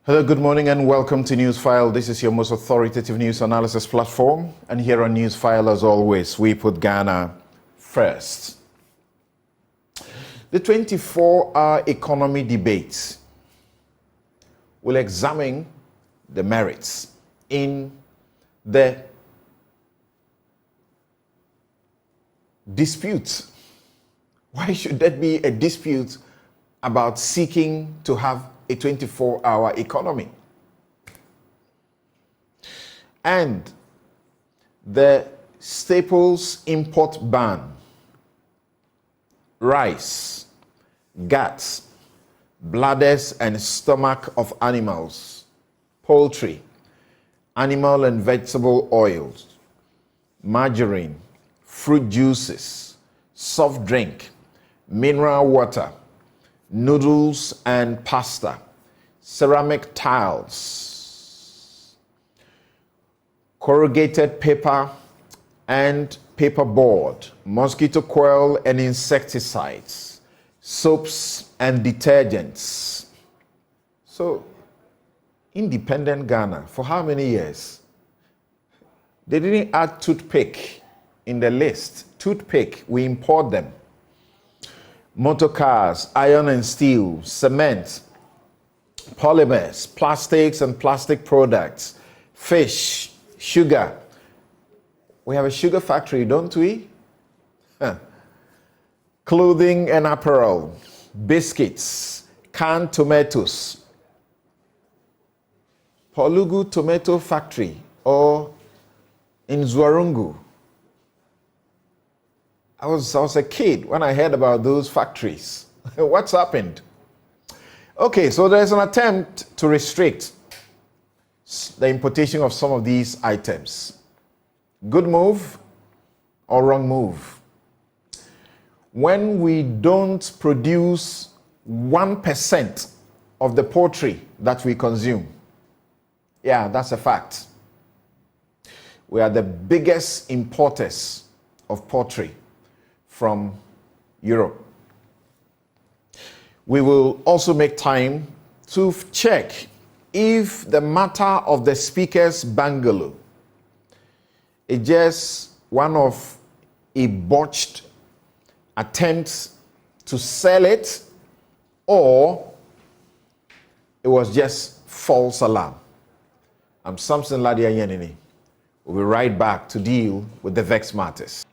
Hello, good morning and welcome to Newsfile. This is your most authoritative news analysis platform. And here on Newsfile, as always, we put Ghana first. The 24-hour economy debate will examine the merits in the dispute. Why should there be a dispute about seeking to have a 24-hour economy? And the staples import ban, rice, guts, bladders and stomach of animals, poultry, animal and vegetable oils, margarine, fruit juices, soft drink, mineral water, noodles and pasta, ceramic tiles, corrugated paper and paperboard, mosquito coil and insecticides, soaps and detergents. So, independent Ghana, for how many years? They didn't add toothpick in the list. Toothpick, we import them. Motor cars, iron and steel, cement, polymers, plastics and plastic products, fish, sugar. We have a sugar factory, don't we? Clothing and apparel, biscuits, canned tomatoes, Polugu Tomato Factory, or in Zwarungu. I was a kid when I heard about those factories. What's happened? Okay, so there's an attempt to restrict the importation of some of these items. Good move or wrong move? When we don't produce 1% of the poultry that we consume, yeah, that's a fact. We are the biggest importers of poultry from Europe. We will also make time to check if the matter of the speaker's bungalow is just one of a botched attempts to sell it, or it was just false alarm. I'm Samson, Lardy, Anyenini. We'll be right back to deal with the vexed matters.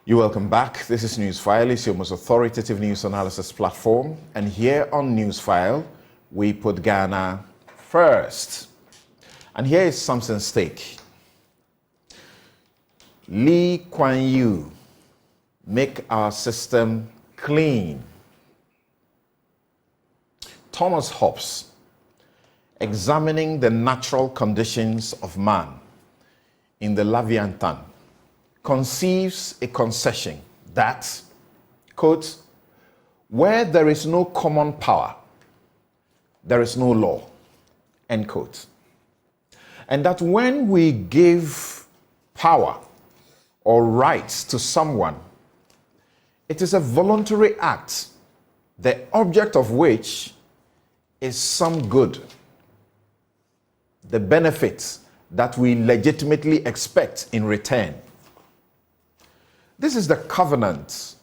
You're welcome back. This is Newsfile. It's your most authoritative news analysis platform. And here on Newsfile, we put Ghana first. And here is Samson's take. Lee Kuan Yew, make our system clean. Thomas Hobbes, examining the natural conditions of man in the Leviathan, conceives a concession that, quote, where there is no common power, there is no law, end quote. And that when we give power or rights to someone, it is a voluntary act, the object of which is some good, the benefits that we legitimately expect in return. This is the covenant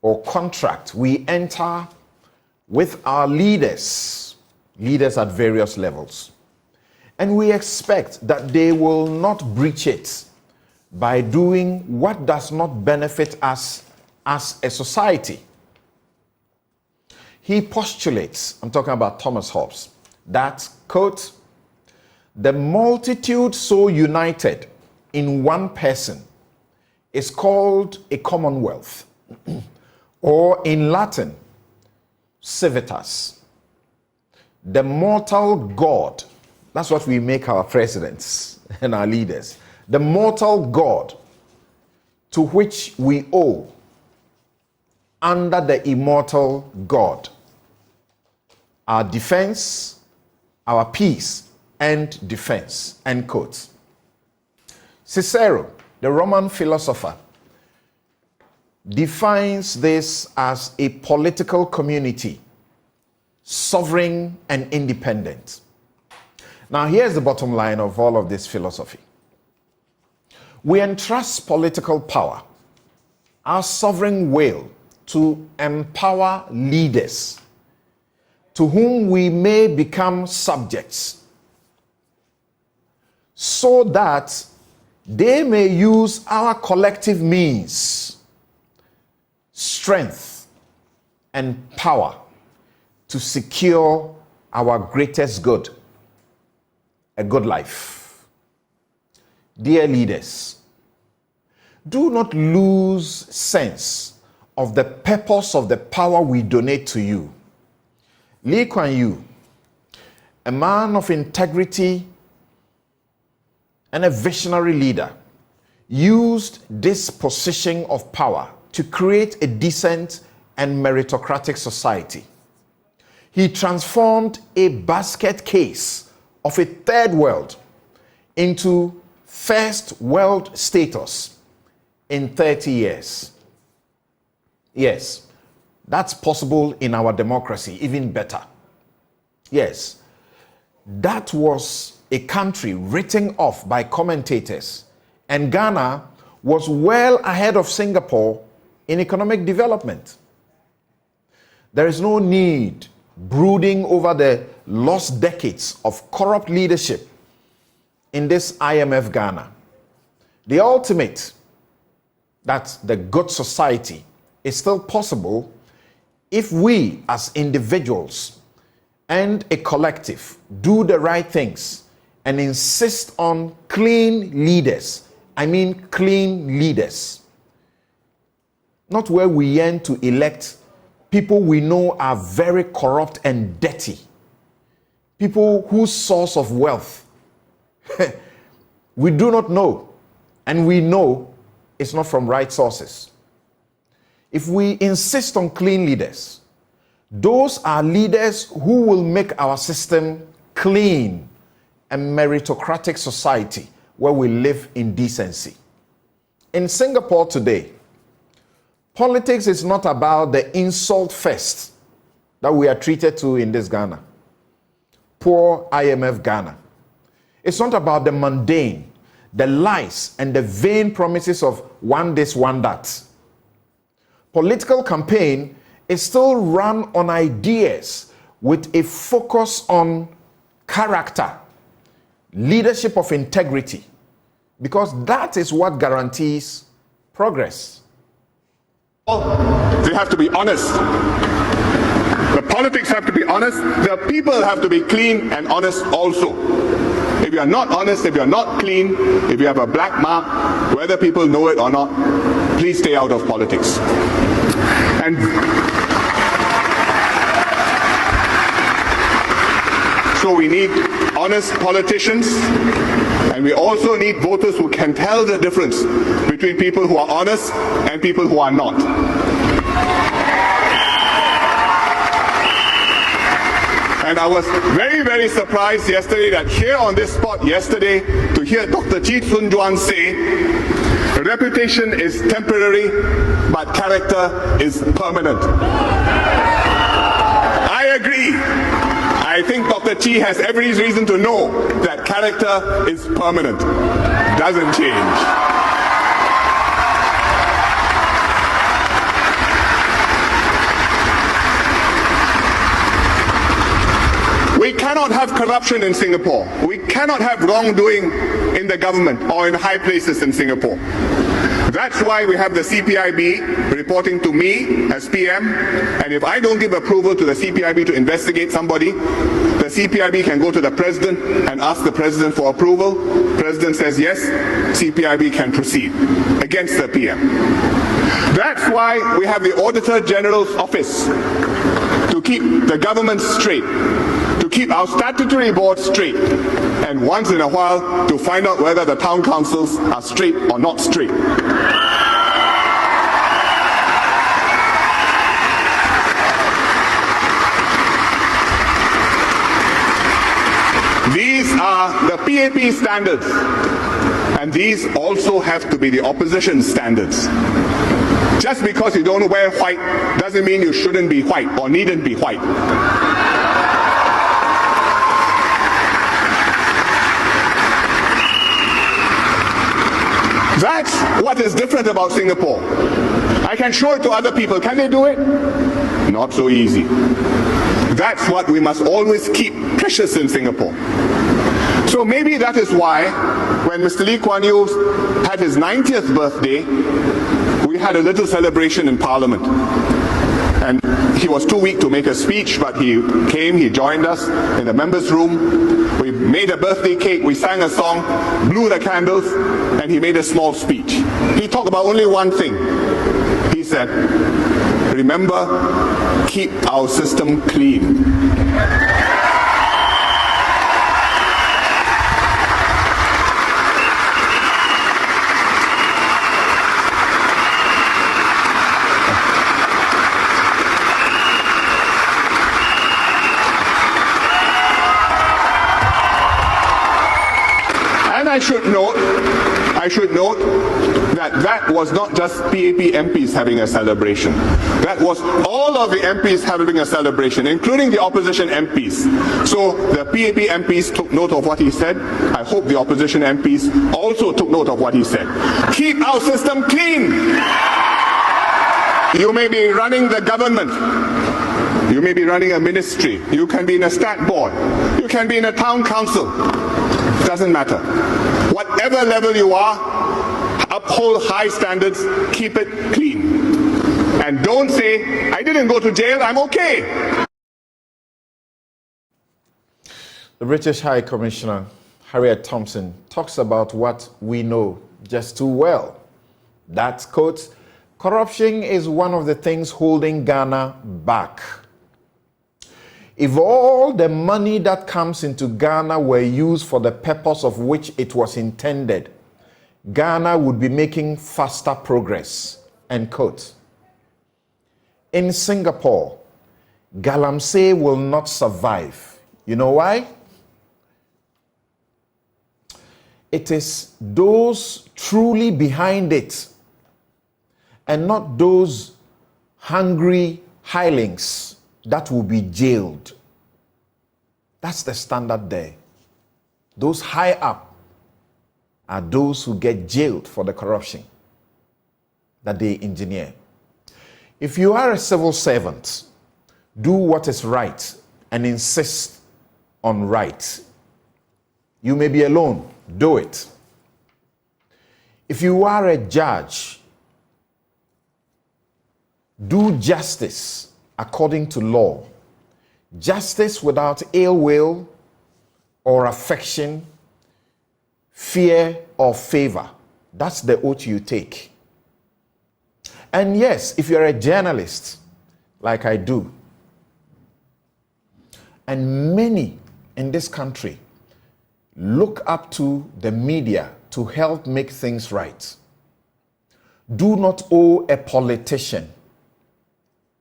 or contract we enter with our leaders at various levels. And we expect that they will not breach it by doing what does not benefit us as a society. He postulates, I'm talking about Thomas Hobbes, that, quote, the multitude so united in one person is called a commonwealth, or in Latin, civitas. The mortal God, that's what we make our presidents and our leaders, the mortal God to which we owe under the immortal God our defense, our peace and defense, end quote. Cicero, the Roman philosopher, defines this as a political community, sovereign and independent. Now, here's the bottom line of all of this philosophy. We entrust political power, our sovereign will, to empower leaders to whom we may become subjects, so that they may use our collective means, strength, and power to secure our greatest good, a good life. Dear leaders, do not lose sense of the purpose of the power we donate to you. Lee Kuan Yew, a man of integrity and a visionary leader, used this position of power to create a decent and meritocratic society. He transformed a basket case of a third world into first world status in 30 years. Yes, that's possible in our democracy, even better. Yes, that was a country written off by commentators, and Ghana was well ahead of Singapore in economic development. There is no need brooding over the lost decades of corrupt leadership in this IMF Ghana. The ultimate, that the good society, is still possible if we as individuals and a collective do the right things and insist on clean leaders. I mean clean leaders. Not where we yearn to elect people we know are very corrupt and dirty. People whose source of wealth we do not know, and we know it's not from right sources. If we insist on clean leaders, those are leaders who will make our system clean, a meritocratic society where we live in decency. In Singapore today, politics is not about the insult fest that we are treated to in this Ghana. Poor IMF Ghana. It's not about the mundane, the lies, and the vain promises of one this, one that. Political campaign is still run on ideas with a focus on character, leadership of integrity, because that is what guarantees progress. They have to be honest. The politics have to be honest. The people have to be clean and honest also. If you are not honest, if you are not clean, if you have a black mark, whether people know it or not, please stay out of politics. And so we need honest politicians, and we also need voters who can tell the difference between people who are honest and people who are not. And I was very, very surprised yesterday that here on this spot yesterday to hear Dr. Chee Soon Juan say, reputation is temporary, but character is permanent. I agree. I think Dr. Chee has every reason to know that character is permanent, doesn't change. We cannot have corruption in Singapore. We cannot have wrongdoing in the government or in high places in Singapore. That's why we have the CPIB reporting to me as PM, and if I don't give approval to the CPIB to investigate somebody, the CPIB can go to the President and ask the President for approval. President says yes, CPIB can proceed against the PM. That's why we have the Auditor General's office, to keep the government straight, to keep our statutory board straight, and once in a while to find out whether the town councils are straight or not straight. These are the PAP standards, and these also have to be the opposition standards. Just because you don't wear white doesn't mean you shouldn't be white or needn't be white. That's what is different about Singapore. I can show it to other people. Can they do it? Not so easy. That's what we must always keep precious in Singapore. So maybe that is why when Mr. Lee Kuan Yew had his 90th birthday, we had a little celebration in Parliament. And he was too weak to make a speech, but he came, he joined us in the members' room. We made a birthday cake, we sang a song, blew the candles, and he made a small speech. He talked about only one thing. He said, remember, keep our system clean. And I should note that was not just PAP MPs having a celebration. That was all of the MPs having a celebration, including the opposition MPs. So the PAP MPs took note of what he said. I hope the opposition MPs also took note of what he said. Keep our system clean. You may be running the government. You may be running a ministry. You can be in a stat board. You can be in a town council. Doesn't matter. Whatever level you are, uphold high standards, keep it clean. And don't say, I didn't go to jail, I'm okay. The British High Commissioner, Harriet Thompson, talks about what we know just too well. That, quote, corruption is one of the things holding Ghana back. If all the money that comes into Ghana were used for the purpose of which it was intended, Ghana would be making faster progress, end quote. In Singapore, Galamsey will not survive. You know why? It is those truly behind it and not those hungry hirelings that will be jailed. That's the standard there. Those high up are those who get jailed for the corruption that they engineer. If you are a civil servant, do what is right and insist on right. You may be alone, do it. If you are a judge, do justice according to law. Justice without ill will or affection, fear or favor. That's the oath you take. And yes, if you're a journalist, like I do, and many in this country look up to the media to help make things right, do not owe a politician,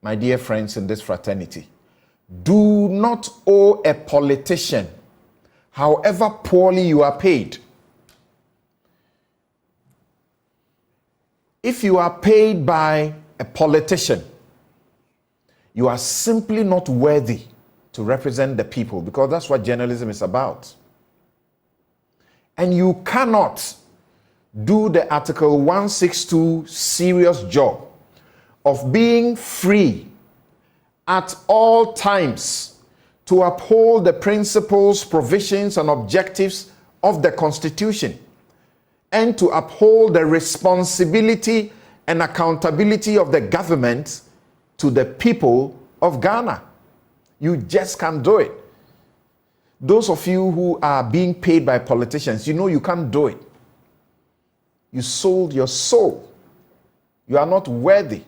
my dear friends in this fraternity, do not owe a politician, however poorly you are paid. If you are paid by a politician, you are simply not worthy to represent the people, because that's what journalism is about. And you cannot do the Article 162 serious job of being free at all times to uphold the principles, provisions, and objectives of the Constitution, and to uphold the responsibility and accountability of the government to the people of Ghana. You just can't do it. Those of you who are being paid by politicians, you know you can't do it. You sold your soul. You are not worthy.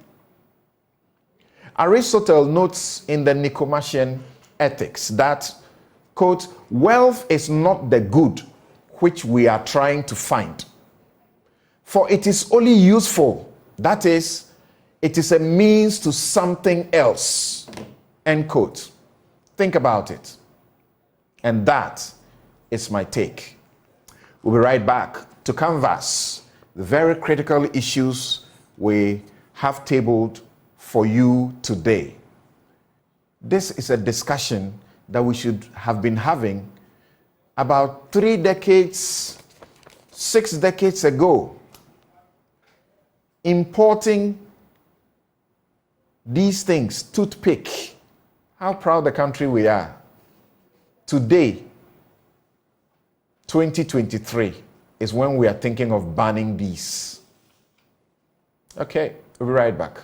Aristotle notes in the Nicomachean Ethics that, quote, wealth is not the good which we are trying to find, for it is only useful, that is, it is a means to something else, end quote. Think about it. And that is my take. We'll be right back to canvass the very critical issues we have tabled for you today. This is a discussion that we should have been having about 3 decades, 6 decades ago, importing these things, toothpick. How proud the country we are. Today, 2023, is when we are thinking of banning these. Okay, we'll be right back.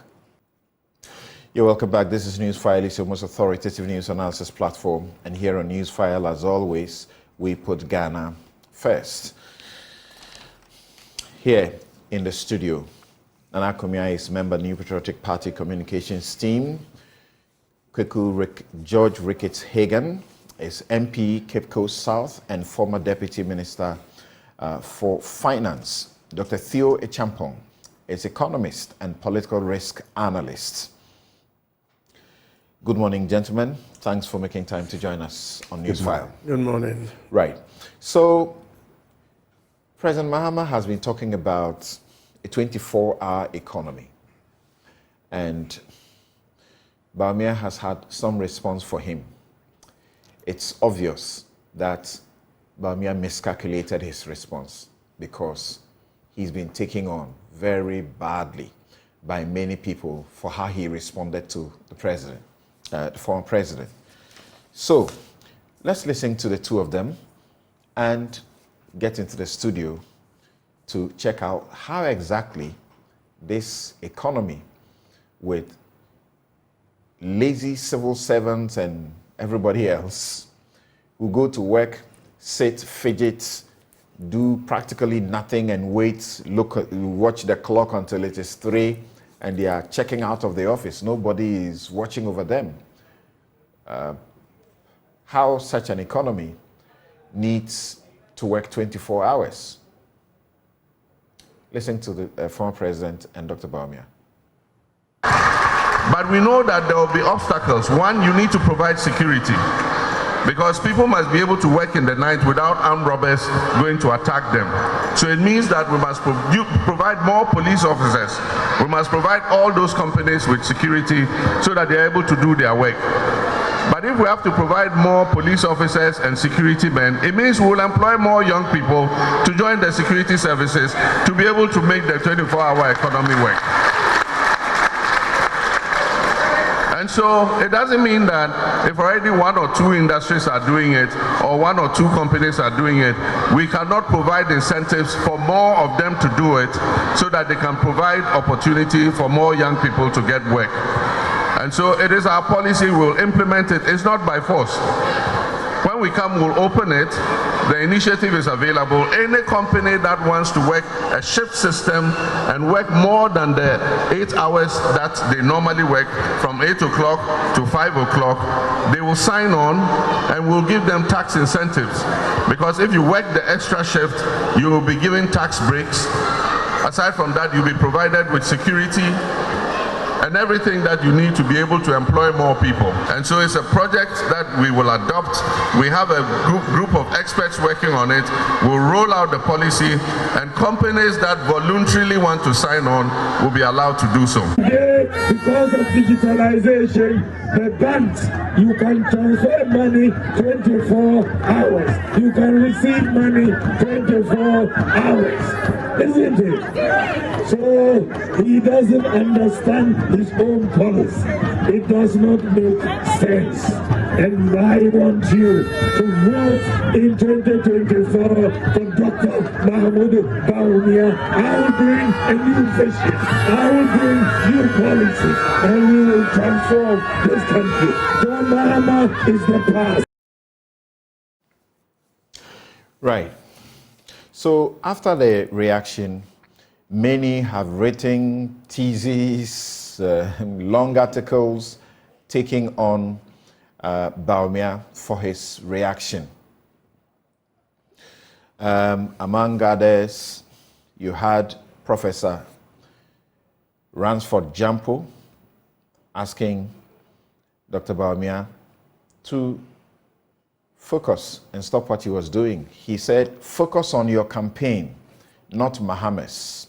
You're welcome back. This is Newsfile. It's your most authoritative news analysis platform. And here on Newsfile, as always, we put Ghana first. Here in the studio, Nana Kumia is member New Patriotic Party Communications Team. George Ricketts Hagan is MP, Cape Coast South, and former Deputy Minister for Finance. Dr. Theo Echampong is economist and political risk analyst. Good morning, gentlemen. Thanks for making time to join us on Newsfile. Good morning. Right. So, President Mahama has been talking about a 24-hour economy. And Bawumia has had some response for him. It's obvious that Bawumia miscalculated his response because he's been taken on very badly by many people for how he responded to the president, the former president. So let's listen to the two of them and get into the studio to check out how exactly this economy with lazy civil servants and everybody else who go to work, sit, fidget, do practically nothing and wait, watch the clock until it is 3 and they are checking out of the office. Nobody is watching over them. How such an economy needs to work 24 hours. Listen to the former president and Dr. Bawumia. But we know that there will be obstacles. One, you need to provide security, because people must be able to work in the night without armed robbers going to attack them. So it means that we must provide more police officers. We must provide all those companies with security so that they are able to do their work. But if we have to provide more police officers and security men, it means we will employ more young people to join the security services to be able to make the 24-hour economy work. And so it doesn't mean that if already 1 or 2 industries are doing it, or 1 or 2 companies are doing it, we cannot provide incentives for more of them to do it so that they can provide opportunity for more young people to get work. And so it is our policy, we'll implement it. It's not by force. When we come, we'll open it. The initiative is available. Any company that wants to work a shift system and work more than the 8 hours that they normally work, from 8 o'clock to 5 o'clock, they will sign on and we'll give them tax incentives. Because if you work the extra shift, you will be given tax breaks. Aside from that, you'll be provided with security and everything that you need to be able to employ more people. And so it's a project that we will adopt. We have a group of experts working on it. We'll roll out the policy, and companies that voluntarily want to sign on will be allowed to do so. Today, because of digitalization, the banks, you can transfer money 24 hours. You can receive money 24 hours. Isn't it? So he doesn't understand his own policy. It does not make sense. And I want you to vote in 2024 for Dr. Mahmoud Bawumia. I will bring a new vision. I will bring new policies. And we will transform this country. John Mahama is the past. Right. So after the reaction, many have written theses, long articles, taking on Bawumia for his reaction. Among others, you had Professor Ransford Jampo asking Dr. Bawumia to focus and stop what he was doing. He said, focus on your campaign, not Mahamas.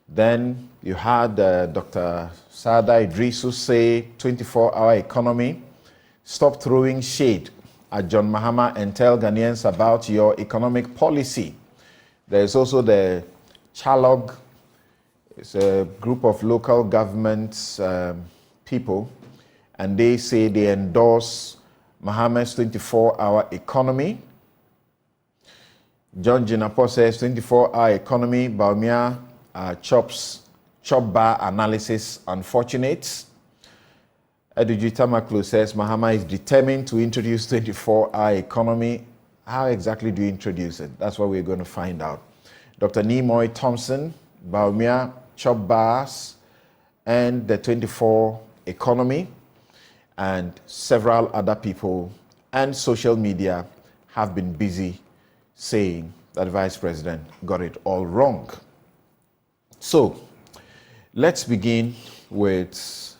Then you had Dr. Sada Idrisu say, 24-hour economy, stop throwing shade at John Mahama and tell Ghanaians about your economic policy. There's also the Chalog It's a group of local government people, and they say they endorse Mohammed's 24-hour economy. John Jinapo says 24-hour economy, Baumia chop bar analysis unfortunate. Edujita Maklo says Mahama is determined to introduce 24-hour economy. How exactly do you introduce it? That's what we're going to find out. Dr. Nimoy Thompson, Baumia chop bars and the 24 economy, and several other people and social media have been busy saying that the Vice President got it all wrong. So let's begin with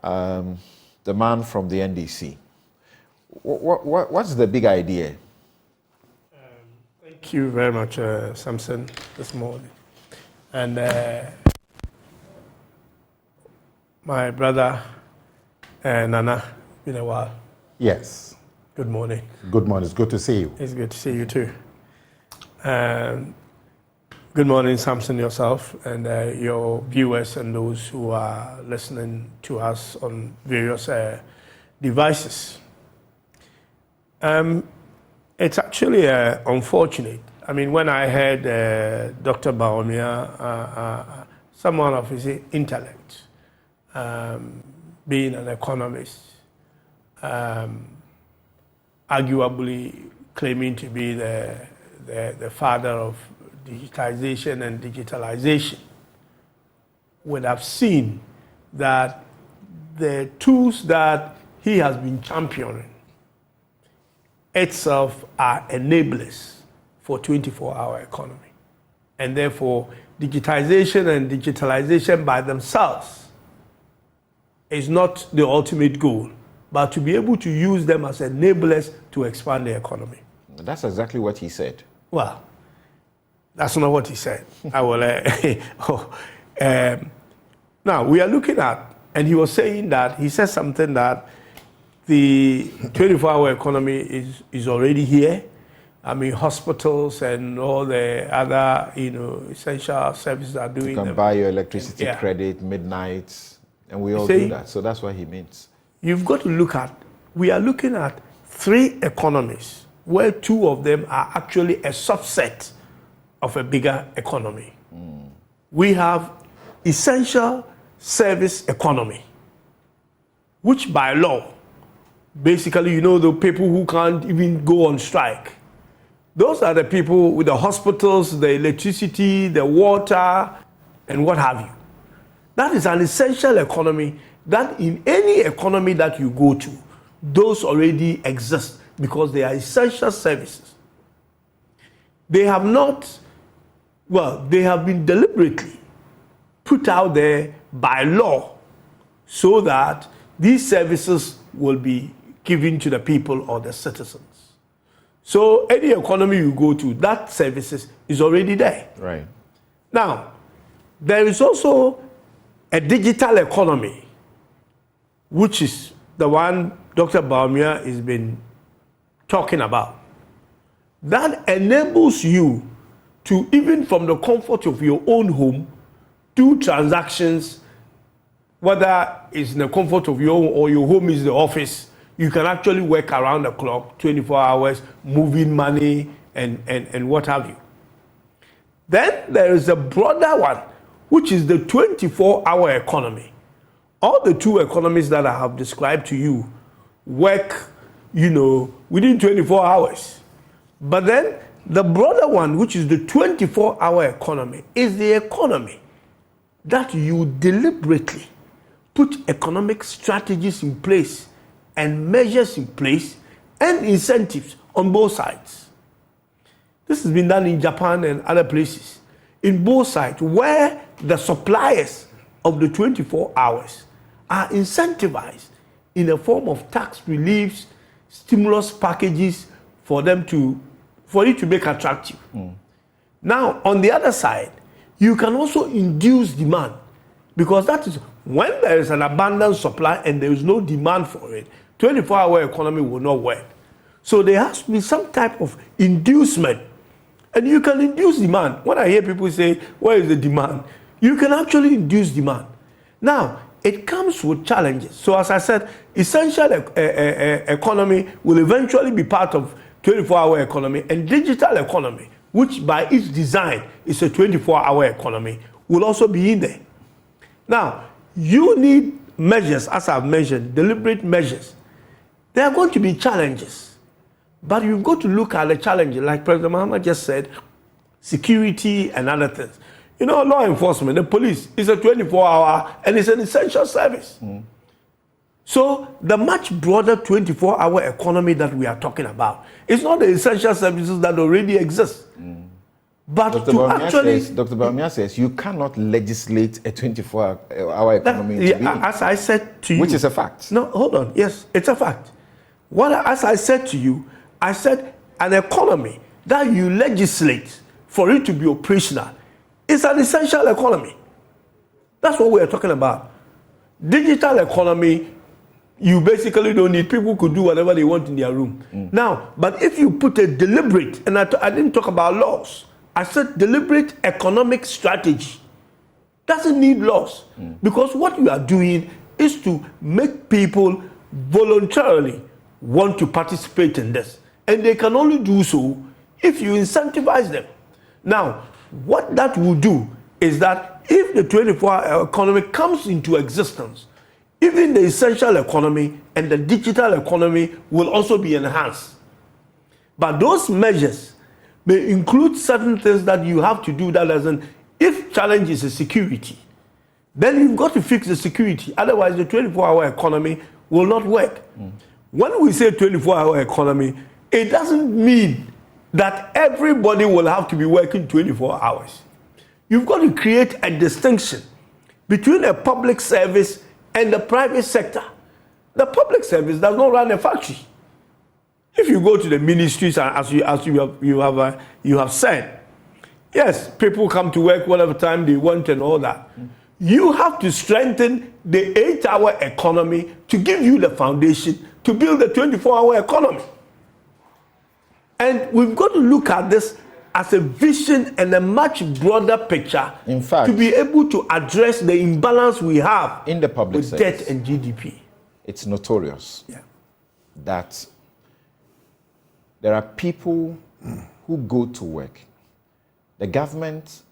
the man from the NDC. What's the big idea? Thank you very much, Samson, this morning. And my brother, Nana, been a while. Yes. Good morning. Good morning. It's good to see you. It's good to see you too. Good morning, Samson, yourself, and your viewers and those who are listening to us on various devices. It's actually unfortunate. I mean, when I heard Dr. Baumia, someone of his intellect, being an economist, arguably claiming to be the father of digitization and digitalization, would have seen that the tools that he has been championing itself are enablers for 24-hour economy. And therefore, digitization and digitalization by themselves is not the ultimate goal, but to be able to use them as enablers to expand the economy. That's exactly what he said. Well, that's not what he said. I will. Now, we are looking at, and he was saying that, he said something that the 24-hour economy is already here. I mean, hospitals and all the other, essential services are doing. You can buy your electricity credit, midnight, and we all do that. So that's what he means. You've got to look at, we are looking at 3 economies, where 2 of them are actually a subset of a bigger economy. We have essential service economy, which by law, basically, the people who can't even go on strike. Those are the people with the hospitals, the electricity, the water, and what have you. That is an essential economy that in any economy that you go to, those already exist because they are essential services. They have not, they have been deliberately put out there by law so that these services will be given to the people or the citizens. So any economy you go to, that services is already there. Right. Now, there is also a digital economy, which is the one Dr. Baumia has been talking about. That enables you to, even from the comfort of your own home, do transactions, whether it's in the comfort of your home or your home is the office. You can actually work around the clock, 24 hours, moving money and what have you. Then there is a broader one, which is the 24-hour economy. All the 2 economies that I have described to you work, within 24 hours. But then the broader one, which is the 24-hour economy, is the economy that you deliberately put economic strategies in place and measures in place and incentives on both sides. This has been done in Japan and other places, in both sides, where the suppliers of the 24 hours are incentivized in the form of tax reliefs, stimulus packages for it to make attractive. Now, on the other side, you can also induce demand, because that is when there is an abundant supply and there is no demand for it, 24-hour economy will not work. So there has to be some type of inducement. And you can induce demand. When I hear people say, where is the demand? you can actually induce demand. Now, it comes with challenges. So as I said, essential economy will eventually be part of 24-hour economy, and digital economy, which by its design is a 24-hour economy, will also be in there. Now, you need measures, as I've mentioned, deliberate measures. There are going to be challenges, but you've got to look at the challenges, like President Mahama just said, security and other things. You know, law enforcement, the police, is a 24-hour and it's an essential service. So the much broader 24-hour economy that we are talking about is not the essential services that already exist. But Dr. Bawumia says you cannot legislate a 24-hour economy into being. As I said to you. Which is a fact. No, hold on. Yes, it's a fact. As I said to you, I said an economy that you legislate for it to be operational is an essential economy. That's what we're talking about. Digital economy, you basically don't need. People could do whatever they want in their room. Now, but if you put a deliberate, and I didn't talk about laws, I said deliberate economic strategy doesn't need laws, because what you are doing is to make people voluntarily want to participate in this. And they can only do so if you incentivize them. Now, what that will do is that if the 24-hour economy comes into existence, even the essential economy and the digital economy will also be enhanced. But those measures may include certain things that you have to do that doesn't. If challenge is a security, then you've got to fix the security. Otherwise, the 24-hour economy will not work. When we say 24-hour economy, it doesn't mean that everybody will have to be working 24 hours. You've got to create a distinction between a public service and the private sector. The public service does not run a factory. If you go to the ministries, as you have said, yes, people come to work whatever time they want and all that. You have to strengthen the 8-hour economy to give you the foundation to build a 24-hour economy. And we've got to look at this as a vision and a much broader picture, in fact, to be able to address the imbalance we have in the public with service, debt and GDP. It's notorious that there are people who go to work. The government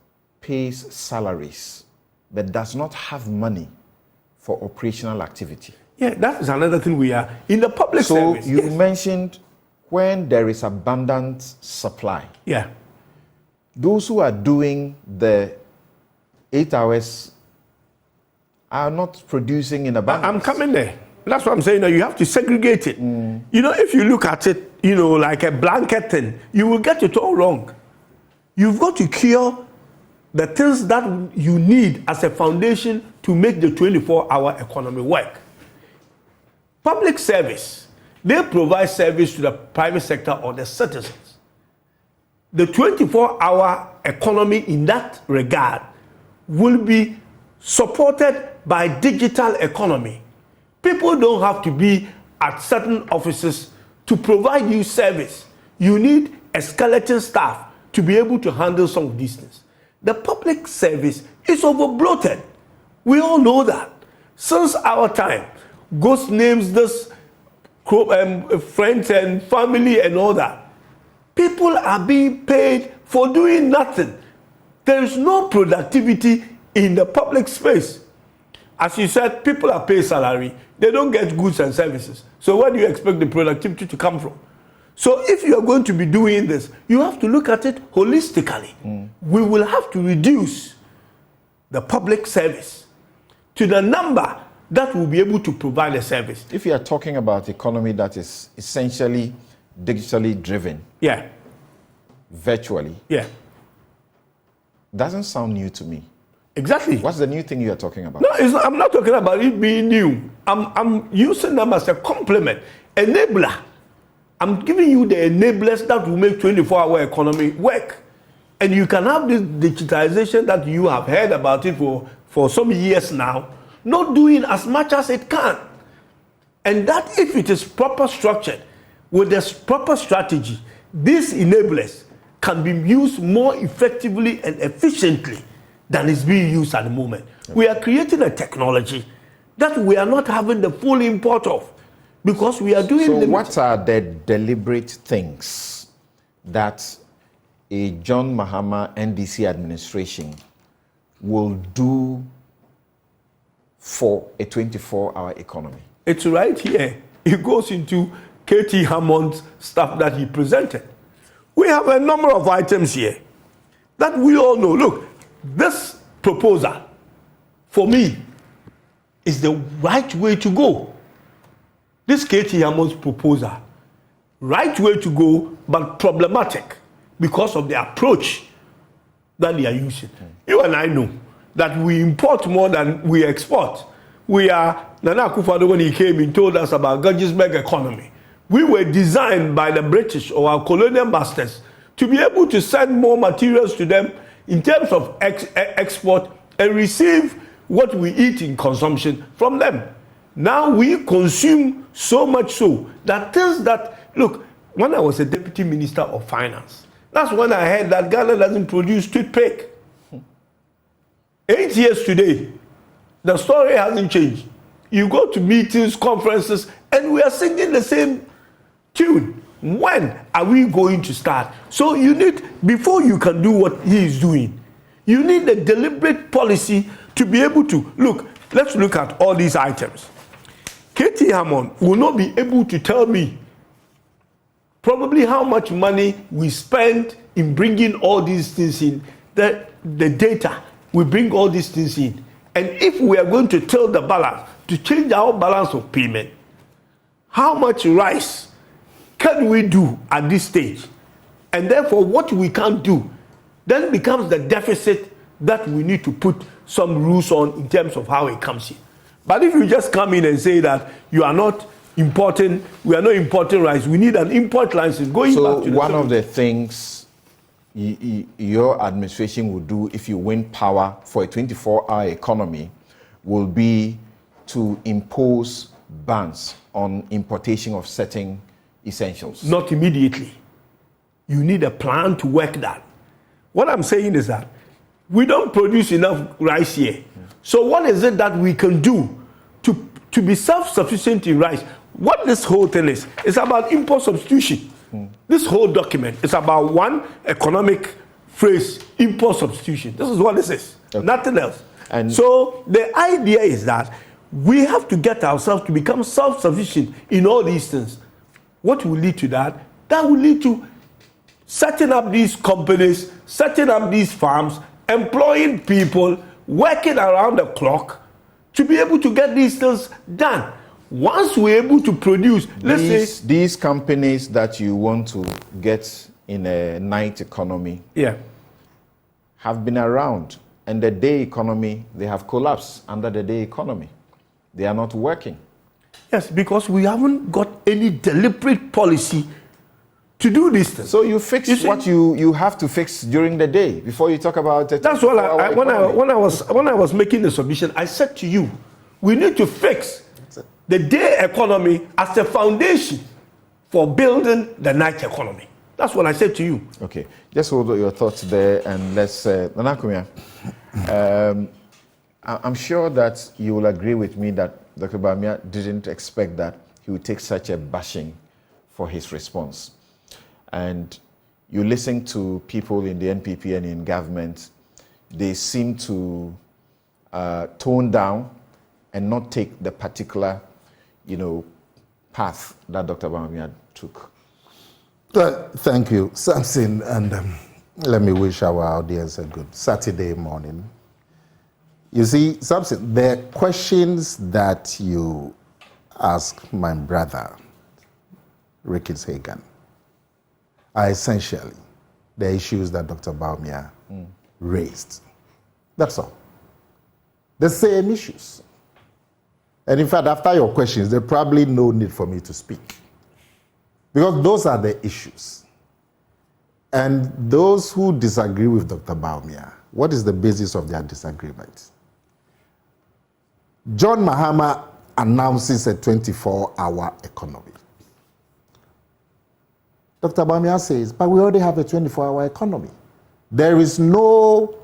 pays salaries but does not have money for operational activity. Yeah, that is another thing we are in the public service. So you mentioned when there is abundant supply. Yeah. Those who are doing the 8 hours are not producing in abundance. I'm coming there. That's what I'm saying. You have to segregate it. You know, if you look at it, you know, like a blanket thing, you will get it all wrong. You've got to cure the things that you need as a foundation to make the 24-hour economy work. Public service, they provide service to the private sector or the citizens. The 24-hour economy in that regard will be supported by digital economy. People don't have to be at certain offices to provide you service. You need a skeleton staff to be able to handle some of these things. The public service is over-bloated. We all know that. Since our time, ghost names, this friends and family and all that. People are being paid for doing nothing. There is no productivity in the public space. As you said, people are paid salary. They don't get goods and services. So where do you expect the productivity to come from? So if you are going to be doing this, you have to look at it holistically. We will have to reduce the public service to the number that will be able to provide a service. If you are talking about economy that is essentially digitally driven, virtually, doesn't sound new to me. Exactly. What's the new thing you are talking about? No, I'm not talking about it being new. I'm using them as a complement, enabler. I'm giving you the enablers that will make 24-hour economy work. And you can have this digitization that you have heard about it for some years now, not doing as much as it can. And that if it is proper structured, with this proper strategy, these enablers can be used more effectively and efficiently than is being used at the moment. We are creating a technology that we are not having the full import of because we are doing. So, what are the deliberate things that a John Mahama NDC administration will do for a 24-hour economy? It's right here. It goes into KT Hammond's stuff that he presented. We have a number of items here that we all know. Look, this proposal, for me, is the right way to go. This KT Hammond's proposal, right way to go, but problematic because of the approach that they are using. You and I know that we import more than we export. We are, Nana Akufo-Addo, when he came and told us about Gettysburg economy, we were designed by the British or our colonial masters to be able to send more materials to them in terms of export and receive what we eat in consumption from them. Now we consume so much so that things that, look, when I was a deputy minister of finance, that's when I heard that Ghana doesn't produce toothpick. 8 years today, the story hasn't changed. You go to meetings, conferences, and we are singing the same tune. When are we going to start? So you need, before you can do what he is doing, you need a deliberate policy to be able to, look, let's look at all these items. KT Hammond will not be able to tell me probably how much money we spend in bringing all these things in, the data, we bring all these things in. And if we are going to tell the balance, to change our balance of payment, how much rice can we do at this stage? And therefore, what we can't do then becomes the deficit that we need to put some rules on in terms of how it comes in. But if you just come in and say that you are not importing, we are not importing rice, we need an import license going back to the one of the things your administration will do if you win power for a 24-hour economy will be to impose bans on importation of certain essentials. Not immediately. You need a plan to work that. What I'm saying is that we don't produce enough rice here. So what is it that we can do to be self-sufficient in rice? What this whole thing is, it's about import substitution. This whole document is about one economic phrase, import substitution. This is what this is, nothing else. And so the idea is that we have to get ourselves to become self-sufficient in all these things. What will lead to that? That will lead to setting up these companies, setting up these farms, employing people, working around the clock to be able to get these things done. Once we're able to produce, let's say these companies that you want to get in a night economy, have been around, and the day economy, they have collapsed under the day economy. They are not working. Yes, because we haven't got any deliberate policy to do this thing. So you fix what you have to fix during the day before you talk about it. That's what when I was making the submission, I said to you, we need to fix the day economy as a foundation for building the night economy. That's what I said to you. Okay, just hold your thoughts there and let's, Nana Kumia, I'm sure that you will agree with me that Dr. Bawumia didn't expect that he would take such a bashing for his response. And you listen to people in the NPP and in government, they seem to tone down and not take the particular, path that Dr. Bawumia took. Thank you, Samson, and let me wish our audience a good Saturday morning. You see, Samson, the questions that you ask my brother, Ricketts Hagan, are essentially the issues that Dr. Bawumia raised. That's all. The same issues. And in fact, after your questions, there's probably no need for me to speak. Because those are the issues. And those who disagree with Dr. Bawumia, what is the basis of their disagreement? John Mahama announces a 24-hour economy. Dr. Bawumia says, but we already have a 24-hour economy. There is no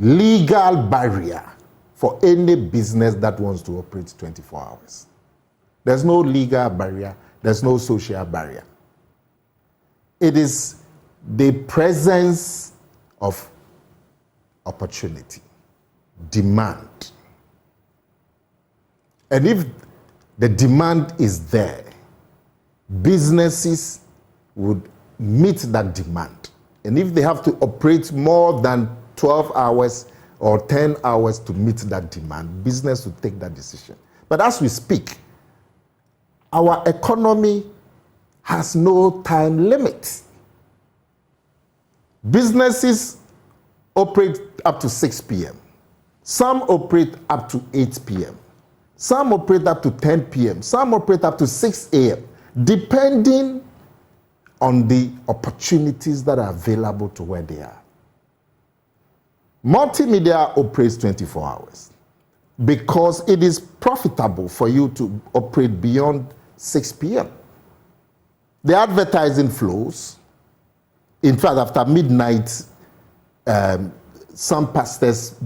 legal barrier for any business that wants to operate 24 hours. There's no legal barrier, there's no social barrier. It is the presence of opportunity, demand. And if the demand is there, businesses would meet that demand. And if they have to operate more than 12 hours or 10 hours to meet that demand, business will take that decision. But as we speak, our economy has no time limit. Businesses operate up to 6 p.m. Some operate up to 8 p.m. Some operate up to 10 p.m. Some operate up to 6 a.m., depending on the opportunities that are available to where they are. Multimedia operates 24 hours because it is profitable for you to operate beyond 6 p.m. The advertising flows. In fact, after midnight, some pastors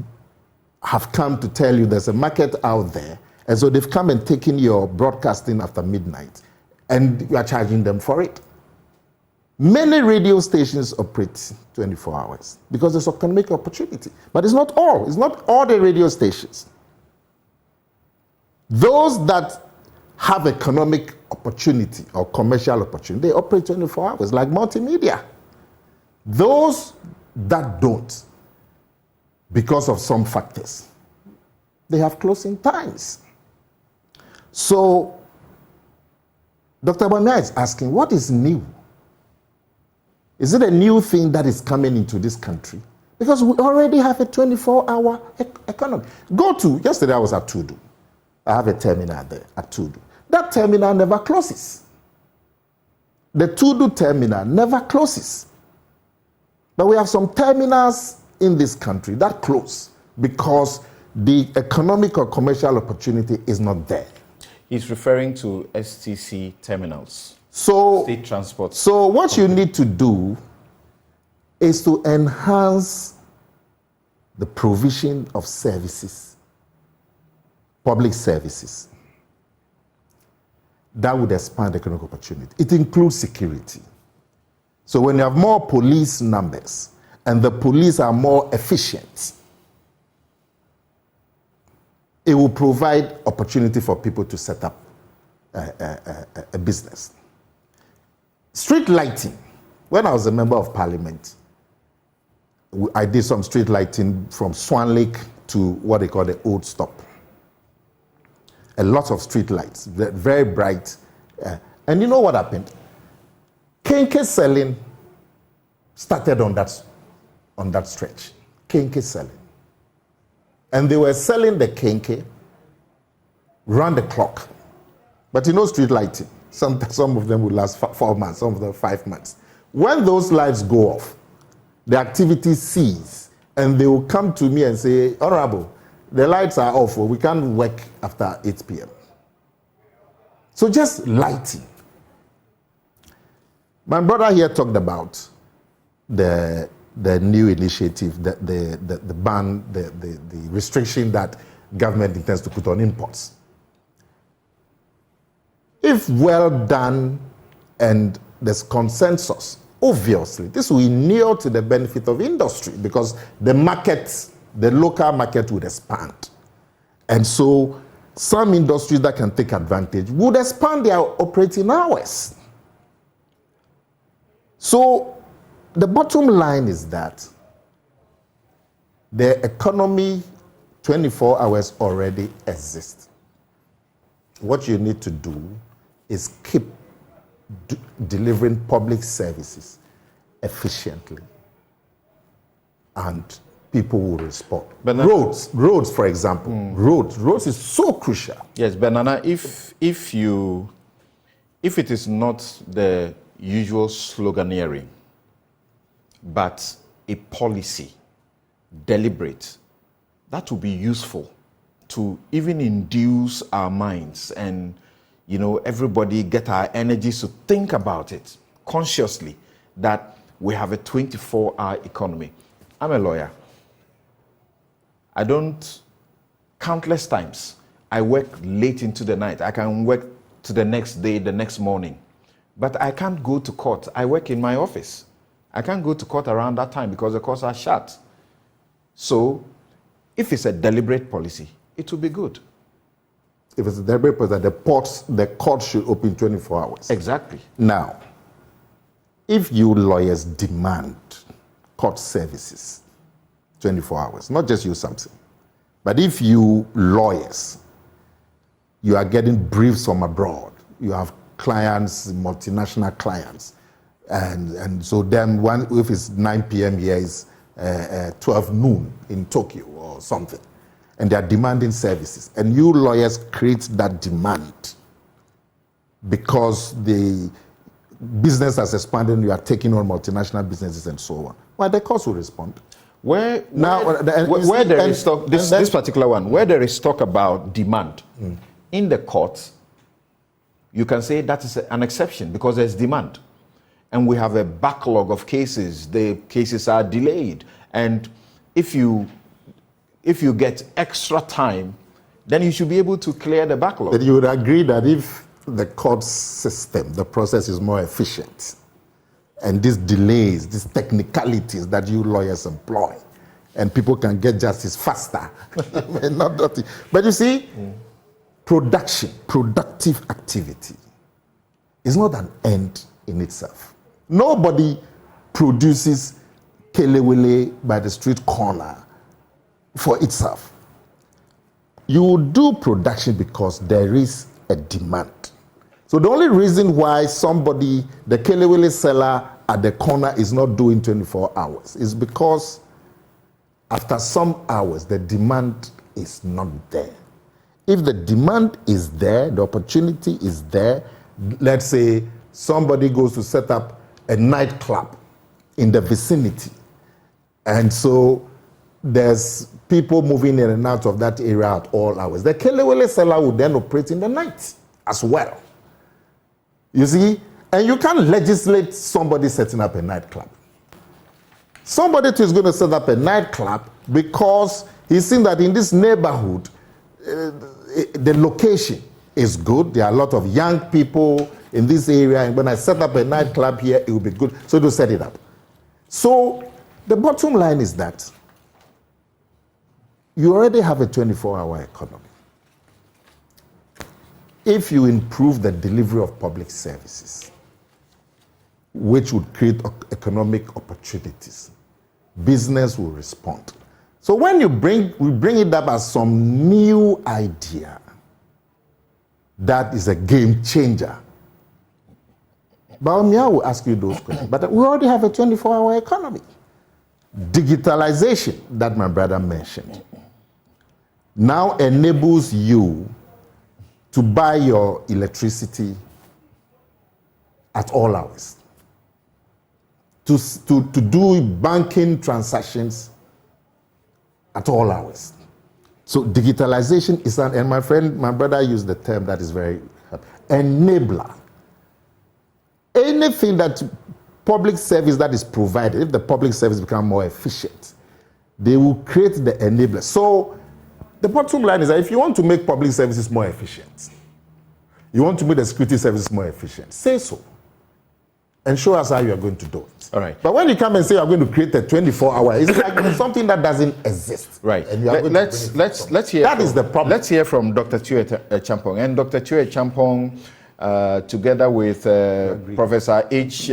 have come to tell you there's a market out there, and so they've come and taken your broadcasting after midnight, and you are charging them for it. Many radio stations operate 24 hours because there's economic opportunity. But it's not all. It's not all the radio stations. Those that have economic opportunity or commercial opportunity, they operate 24 hours, like multimedia. Those that don't, because of some factors, they have closing times. So, Dr. Bamia is asking, what is new? Is it a new thing that is coming into this country? Because we already have a 24-hour economy. Yesterday I was at Tudu. I have a terminal there at Tudu. That terminal never closes. The Tudu terminal never closes. But we have some terminals in this country that close because the economic or commercial opportunity is not there. He's referring to STC terminals. State transport. So what you need to do is to enhance the provision of services, public services. That would expand economic opportunity. It includes security. So when you have more police numbers and the police are more efficient, it will provide opportunity for people to set up a business. Street lighting. When I was a member of parliament, I did some street lighting from Swan Lake to what they call the Old Stop. A lot of street lights, very bright. And you know what happened? Kenke selling started on that stretch. Kenke selling. And they were selling the kenke round the clock. But you know street lighting. Some of them will last 4 months, some of them 5 months. When those lights go off, the activity ceases, and they will come to me and say, Honorable, the lights are off, we can't work after 8 p.m. So just lighting. My brother here talked about the new initiative, the ban, the restriction that government intends to put on imports. If well done and there's consensus, obviously, this will inure to the benefit of industry because the local market would expand. And so some industries that can take advantage would expand their operating hours. So the bottom line is that the economy 24 hours already exists. What you need to do is keep delivering public services efficiently, and people will respond. Roads, for example. Roads is so crucial. Yes, Banana, if it is not the usual sloganeering, but a policy, deliberate, that will be useful to even induce our minds and, everybody get our energies to think about it consciously, that we have a 24-hour economy. I'm a lawyer. I don't, countless times, I work late into the night. I can work to the next day, the next morning. But I can't go to court. I work in my office. I can't go to court around that time because the courts are shut. So, if it's a deliberate policy, it will be good. If it's a deliberate policy, the court should open 24 hours. Exactly. Now, if you lawyers demand court services 24 hours, not just you, Samson, but if you lawyers, you are getting briefs from abroad, you have clients, multinational clients, and so then if it's 9 p.m. here, it's 12 noon in Tokyo or something, and they are demanding services, and you lawyers create that demand because the business has expanded, you are taking on multinational businesses and so on. Well, the courts will respond. Where there is talk, this particular one, where there is talk about demand, in the courts, you can say that is an exception because there's demand. And we have a backlog of cases. The cases are delayed. And if you get extra time, then you should be able to clear the backlog. But you would agree that if the court system, the process is more efficient, and these delays, these technicalities that you lawyers employ, and people can get justice faster. But you see, productive activity is not an end in itself. Nobody produces kelewele by the street corner for itself. You do production because there is a demand. So the only reason why somebody, the kelewele seller at the corner, is not doing 24 hours is because after some hours, the demand is not there. If the demand is there, the opportunity is there, let's say somebody goes to set up a nightclub in the vicinity, and so there's people moving in and out of that area at all hours. The kelewele seller would then operate in the night as well. You see? And you can't legislate somebody setting up a nightclub. Somebody is going to set up a nightclub because he's seen that in this neighborhood, the location is good. There are a lot of young people in this area, and when I set up a nightclub here, it will be good. So to set it up. So the bottom line is that you already have a 24-hour economy. If you improve the delivery of public services, which would create economic opportunities, business will respond. So when we bring it up as some new idea, that is a game changer. Baumia will ask you those questions. But we already have a 24-hour economy. Digitalization, that my brother mentioned, now enables you to buy your electricity at all hours, to do banking transactions at all hours. So digitalization is and my brother used the term that is very enabler. Anything that public service that is provided, if the public service becomes more efficient, they will create the enabler. So the bottom line is that if you want to make public services more efficient, you want to make the security services more efficient, say so. And show us how you are going to do it. All right. But when you come and say you are going to create a 24-hour, it's like something that doesn't exist. Right. And you are let's hear. That is the problem. Let's hear from Dr. Chue Champong. And Dr. Chue Champong, together with Professor H.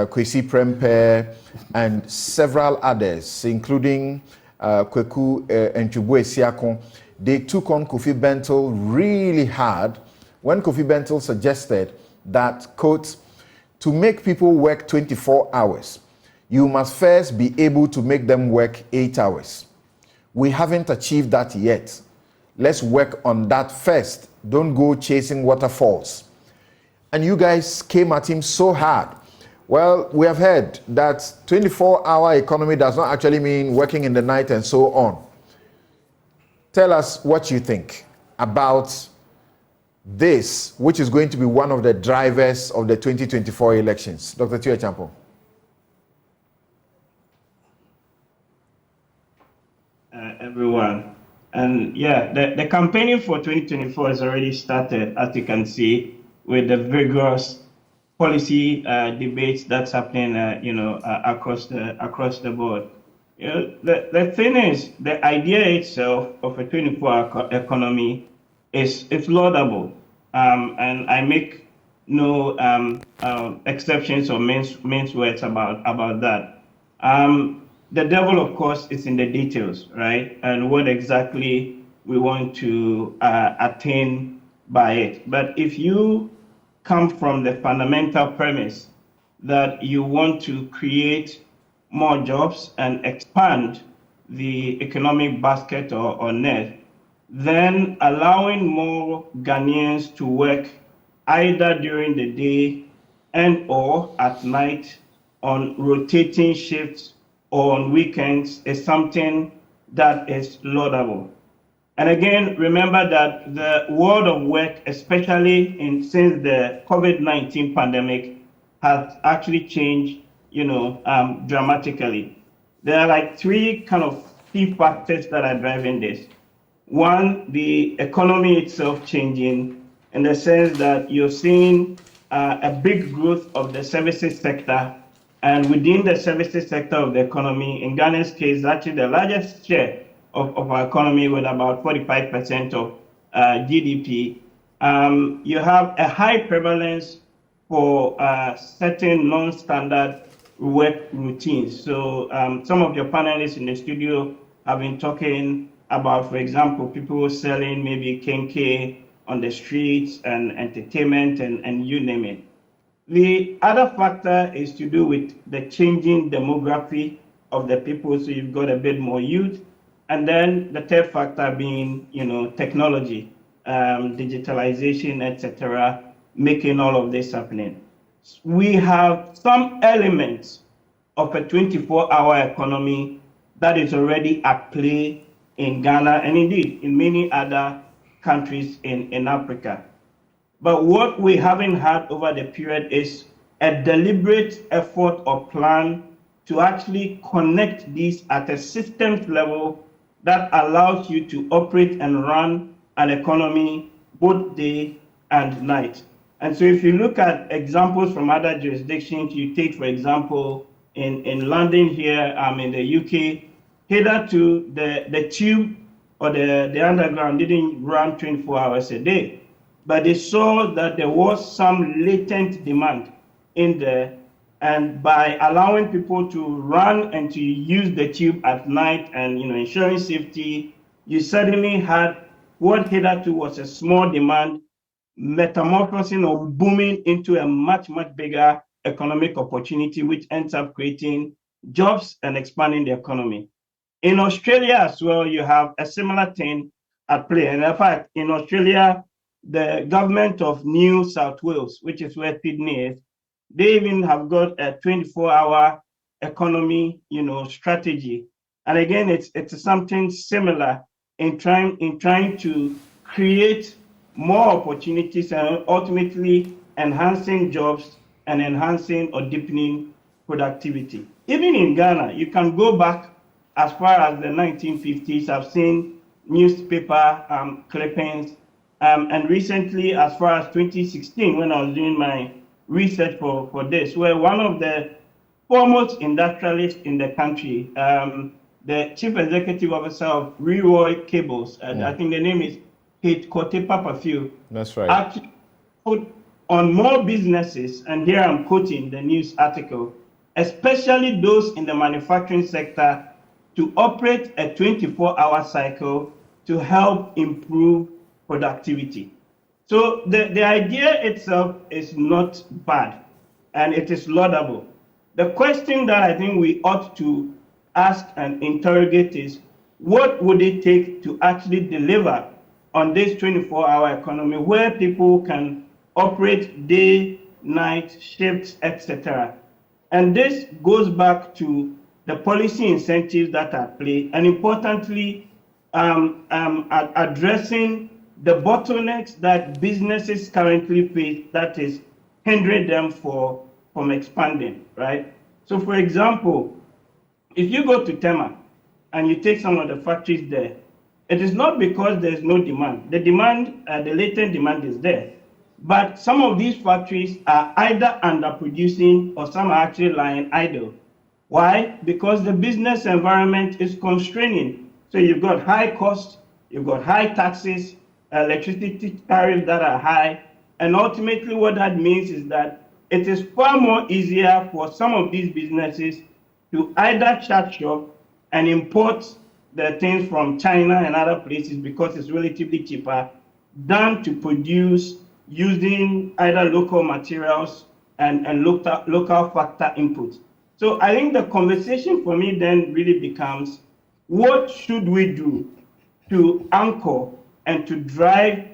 Kwesi Prempeh, and several others, including Kweku Ntubue Siakon, they took on Kofi Bentil really hard when Kofi Bentil suggested that, quote, to make people work 24 hours, you must first be able to make them work 8 hours. We haven't achieved that yet. Let's work on that first. Don't go chasing waterfalls. And you guys came at him so hard. Well, we have heard that 24-hour economy does not actually mean working in the night and so on. Tell us what you think about this, which is going to be one of the drivers of the 2024 elections. Dr. Chue Champong. everyone. And yeah, the campaigning for 2024 has already started, as you can see, with the vigorous policy debates that's happening, across the board. The thing is, the idea itself of a 24-hour economy is laudable, and I make no exceptions or mince words about that. The devil, of course, is in the details, right? And what exactly we want to attain by it. But if you come from the fundamental premise that you want to create more jobs and expand the economic basket or net, then allowing more Ghanaians to work either during the day and or at night on rotating shifts or on weekends is something that is laudable. And again, remember that the world of work, especially since the COVID-19 pandemic, has actually changed, dramatically. There are like three kind of key factors that are driving this. One, the economy itself changing in the sense that you're seeing a big growth of the services sector. And within the services sector of the economy, in Ghana's case, actually the largest share of our economy with about 45% of GDP. You have a high prevalence for certain non-standard work routines. So some of your panelists in the studio have been talking about, for example, people selling maybe kenke on the streets and entertainment and you name it. The other factor is to do with the changing demography of the people, so you've got a bit more youth. And then the third factor being, technology, digitalization, etc., making all of this happening. We have some elements of a 24-hour economy that is already at play in Ghana and indeed in many other countries in Africa. But what we haven't had over the period is a deliberate effort or plan to actually connect these at a systems level that allows you to operate and run an economy both day and night. And so if you look at examples from other jurisdictions, you take, for example, in London here, in the UK, hitherto the tube or the underground didn't run 24 hours a day. But they saw that there was some latent demand in there. And by allowing people to run and to use the tube at night and ensuring safety, you suddenly had what hitherto was a small demand metamorphosing or booming into a much, much bigger economic opportunity, which ends up creating jobs and expanding the economy. In Australia as well, you have a similar thing at play. And in fact, in Australia, the government of New South Wales, which is where Sydney is, they even have got a 24-hour economy, strategy. And again, it's something similar in trying to create more opportunities and ultimately enhancing jobs and enhancing or deepening productivity. Even in Ghana, you can go back as far as the 1950s. I've seen newspaper clippings, and recently, as far as 2016, when I was doing my research for this, where one of the foremost industrialists in the country, the chief executive officer of Reroy Cables, I think the name is Kate Kote Papafio. That's right. Actually put on more businesses, and here I'm quoting the news article, especially those in the manufacturing sector, to operate a 24-hour cycle to help improve productivity. So the idea itself is not bad, and it is laudable. The question that I think we ought to ask and interrogate is, what would it take to actually deliver on this 24-hour economy where people can operate day, night, shifts, etc.? And this goes back to the policy incentives that are at play, and importantly, addressing the bottlenecks that businesses currently face that is hindering them from expanding, right? So for example, if you go to Tema, and you take some of the factories there, it is not because there's no demand. The demand, the latent demand is there. But some of these factories are either underproducing or some are actually lying idle. Why? Because the business environment is constraining. So you've got high costs, you've got high taxes, electricity tariffs that are high, and ultimately what that means is that it is far more easier for some of these businesses to either shut shop and import the things from China and other places because it's relatively cheaper than to produce using either local materials and local factor inputs. So I think the conversation for me then really becomes, what should we do to anchor and to drive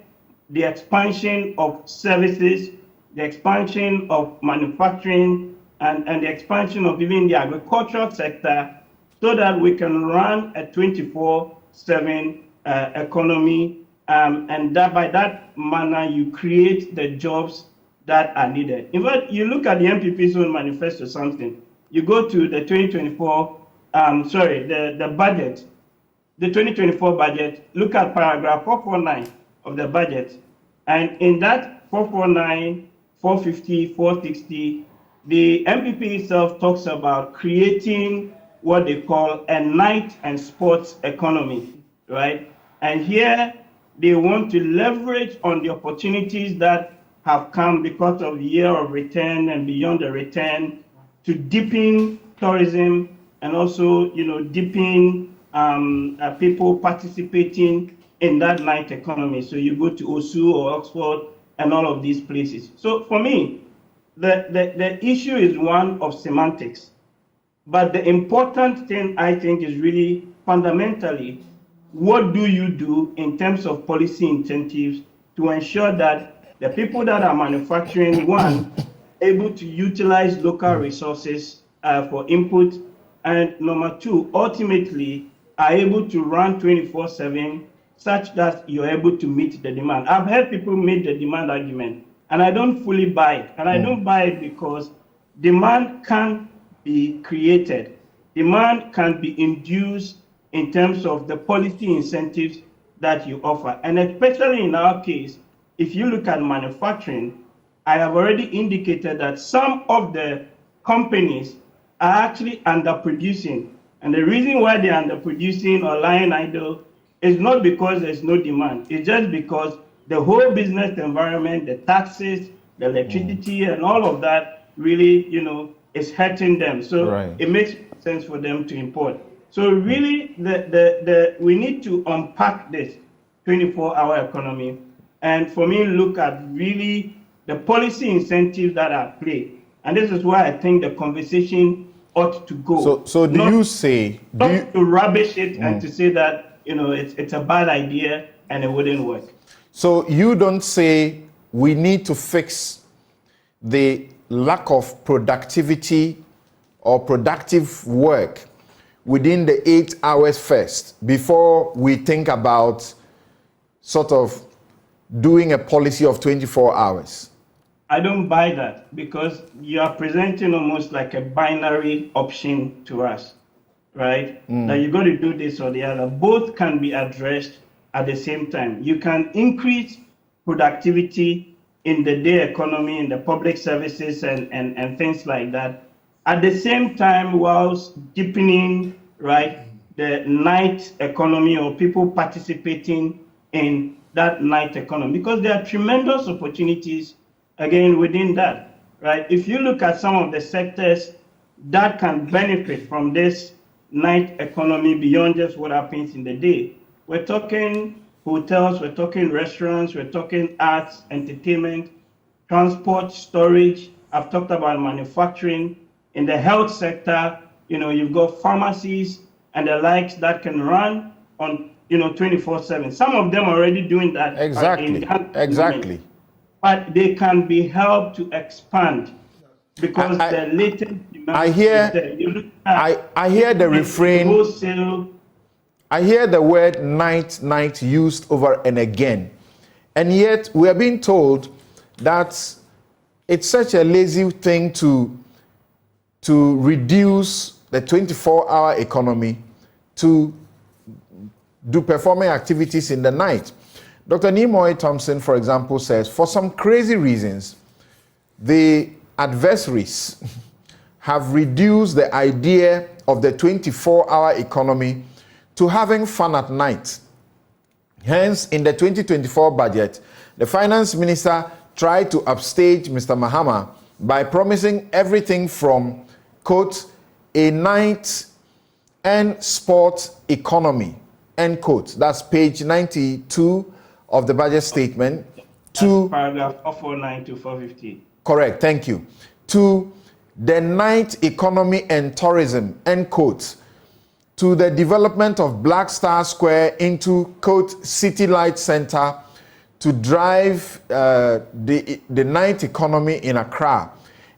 the expansion of services, the expansion of manufacturing, and the expansion of even the agricultural sector, so that we can run a 24/7 economy, and that by that manner you create the jobs that are needed. In fact, you look at the MPP's own manifesto, something. You go to the 2024, the budget, the 2024 budget. Look at paragraph 449 of the budget, and in that 449, 450, 460, the MPP itself talks about creating what they call a night and sports economy, right? And here they want to leverage on the opportunities that have come because of the year of return and beyond the return to deepen tourism and also, deepen people participating in that night economy. So you go to Osu or Oxford and all of these places. So for me, the issue is one of semantics. But the important thing, I think, is really fundamentally, what do you do in terms of policy incentives to ensure that the people that are manufacturing, one, able to utilize local resources for input, and number two, ultimately, are able to run 24/7 such that you're able to meet the demand. I've heard people make the demand argument, and I don't fully buy it. And I don't buy it because demand can be created. Demand can be induced in terms of the policy incentives that you offer. And especially in our case, if you look at manufacturing, I have already indicated that some of the companies are actually underproducing. And the reason why they're underproducing or lying idle is not because there's no demand. It's just because the whole business environment, the taxes, the electricity, and all of that really, is hurting them. So It makes sense for them to import. So really, we need to unpack this 24-hour economy, and for me, look at really the policy incentives that are at play. And this is why I think the conversation ought to go. So do you say... Not to rubbish it and to say that, it's a bad idea and it wouldn't work. So you don't say we need to fix the lack of productivity or productive work within the 8 hours first before we think about sort of doing a policy of 24 hours? I don't buy that, because you are presenting almost like a binary option to us, right? That you got to do this or the other. Both can be addressed at the same time. You can increase productivity in the day economy, in the public services and things like that, at the same time whilst deepening, right, the night economy or people participating in that night economy, because there are tremendous opportunities, again, within that, right? If you look at some of the sectors that can benefit from this night economy beyond just what happens in the day, we're talking hotels, we're talking restaurants, we're talking arts, entertainment, transport, storage. I've talked about manufacturing. In the health sector, you've got pharmacies and the likes that can run on, 24/7. Some of them are already doing that. Exactly. But they can be helped to expand because the latent demand I hear the refrain. Wholesale. I hear the word night used over and again. And yet we are being told that it's such a lazy thing to reduce the 24-hour economy to do performing activities in the night. Dr. Nimoy Thompson, for example, says, for some crazy reasons, the adversaries have reduced the idea of the 24-hour economy to having fun at night. Hence, in the 2024 budget, the finance minister tried to upstage Mr. Mahama by promising everything from, quote, a night and sport economy, end quote. That's page 92 of the budget statement. To paragraph 449 to 450. Correct, thank you. To the night economy and tourism, end quote. To the development of Black Star Square into, quote, City Light Center to drive the night economy in Accra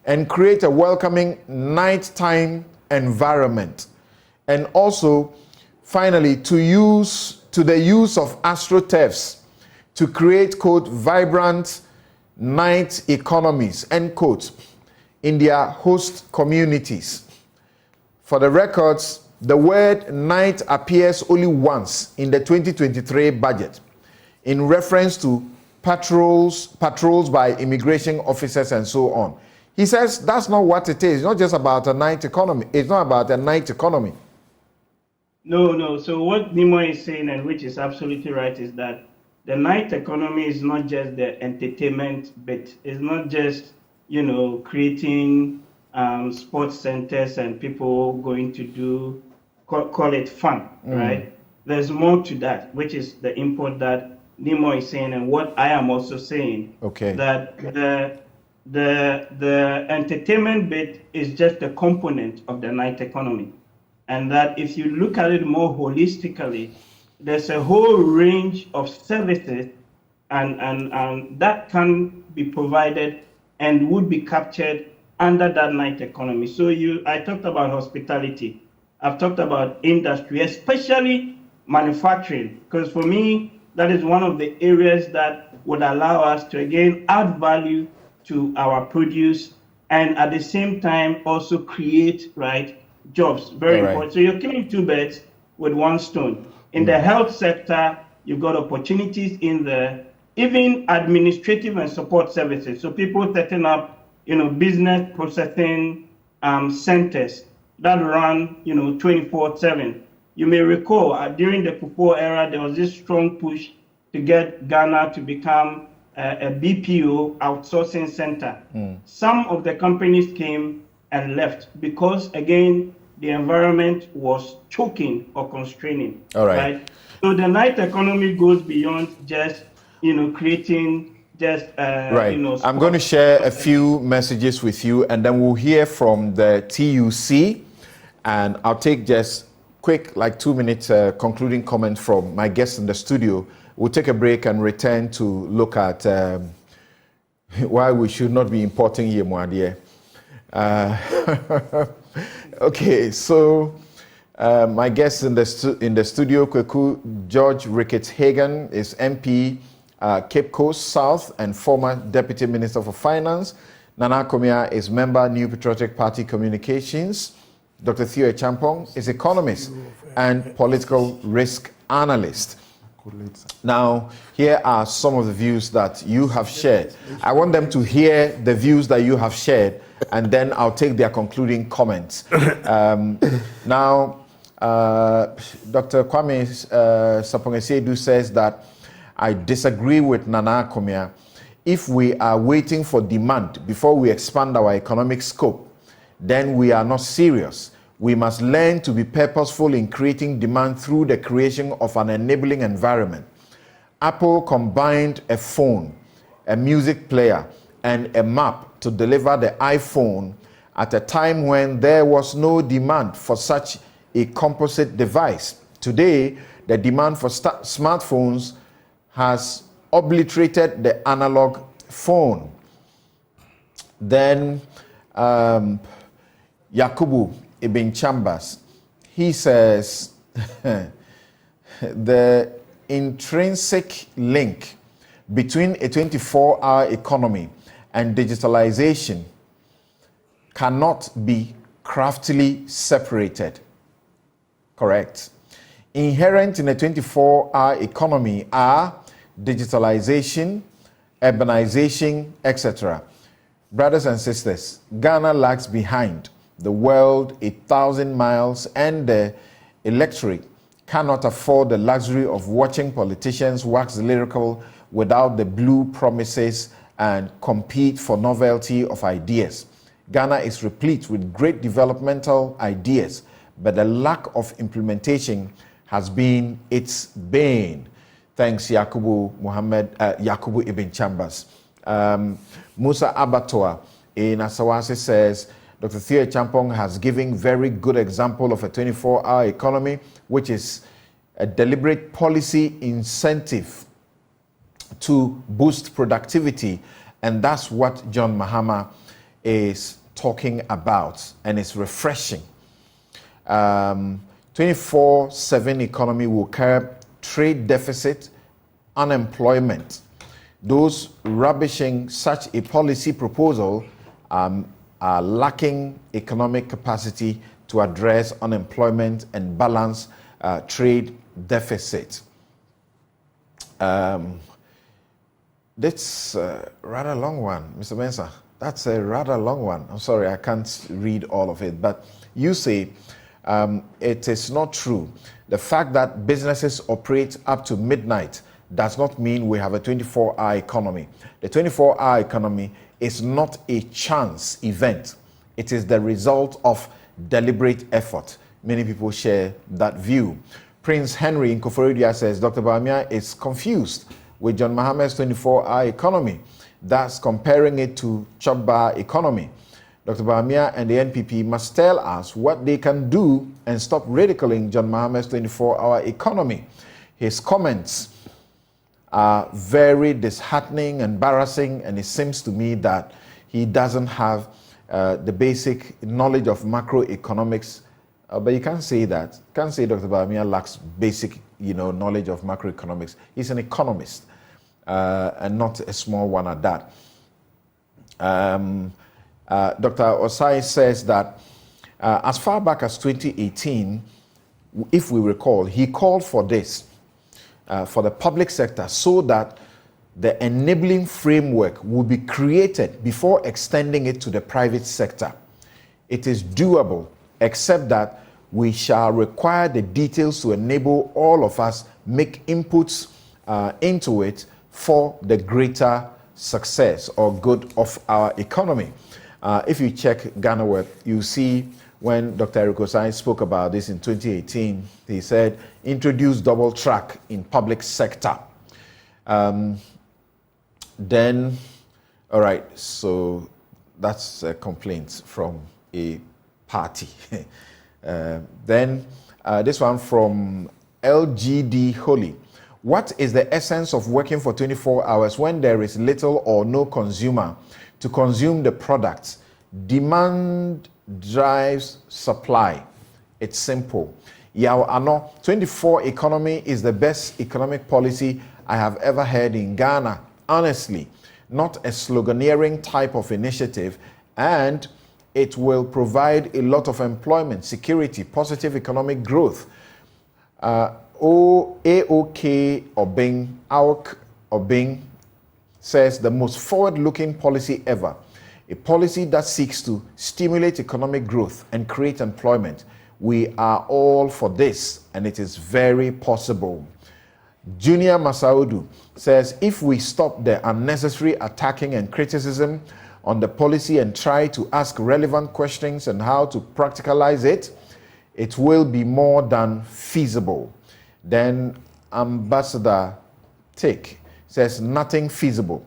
and create a welcoming nighttime environment. And also, finally, to the use of astroturfs to create, quote, vibrant night economies, end quote, in their host communities. For the records, the word night appears only once in the 2023 budget in reference to patrols by immigration officers and so on. He says that's not what it is. It's not just about a night economy. It's not about a night economy. No. So what Nimoy is saying, and which is absolutely right, is that the night economy is not just the entertainment bit. It's not just, creating sports centers and people going to do, call it fun, right? There's more to that, which is the input that Nimoy is saying, and what I am also saying. Okay. That the entertainment bit is just a component of the night economy. And that if you look at it more holistically, there's a whole range of services and that can be provided and would be captured under that night economy. So I talked about hospitality. I've talked about industry, especially manufacturing, because for me, that is one of the areas that would allow us to, again, add value to our produce and at the same time also create, right, jobs. Very important. So you're killing two birds with one stone. In the health sector, you've got opportunities in the even administrative and support services. So people setting up, business processing centers that run, 24/7. You may recall during the Kufuor era, there was this strong push to get Ghana to become a BPO outsourcing center. Some of the companies came and left because, again, the environment was choking or constraining. All right. So the night economy goes beyond just, creating just, right. I'm going to share a few messages with you, and then we'll hear from the TUC, and I'll take just quick, 2-minute concluding comment from my guests in the studio. We'll take a break and return to look at why we should not be importing Yemwadie. Okay, so my guest in the studio, Kweku George Ricketts Hagan, is MP, Cape Coast South, and former Deputy Minister for Finance. Nana Komia is member, New Patriotic Party Communications. Dr. Theo Champong is economist and political risk analyst. Now, here are some of the views that you have shared. I want them to hear the views that you have shared, and then I'll take their concluding comments. Now, Dr. Kwame Sapong-Esiedu says that I disagree with Nana Komia. If we are waiting for demand before we expand our economic scope, then we are not serious. We must learn to be purposeful in creating demand through the creation of an enabling environment. Apple combined a phone, a music player, and a map to deliver the iPhone at a time when there was no demand for such a composite device. Today, the demand for smartphones has obliterated the analog phone. Then Yakubu Ibn Chambers, he says the intrinsic link between a 24-hour economy and digitalization cannot be craftily separated. Correct. Inherent in a 24-hour economy are digitalization, urbanization, etc. Brothers and sisters, Ghana lags behind the world 1,000 miles, and the electorate cannot afford the luxury of watching politicians wax lyrical without the blue promises and compete for novelty of ideas. Ghana is replete with great developmental ideas, but the lack of implementation has been its bane. Thanks, Yakubu Ibn Chambers. Musa Abatoa in Asawasi says, Dr. Theo Champong has given very good example of a 24-hour economy, which is a deliberate policy incentive to boost productivity. And that's what John Mahama is talking about, and it's refreshing. 24/7 economy will curb trade deficit, unemployment. Those rubbishing such a policy proposal are lacking economic capacity to address unemployment and balance trade deficit. That's a rather long one, Mr. Mensah. That's a rather long one. I'm sorry, I can't read all of it. But you say it is not true. The fact that businesses operate up to midnight does not mean we have a 24-hour economy. The 24-hour economy is not a chance event. It is the result of deliberate effort. Many people share that view. Prince Henry in Koforidia says, Dr. Bawumia is confused with John Mahama's 24-hour economy, thus comparing it to chop bar economy. Dr. Bawumia and the NPP must tell us what they can do and stop ridiculing John Mahama's 24-hour economy. His comments are very disheartening, embarrassing, and it seems to me that he doesn't have the basic knowledge of macroeconomics. But you can't say that. You can't say Dr. Bawumia lacks basic, knowledge of macroeconomics. He's an economist, and not a small one at that. Dr. Osai says that as far back as 2018, if we recall, he called for this, for the public sector, so that the enabling framework will be created before extending it to the private sector. It is doable, except that we shall require the details to enable all of us make inputs into it for the greater success or good of our economy. If you check Ghana Work, you see when Dr. Eric Osai spoke about this in 2018, he said, introduce double track in public sector. Then, all right, so that's a complaint from a party. Then this one from LGD Holy. What is the essence of working for 24 hours when there is little or no consumer to consume the products? Demand drives supply. It's simple. Yao Ano, 24 economy is the best economic policy I have ever heard in Ghana. Honestly, not a sloganeering type of initiative, and it will provide a lot of employment, security, positive economic growth. AOK Obing says the most forward-looking policy ever, a policy that seeks to stimulate economic growth and create employment. We are all for this, and it is very possible. Junior Masaudu says, if we stop the unnecessary attacking and criticism on the policy and try to ask relevant questions on how to practicalize it, it will be more than feasible. Then Ambassador Tick says, nothing feasible.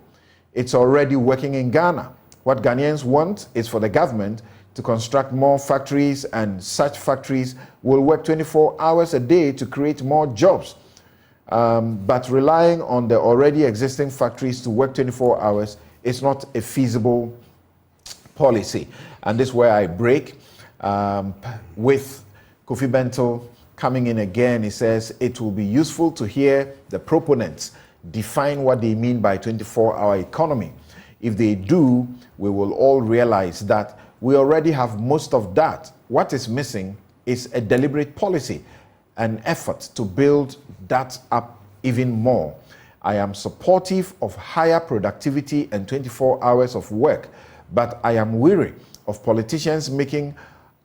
It's already working in Ghana. What Ghanaians want is for the government to construct more factories, and such factories will work 24 hours a day to create more jobs. But relying on the already existing factories to work 24 hours is not a feasible policy. And this is where I break with Kofi Bento coming in again. He says it will be useful to hear the proponents define what they mean by 24-hour economy. If they do, we will all realize that we already have most of that. What is missing is a deliberate policy. an effort to build that up even more. I am supportive of higher productivity and 24 hours of work, but I am weary of politicians making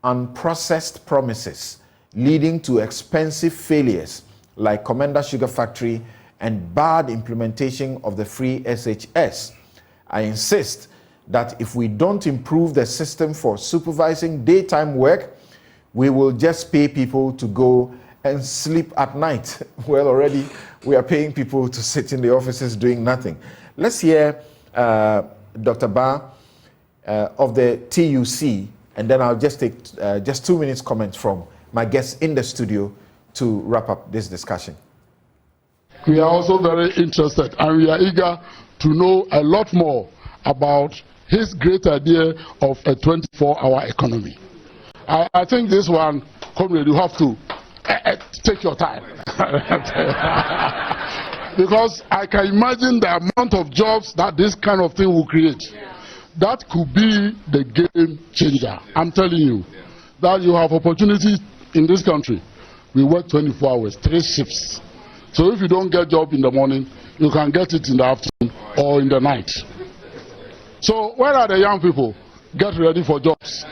unprocessed promises leading to expensive failures like Commander Sugar Factory and bad implementation of the free SHS. I insist that if we don't improve the system for supervising daytime work, we will just pay people to go and sleep at night. Well, already we are paying people to sit in the offices doing nothing. Let's hear Dr. Ba of the TUC, and then I'll just take just 2 minutes comments from my guests in the studio to wrap up this discussion. We are also very interested and we are eager to know a lot more about his great idea of a 24-hour economy. I think this one, comrade, you have to take your time. Because I can imagine the amount of jobs that this kind of thing will create. That could be the game changer. I'm telling you that you have opportunities in this country. We work 24 hours, 3 shifts. So if you don't get a job in the morning, you can get it in the afternoon or in the night. So where are the young people? Get ready for jobs.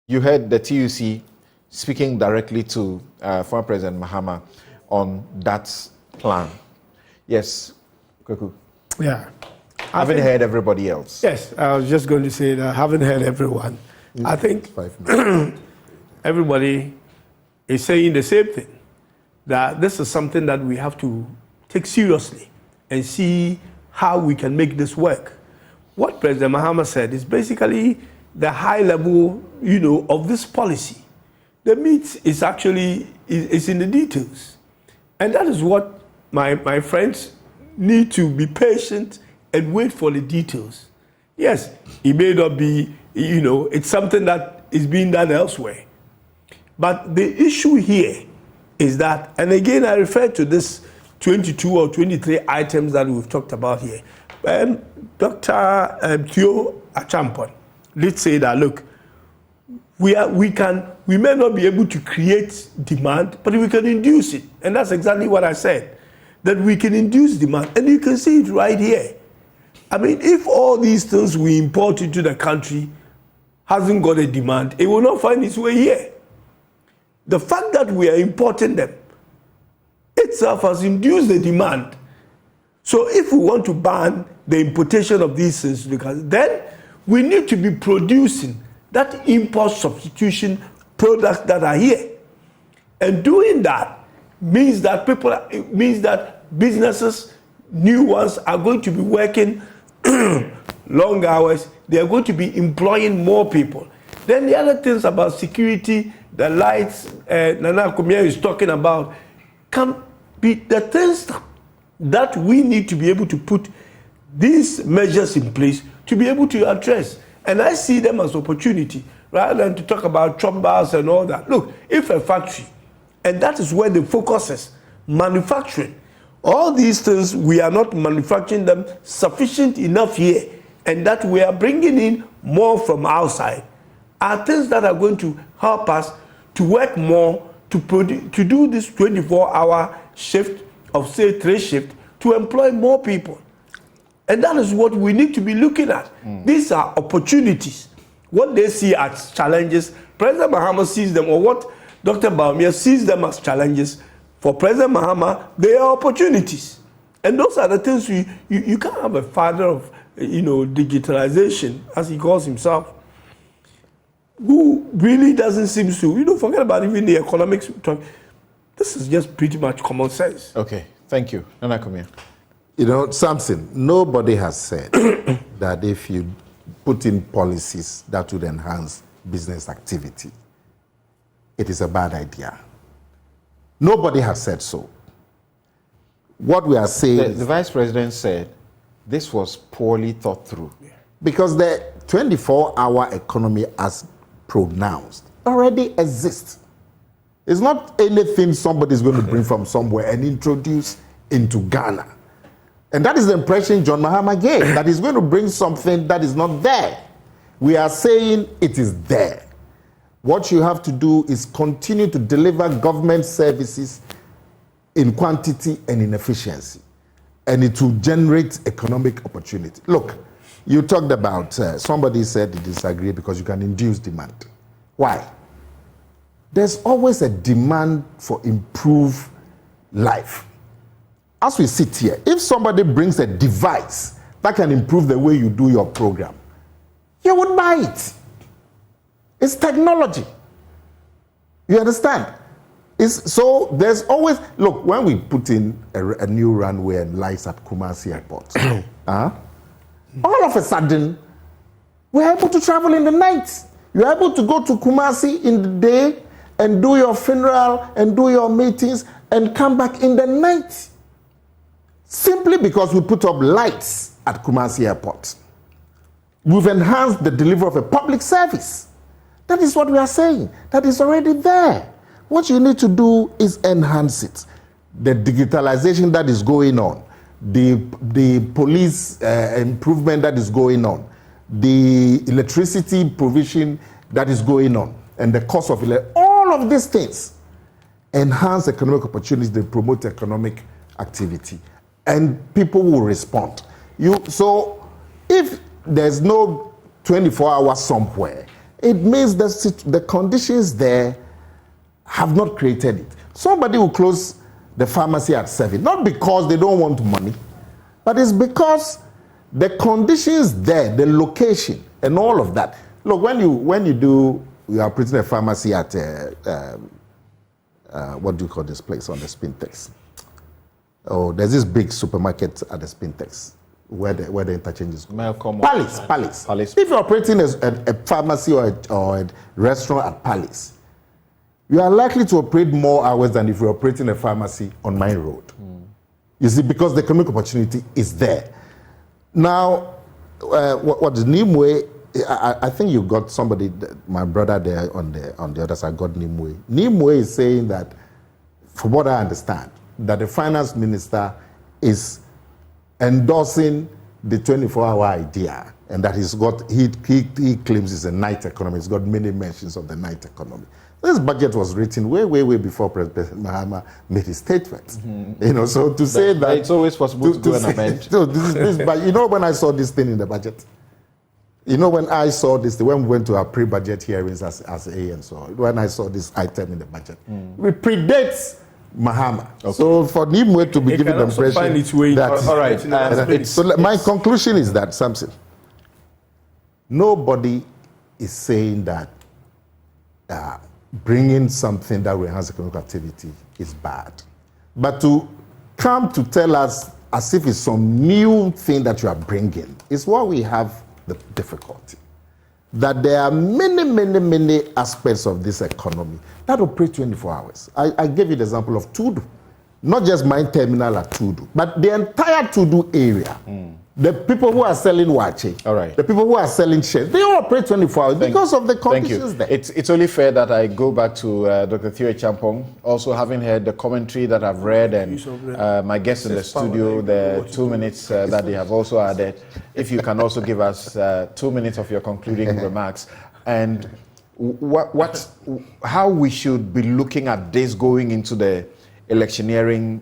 You heard the TUC speaking directly to former President Mahama on that plan. Yes, Kwaku. Yeah. I haven't heard everybody else. Yes, I was just going to say that I haven't heard everyone. I think everybody is saying the same thing, that this is something that we have to take seriously and see how we can make this work. What President Mahama said is basically the high level, of this policy. The meat is actually is in the details. And that is what my friends need to be patient and wait for the details. Yes, it may not be, it's something that is being done elsewhere. But the issue here is that, and again, I refer to this 22 or 23 items that we've talked about here. Dr. Theo Achampon did say that, look, we may not be able to create demand, but we can induce it. And that's exactly what I said, that we can induce demand. And you can see it right here. I mean, if all these things we import into the country hasn't got a demand, it will not find its way here. The fact that we are importing them itself has induced the demand. So if we want to ban the importation of these things, then we need to be producing that import substitution products that are here. And doing that means that businesses, new ones, are going to be working long hours. They are going to be employing more people. Then the other things about security, the lights Nana Kumia is talking about, can be the things that we need to be able to put these measures in place to be able to address. And I see them as opportunity rather than to talk about chop bars and all that. Look, if a factory, and that is where the focus is, manufacturing, all these things, we are not manufacturing them sufficient enough here, and that we are bringing in more from outside, are things that are going to help us to work more, to do this 24-hour shift of, say, 3 shifts, to employ more people. And that is what we need to be looking at. These are opportunities. What they see as challenges, President Mahama sees them, or what Dr. Baumia sees them as challenges. For President Mahama, they are opportunities. And those are the things you can't have a father of, digitalization, as he calls himself, who really doesn't seem to, forget about even the economics. This is just pretty much common sense. Okay, thank you. Nana Kumia. Samson, nobody has said that if you put in policies that would enhance business activity, it is a bad idea. Nobody has said so. What we are saying... The Vice President said this was poorly thought through. Because the 24-hour economy, as pronounced, already exists. It's not anything somebody's going to bring from somewhere and introduce into Ghana. And that is the impression John Mahama gave, that he's going to bring something that is not there. We are saying it is there. What you have to do is continue to deliver government services in quantity and in efficiency, and it will generate economic opportunity. Look, you talked about, somebody said you disagree because you can induce demand. Why? There's always a demand for improved life. As we sit here, if somebody brings a device that can improve the way you do your program, you would buy it. It's technology. You understand? So there's always, look, when we put in a new runway and lights at Kumasi Airport, all of a sudden, we're able to travel in the night. You're able to go to Kumasi in the day and do your funeral and do your meetings and come back in the night. Simply because we put up lights at Kumasi Airport. We've enhanced the delivery of a public service. That is what we are saying. That is already there. What you need to do is enhance it. The digitalization that is going on, the police improvement that is going on, the electricity provision that is going on, and the cost of all of these things enhance economic opportunities, they promote economic activity, and people will respond. So if there's no 24 hours somewhere, it means that the conditions there have not created it. Somebody will close the pharmacy at 7, not because they don't want money, but it's because the conditions there, the location, and all of that. Look, when you are operating a pharmacy at what do you call this place on the Spintex? Oh, there's this big supermarket at the Spintex where the interchange is. Palace. If you're operating a pharmacy or a restaurant at Palace, you are likely to operate more hours than if you're operating a pharmacy on Mine Road. You see, because the economic opportunity is there. Now, what is Nimue? I think you got somebody, my brother there on the other side got Nimue. Nimue is saying that, from what I understand, that the finance minister is endorsing the 24-hour idea, and that he claims it's a night economy. It's got many mentions of the night economy. This budget was written way before President Mahama made his statement. Mm-hmm. So to say that it's always possible to do an amendment. So but when I saw this thing in the budget, when I saw this, when we went to our pre-budget hearings as A and so on, when I saw this item in the budget, it predates Mahama. Okay. So for Nimue to be given the impression that... All right. So my conclusion is that, Samson, nobody is saying that bringing something that will enhance economic activity is bad. But to come to tell us as if it's some new thing that you are bringing is what we have the difficulty. That there are many aspects of this economy that operate 24 hours. I gave you the example of Tudu. Not just mine terminal at Tudu, but the entire Tudu area. The people who are selling wache, all right, the people who are selling shares, they all operate 24 hours because of the conditions there. It's only fair that I go back to Dr. Theo Champong, also having heard the commentary that I've read, and my guests in the studio, the 2 minutes that they have also added. If you can also give us 2 minutes of your concluding remarks, and how we should be looking at this going into the electioneering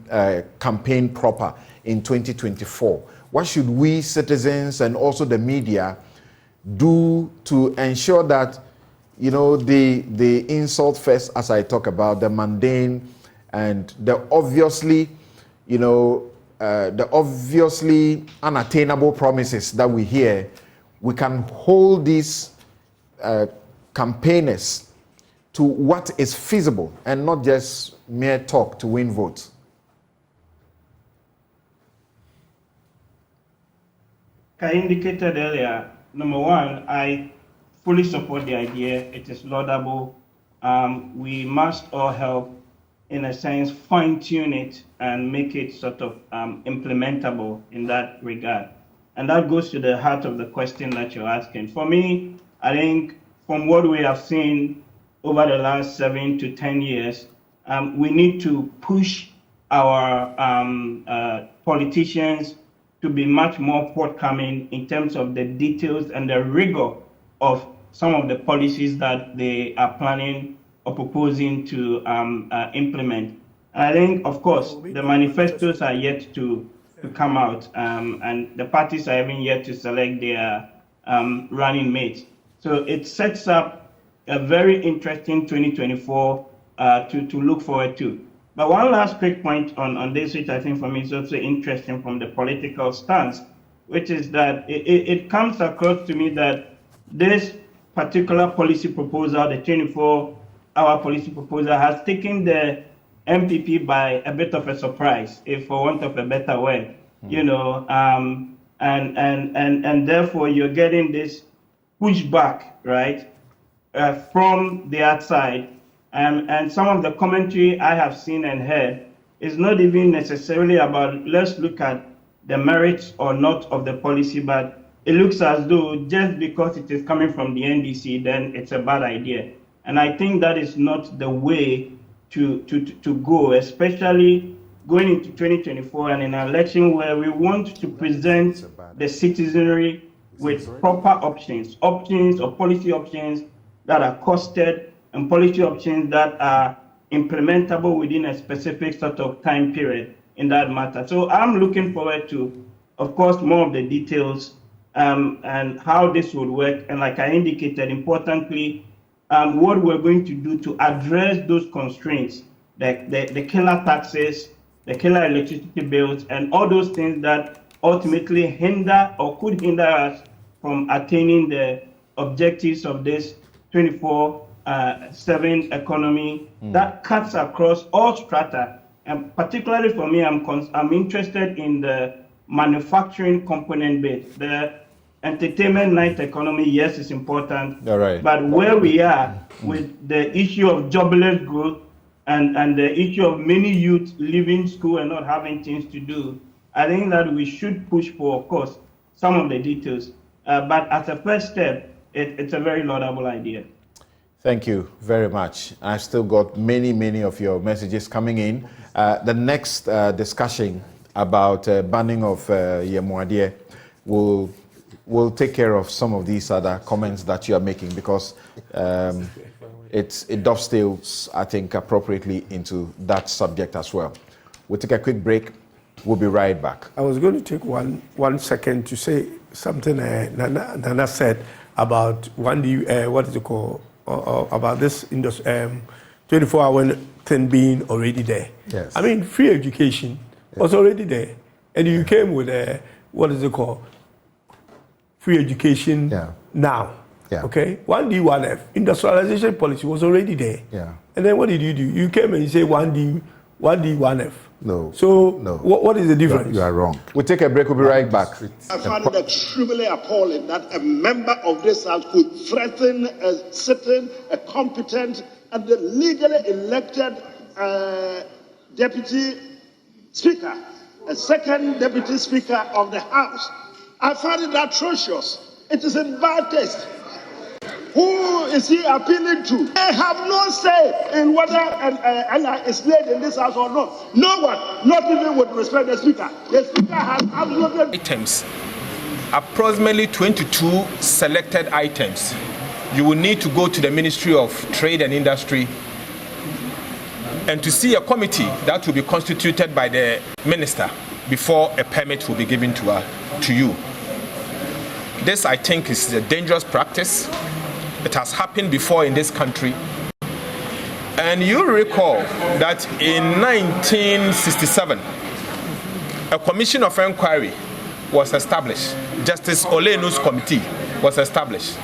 campaign proper in 2024. What should we citizens and also the media do to ensure that, the insult first, as I talk about, the mundane and the obviously unattainable promises that we hear, we can hold these campaigners to what is feasible and not just mere talk to win votes? I indicated earlier, number one, I fully support the idea. It is laudable. We must all help, in a sense, fine-tune it and make it sort of implementable in that regard. And that goes to the heart of the question that you're asking. For me, I think from what we have seen over the last 7 to 10 years, we need to push our politicians to be much more forthcoming in terms of the details and the rigor of some of the policies that they are planning or proposing to implement. And I think, of course, the manifestos are yet to come out, and the parties are even yet to select their running mates. So it sets up a very interesting 2024 to look forward to. But one last quick point on this, which I think for me is also interesting from the political stance, which is that it comes across to me that this particular policy proposal, the 24-hour policy proposal, has taken the MPP by a bit of a surprise, if for want of a better word, you know, and therefore you're getting this pushback, right, from the outside. And some of the commentary I have seen and heard is not even necessarily about let's look at the merits or not of the policy, but it looks as though just because it is coming from the NDC, then it's a bad idea. And I think that is not the way to go, especially going into 2024 and an election where we want to present the citizenry with proper options or policy options that are costed, and policy options that are implementable within a specific sort of time period in that matter. So I'm looking forward to, of course, more of the details and how this would work. And like I indicated, importantly, what we're going to do to address those constraints, the killer taxes, the killer electricity bills, and all those things that ultimately hinder or could hinder us from attaining the objectives of this 24/7 economy that cuts across all strata. And particularly for me, I'm interested in the manufacturing component bit. The entertainment night economy, yes, is important. All right. But where we are with the issue of jobless growth and the issue of many youth leaving school and not having things to do, I think that we should push for, of course, some of the details. But as a first step, it's a very laudable idea. Thank you very much. I've still got many of your messages coming in. The next discussion about banning of Yemuadie will take care of some of these other comments that you are making, because it dovetails, I think, appropriately into that subject as well. We'll take a quick break. We'll be right back. I was going to take one second to say something Nana said about what is it called? About this 24-hour thing being already there. Yes. I mean, free education was already there. And you came with what is it called? Free education now. Yeah. Okay? 1D, 1F. Industrialization policy was already there. Yeah. And then what did you do? You came and you say 1D, 1F. No. So no. What is the difference? You are wrong. We'll take a break. We'll be right back. I find it extremely appalling that a member of this House could threaten a sitting, a competent, and the legally elected deputy speaker, a second deputy speaker of the House. I find it atrocious. It is in bad taste. Who is he appealing to? They have no say in whether Allah is played in this house or not. No one, not even with respect to the speaker. The speaker has absolutely items, approximately 22 selected items. You will need to go to the Ministry of Trade and Industry and to see a committee that will be constituted by the minister before a permit will be given to you. This, I think, is a dangerous practice. It has happened before in this country. And you recall that in 1967, a commission of inquiry was established. Justice Olenu's committee was established.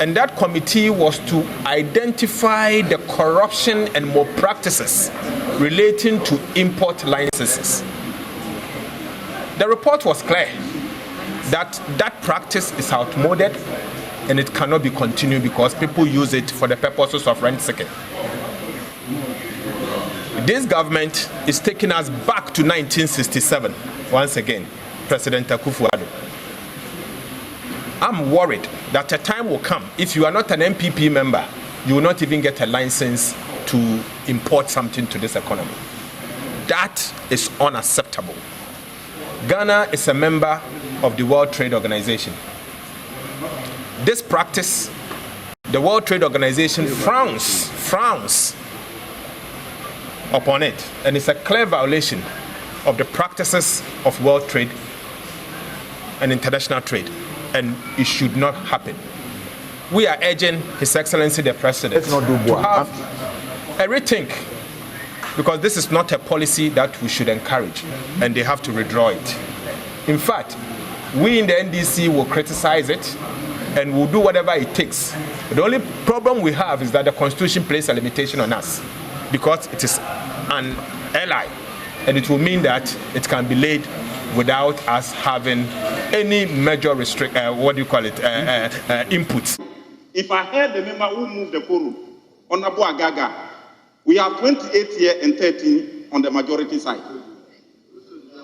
And that committee was to identify the corruption and malpractices relating to import licenses. The report was clear that that practice is outmoded and it cannot be continued because people use it for the purposes of rent seeking. This government is taking us back to 1967, once again, President Akufo-Addo. I'm worried that a time will come, if you are not an MPP member, you will not even get a license to import something to this economy. That is unacceptable. Ghana is a member of the World Trade Organization. This practice, the World Trade Organization frowns upon it, and it's a clear violation of the practices of world trade and international trade, and it should not happen. We are urging His Excellency the President to have a rethink, because this is not a policy that we should encourage, and they have to withdraw it. In fact, we in the NDC will criticize it and we'll do whatever it takes. The only problem we have is that the Constitution places a limitation on us, because it is an ally, and it will mean that it can be laid without us having any major inputs. If I heard the member who moved the quorum, Honorable Agaga, we have 28 here and 13 on the majority side.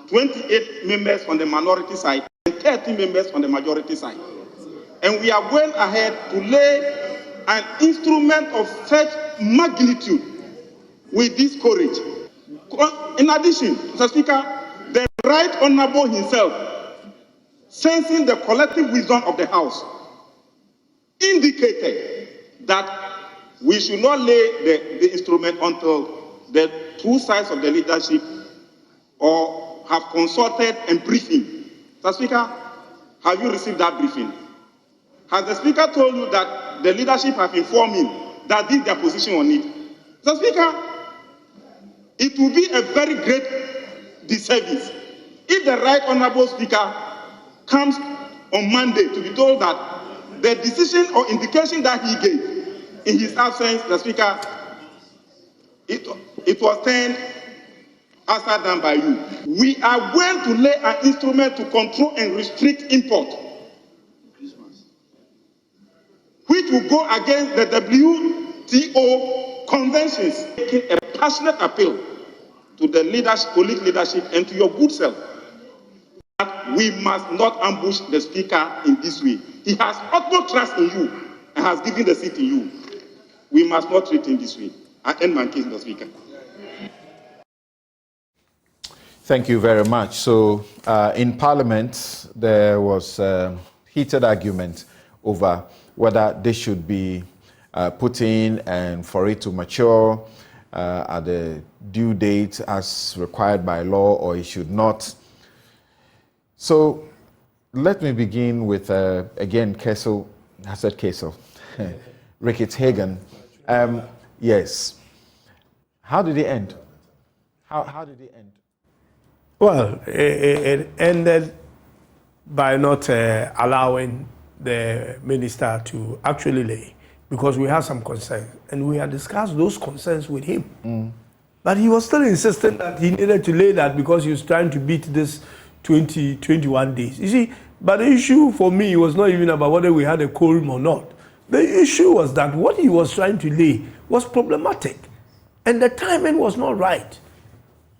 28 members on the minority side and 30 members on the majority side. And we are going ahead to lay an instrument of such magnitude with this courage. In addition, Mr. Speaker, the Right Honorable himself, sensing the collective wisdom of the House, indicated that we should not lay the instrument until the two sides of the leadership or have consulted and briefing. Mr. Speaker, have you received that briefing? Has the Speaker told you that the leadership have informed him that this is their position on it? Mr. Speaker, it will be a very great disservice if the Right Honorable Speaker comes on Monday to be told that the decision or indication that he gave in his absence, the Speaker, it was turned answered done by you. We are going to lay an instrument to control and restrict import, which will go against the WTO conventions, making a passionate appeal to the colleague leadership and to your good self that we must not ambush the Speaker in this way. He has utmost trust in you and has given the seat to you. We must not treat him this way. I end my case, Mr. Speaker. Thank you very much. So in Parliament, there was a heated argument over whether this should be put in and for it to mature at the due date as required by law, or it should not. So let me begin with, again, Kessel, I said Kessel, Ricketts Hagen. Yes. How did it end? How did it end? Well, it ended by not allowing the minister to actually lay, because we had some concerns, and we had discussed those concerns with him. But he was still insistent that he needed to lay that because he was trying to beat this 21 days. You see, but the issue for me was not even about whether we had a quorum or not. The issue was that what he was trying to lay was problematic, and the timing was not right.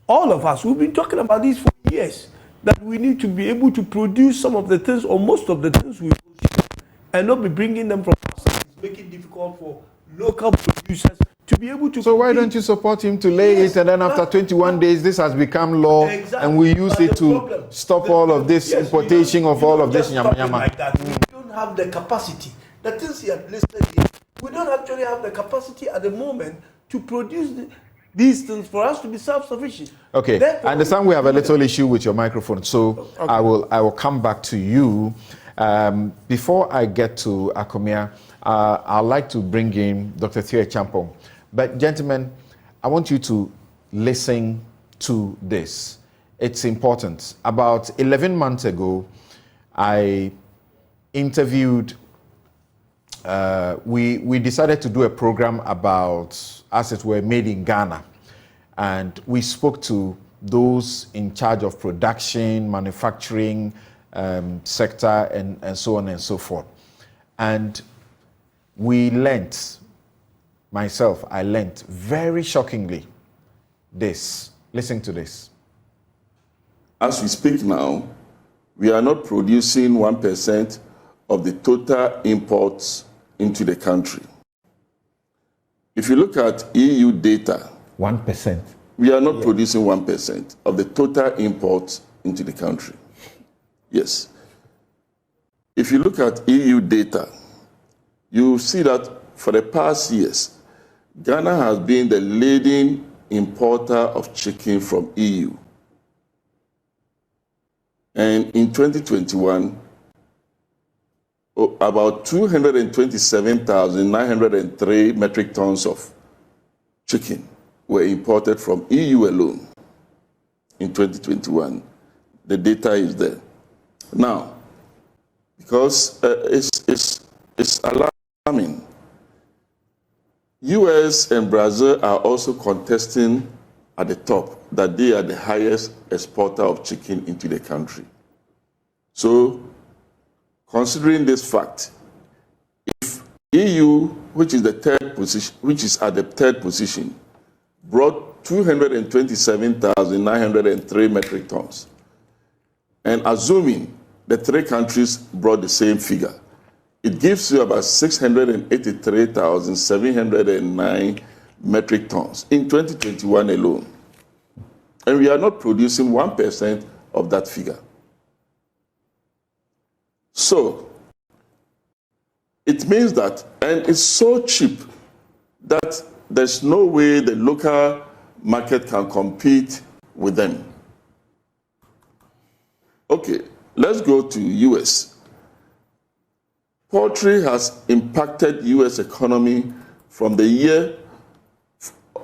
All of us, we've been talking about this for years, that we need to be able to produce some of the things or most of the things we produce and not be bringing them from outside. It's making it difficult for local producers to be able to. So why don't you support him to lay it, and then after 21 days this has become law, and we use it to stop all of this importation of all of this yama yama. Like that. We don't have the capacity. The things he had listed here, we don't actually have the capacity at the moment to produce these things for us to be self-sufficient. Okay, therefore, I understand we have a little issue with your microphone, so okay. I will come back to you. Before I get to Akomia, I'd like to bring in Dr. Theo Champong. But gentlemen, I want you to listen to this. It's important. About 11 months ago, I interviewed, we decided to do a program about, as it were, made in Ghana. And we spoke to those in charge of production, manufacturing sector, and so on and so forth. And we learnt, I learnt very shockingly this. Listen to this. As we speak now, we are not producing 1% of the total imports into the country. If you look at EU data, 1%. We are not producing 1% of the total imports into the country. Yes. If you look at EU data, you see that for the past years, Ghana has been the leading importer of chicken from EU. And in 2021, about 227,903 metric tons of chicken were imported from EU alone in 2021. The data is there. Now, because it's alarming, US and Brazil are also contesting at the top that they are the highest exporter of chicken into the country. So, considering this fact, if EU, which is at the third position, brought 227,903 metric tons, and assuming the three countries brought the same figure, it gives you about 683,709 metric tons in 2021 alone. And we are not producing 1% of that figure. So, it means that, and it's so cheap that there's no way the local market can compete with them. Okay, let's go to US. Poultry has impacted US economy from the year,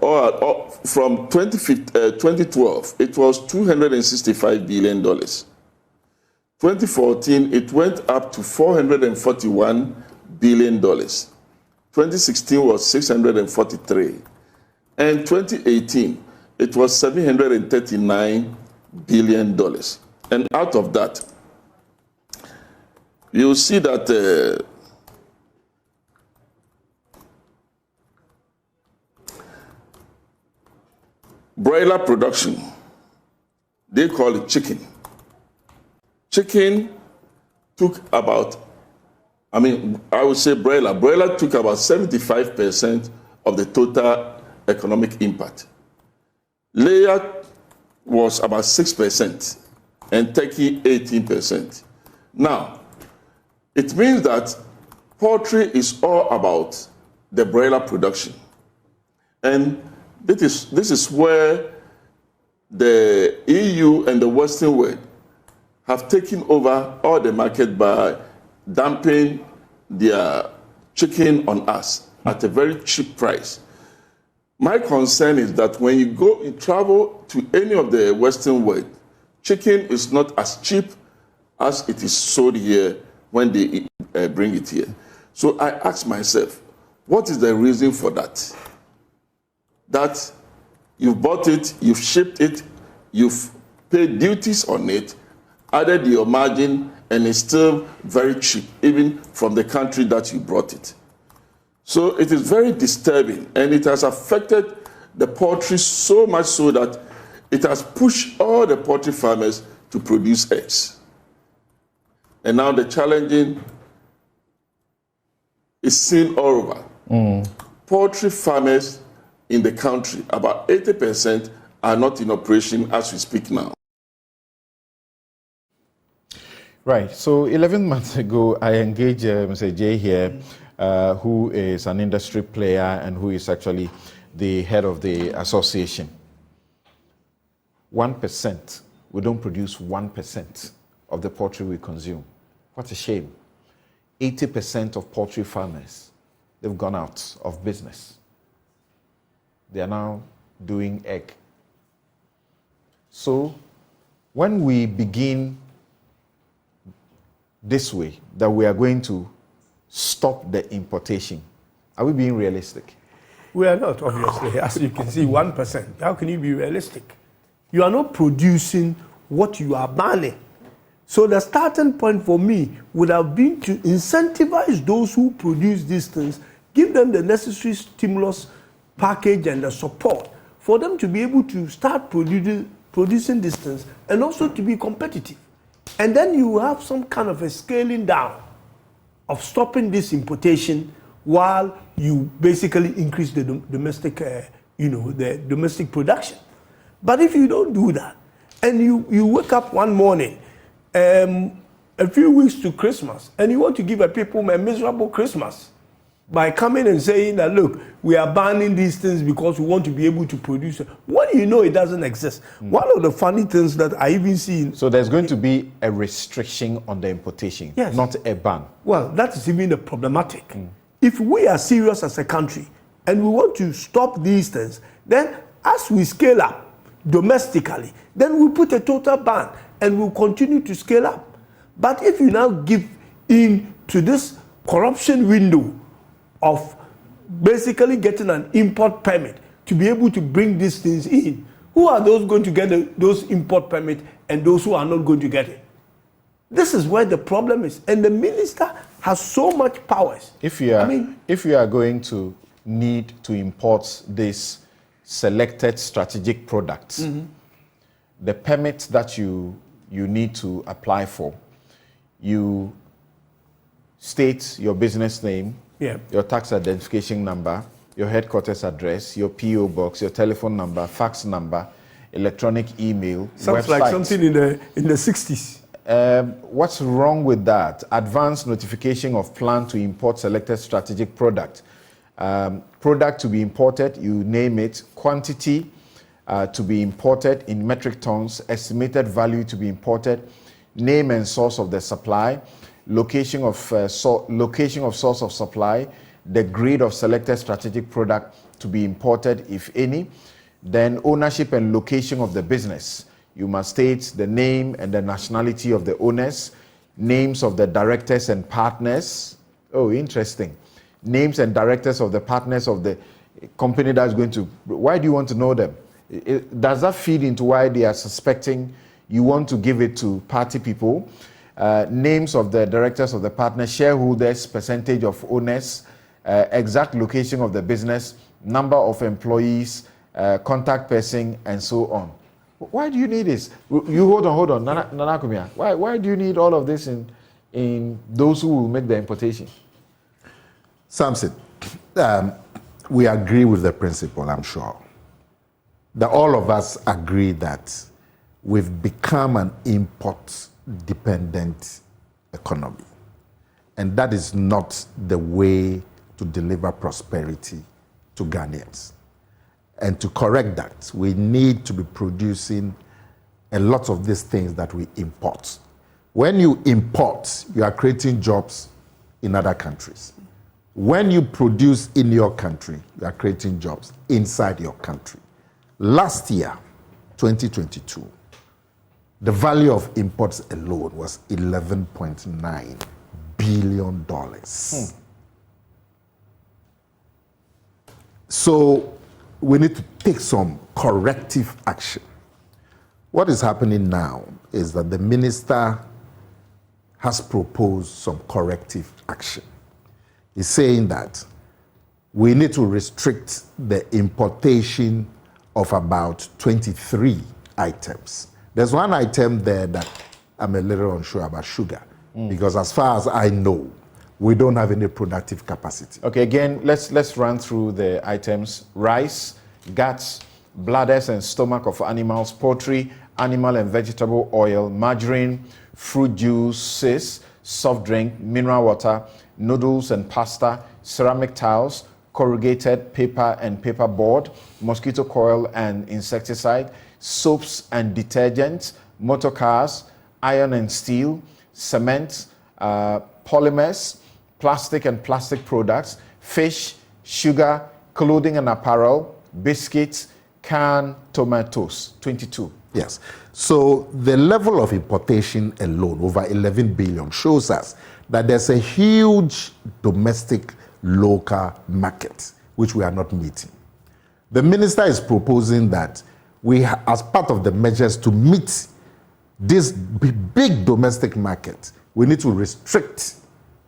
from 2012, it was $265 billion. 2014, it went up to $441 billion. 2016 was $643. And 2018, it was $739 billion. And out of that, you'll see that broiler production, they call it chicken. Chicken took about, I would say broiler. Broiler took about 75% of the total economic impact. Layer was about 6%, and turkey 18%. Now, it means that poultry is all about the broiler production. And this is where the EU and the Western world have taken over all the market by dumping their chicken on us at a very cheap price. My concern is that when you travel to any of the Western world, chicken is not as cheap as it is sold here when they bring it here. So I ask myself, what is the reason for that? That you've bought it, you've shipped it, you've paid duties on it, added your margin, and it's still very cheap, even from the country that you brought it. So it is very disturbing, and it has affected the poultry so much so that it has pushed all the poultry farmers to produce eggs. And now the challenging is seen all over. Poultry farmers in the country, about 80% are not in operation as we speak now. Right. So 11 months ago, I engaged Mr. Jay here, who is an industry player and who is actually the head of the association. 1%. We don't produce 1% of the poultry we consume. What a shame. 80% of poultry farmers, they've gone out of business. They are now doing egg. So when we begin this way, that we are going to stop the importation, are we being realistic? We are not, obviously. As you can see, 1%. How can you be realistic? You are not producing what you are banning. So the starting point for me would have been to incentivize those who produce these things, give them the necessary stimulus package and the support for them to be able to start producing these things and also to be competitive. And then you have some kind of a scaling down of stopping this importation while you basically increase the domestic, the domestic production. But if you don't do that, and you wake up one morning, a few weeks to Christmas, and you want to give people a miserable Christmas, by coming and saying that, look, we are banning these things because we want to be able to produce it. When you know it doesn't exist. One of the funny things that I even see... So there's going to be a restriction on the importation, yes, not a ban. Well, that is even the problematic. If we are serious as a country and we want to stop these things, then as we scale up domestically, then we put a total ban and we'll continue to scale up. But if you now give in to this corruption window of basically getting an import permit to be able to bring these things in, who are those going to get those import permits and those who are not going to get it? This is where the problem is. And the minister has so much powers. If you are going to need to import these selected strategic products, the permit that you need to apply for, you state your business name, your tax identification number, your headquarters address, your PO box, your telephone number, fax number, electronic email, sounds website. Like something in the 60s. What's wrong with that? Advance notification of plan to import selected strategic product. Product to be imported, you name it. Quantity to be imported in metric tons. Estimated value to be imported. Name and source of the supply. Location of source of supply. The grade of selected strategic product to be imported, if any. Then ownership and location of the business. You must state the name and the nationality of the owners, names of the directors and partners. Oh, interesting. Names and directors of the partners of the company that's going to... Why do you want to know them? Does that feed into why they are suspecting you want to give it to party people? Names of the directors of the partners, shareholders, percentage of owners, exact location of the business, number of employees, contact person, and so on. Why do you need this? You hold on, Nana Kumia. Why do you need all of this in those who will make the importation? Samson, we agree with the principle, I'm sure. That all of us agree that we've become an import-dependent economy. And that is not the way to deliver prosperity to Ghanaians. And to correct that, we need to be producing a lot of these things that we import. When you import, you are creating jobs in other countries. When you produce in your country, you are creating jobs inside your country. Last year, 2022, the value of imports alone was $11.9 billion. So we need to take some corrective action. What is happening now is that the minister has proposed some corrective action. He's saying that we need to restrict the importation of about 23 items. There's one item there that I'm a little unsure about, sugar, because as far as I know, we don't have any productive capacity. Okay, again, let's run through the items. Rice, guts, bladders and stomach of animals, poultry, animal and vegetable oil, margarine, fruit juices, soft drink, mineral water, noodles and pasta, ceramic tiles, corrugated paper and paper board, mosquito coil and insecticide, soaps and detergents, motor cars, iron and steel, cement, polymers, plastic and plastic products, fish, sugar, clothing and apparel, biscuits, canned tomatoes, 22. Yes. So the level of importation alone, over 11 billion, shows us that there's a huge domestic local market, which we are not meeting. The minister is proposing that we, as part of the measures to meet this big domestic market, we need to restrict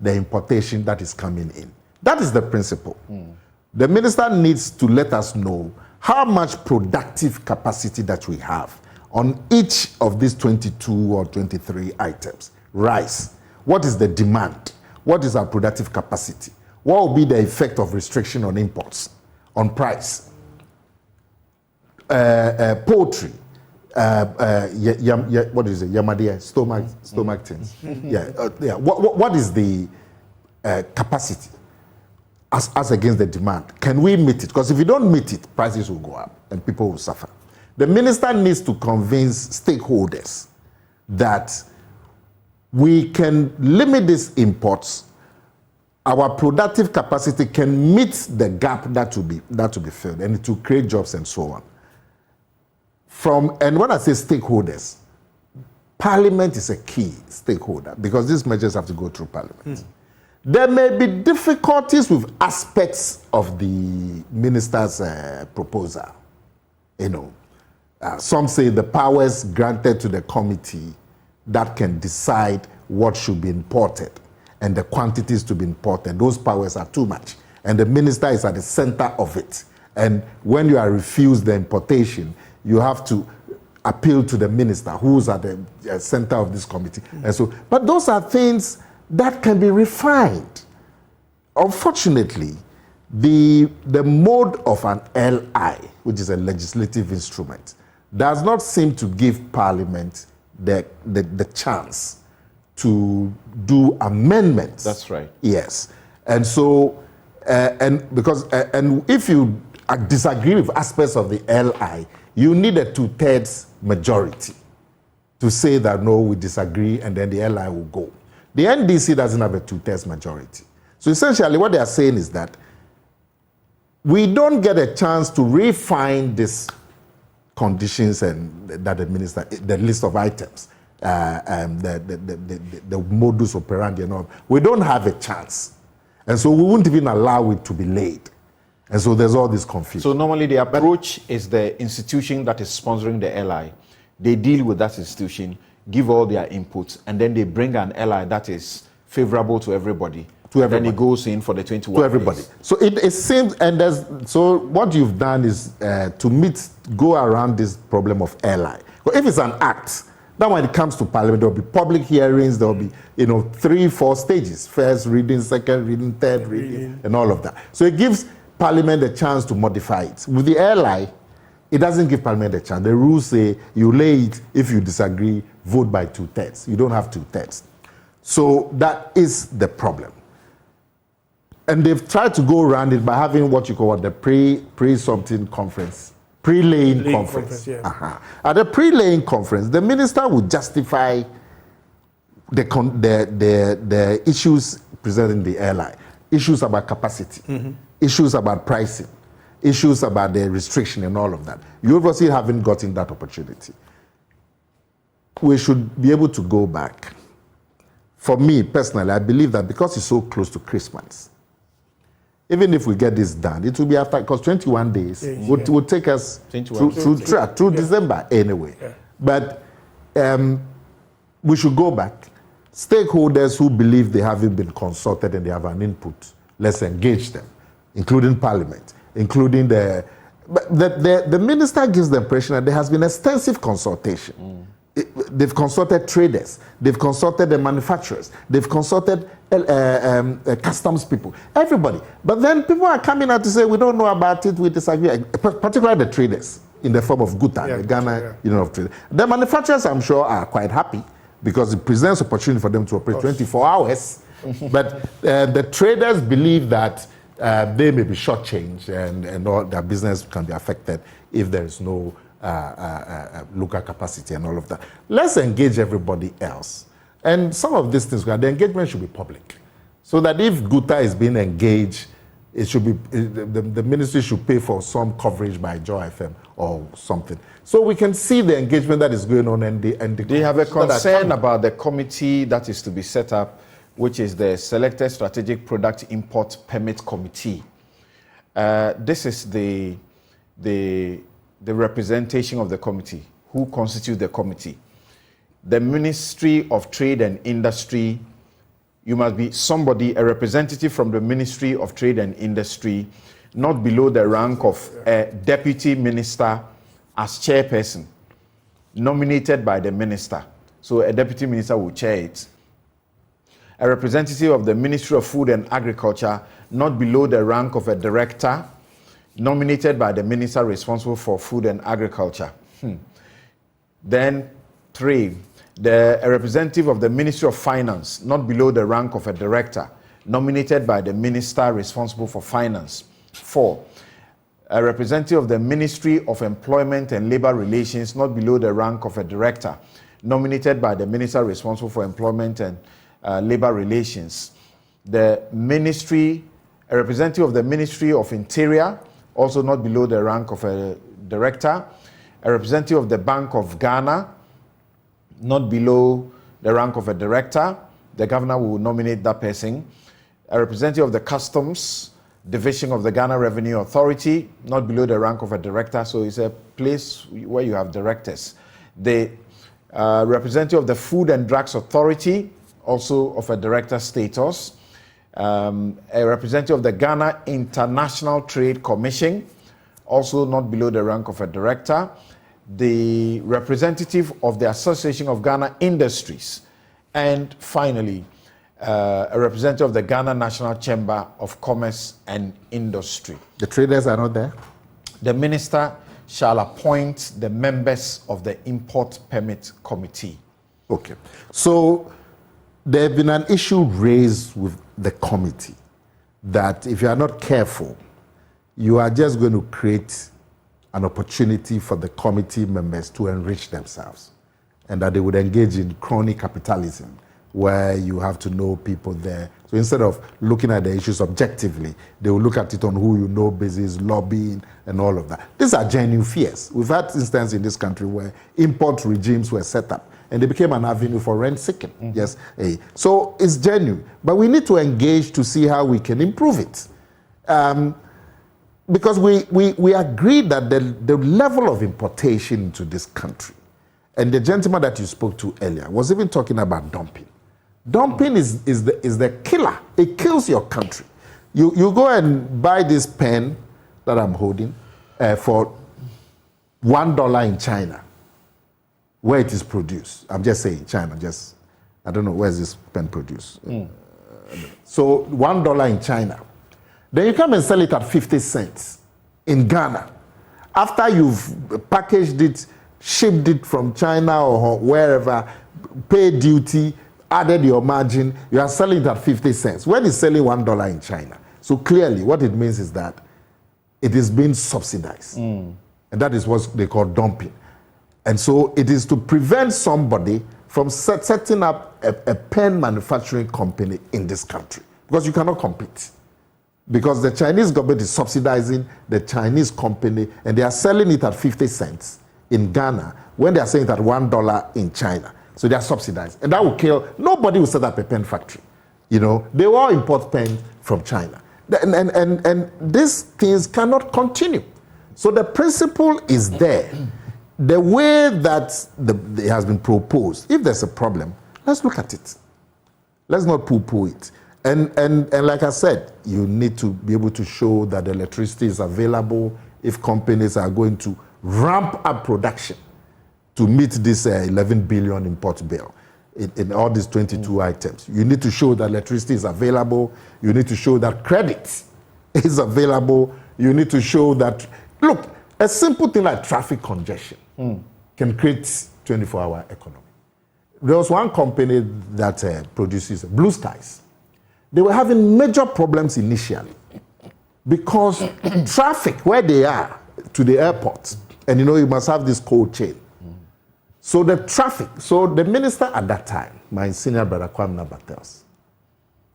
the importation that is coming in. That is the principle. The minister needs to let us know how much productive capacity that we have on each of these 22 or 23 items. Rice, what is the demand? What is our productive capacity? What will be the effect of restriction on imports, on price? Poultry, what is it? Yamadia, stomach things. What is the capacity? as against the demand. Can we meet it? Because if you don't meet it, prices will go up and people will suffer. The minister needs to convince stakeholders that we can limit these imports. Our productive capacity can meet the gap that will be filled, and it will create jobs and so on. And when I say stakeholders, Parliament is a key stakeholder because these measures have to go through Parliament. There may be difficulties with aspects of the minister's proposal. Some say the powers granted to the committee that can decide what should be imported and the quantities to be imported, those powers are too much. And the minister is at the center of it. And when you are refused the importation, you have to appeal to the minister who's at the center of this committee. And so, but those are things that can be refined. Unfortunately, the mode of an LI, which is a legislative instrument, does not seem to give Parliament the chance to do amendments. That's right. Yes. And so, and if you disagree with aspects of the LI, you need a 2/3 majority to say that no, we disagree, and then the LI will go. The NDC doesn't have a 2/3 majority. So essentially what they are saying is that we don't get a chance to refine these conditions and that the minister, the list of items, the modus operandi and all. We don't have a chance. And so we won't even allow it to be laid. And so there's all this confusion. So normally the approach is the institution that is sponsoring the LI. They deal with that institution, give all their inputs, and then they bring an LI that is favorable to everybody. Then it goes in for the 21 to everybody. Days. So it seems, and so what you've done is go around this problem of LI. But if it's an act, then when it comes to Parliament, there will be public hearings, there will be 3-4 stages: first reading, second reading, third reading, and all of that. So it gives Parliament a chance to modify it. With the LI, it doesn't give Parliament a chance. The rules say you lay it, if you disagree, vote by 2/3. You don't have 2/3. So that is the problem. And they've tried to go around it by having what you call the pre-something conference, pre-laying conference. Yeah. At the pre-laying conference, the minister would justify the issues presented in the LI, issues about capacity, issues about pricing, issues about the restriction and all of that. You obviously haven't gotten that opportunity. We should be able to go back. For me, personally, I believe that because it's so close to Christmas, even if we get this done, it will be after, because 21 days would take us through December anyway. Yeah. But we should go back. Stakeholders who believe they haven't been consulted and they have an input, let's engage them, including Parliament, including the minister gives the impression that there has been extensive consultation. They've consulted traders, they've consulted the manufacturers, they've consulted customs people, everybody. But then people are coming out to say, we don't know about it, we disagree, particularly the traders in the form of GUTA, the Ghana Union of Trade. The manufacturers, I'm sure, are quite happy because it presents opportunity for them to operate 24 hours. But the traders believe that they may be shortchanged and all their business can be affected if there is no local capacity and all of that. Let's engage everybody else. And some of these things, the engagement should be public. So that if GUTA is being engaged, it should be the ministry should pay for some coverage by Joy FM or something. So we can see the engagement that is going on and they have a concern about the committee that is to be set up, which is the Selected Strategic Product Import Permit Committee. This is the representation of the committee, who constitutes the committee. The Ministry of Trade and Industry, you must be somebody, a representative from the Ministry of Trade and Industry, not below the rank of a deputy minister as chairperson, nominated by the minister. So a deputy minister will chair it. A representative of the Ministry of Food and Agriculture, not below the rank of a director, nominated by the minister responsible for food and agriculture. Then 3, a representative of the Ministry of Finance, not below the rank of a director, nominated by the minister responsible for finance. 4, a representative of the Ministry of Employment and Labor Relations, not below the rank of a director, nominated by the minister responsible for employment and labor relations. A representative of the Ministry of Interior, also not below the rank of a director. A representative of the Bank of Ghana, not below the rank of a director. The governor will nominate that person. A representative of the Customs Division of the Ghana Revenue Authority, not below the rank of a director, so it's a place where you have directors. The representative of the Food and Drugs Authority, also of a director status. A representative of the Ghana International Trade Commission, also not below the rank of a director. The representative of the Association of Ghana Industries. And finally, a representative of the Ghana National Chamber of Commerce and Industry. The traders are not there? The minister shall appoint the members of the Import Permit Committee. Okay. So there has been an issue raised with the committee that if you are not careful, you are just going to create an opportunity for the committee members to enrich themselves, and that they would engage in crony capitalism, where you have to know people there. So instead of looking at the issues objectively, they will look at it on who you know basis, lobbying, and all of that. These are genuine fears. We've had instances in this country where import regimes were set up, and they became an avenue for rent seeking. Mm-hmm. Yes, so it's genuine, but we need to engage to see how we can improve it. Because we agree that the level of importation into this country, and the gentleman that you spoke to earlier was even talking about dumping. Dumping is the killer. It kills your country. You go and buy this pen that I'm holding for $1 in China, where it is produced. I'm just saying China. I don't know where is this pen produced. So $1 in China. Then you come and sell it at 50 cents in Ghana. After you've packaged it, shipped it from China or wherever, paid duty, added your margin, you are selling it at 50 cents. When it's selling $1 in China. So clearly what it means is that it is being subsidized. And that is what they call dumping. And so it is to prevent somebody from setting up a pen manufacturing company in this country, because you cannot compete. Because the Chinese government is subsidizing the Chinese company, and they are selling it at 50 cents in Ghana when they are selling it at $1 in China. So they are subsidized. And that will kill. Nobody will set up a pen factory. You know, they will all import pens from China. And these things cannot continue. So the principle is there. The way that it has been proposed, if there's a problem, let's look at it. Let's not poo-poo it. And like I said, you need to be able to show that the electricity is available if companies are going to ramp up production to meet this 11 billion import bill in all these 22 items. You need to show that electricity is available. You need to show that credit is available. You need to show that, look, a simple thing like traffic congestion can create 24-hour economy. There was one company that produces Blue Skies. They were having major problems initially because traffic where they are to the airport, and you must have this cold chain. So the traffic, so the minister at that time, my senior brother Kwame Nabatels,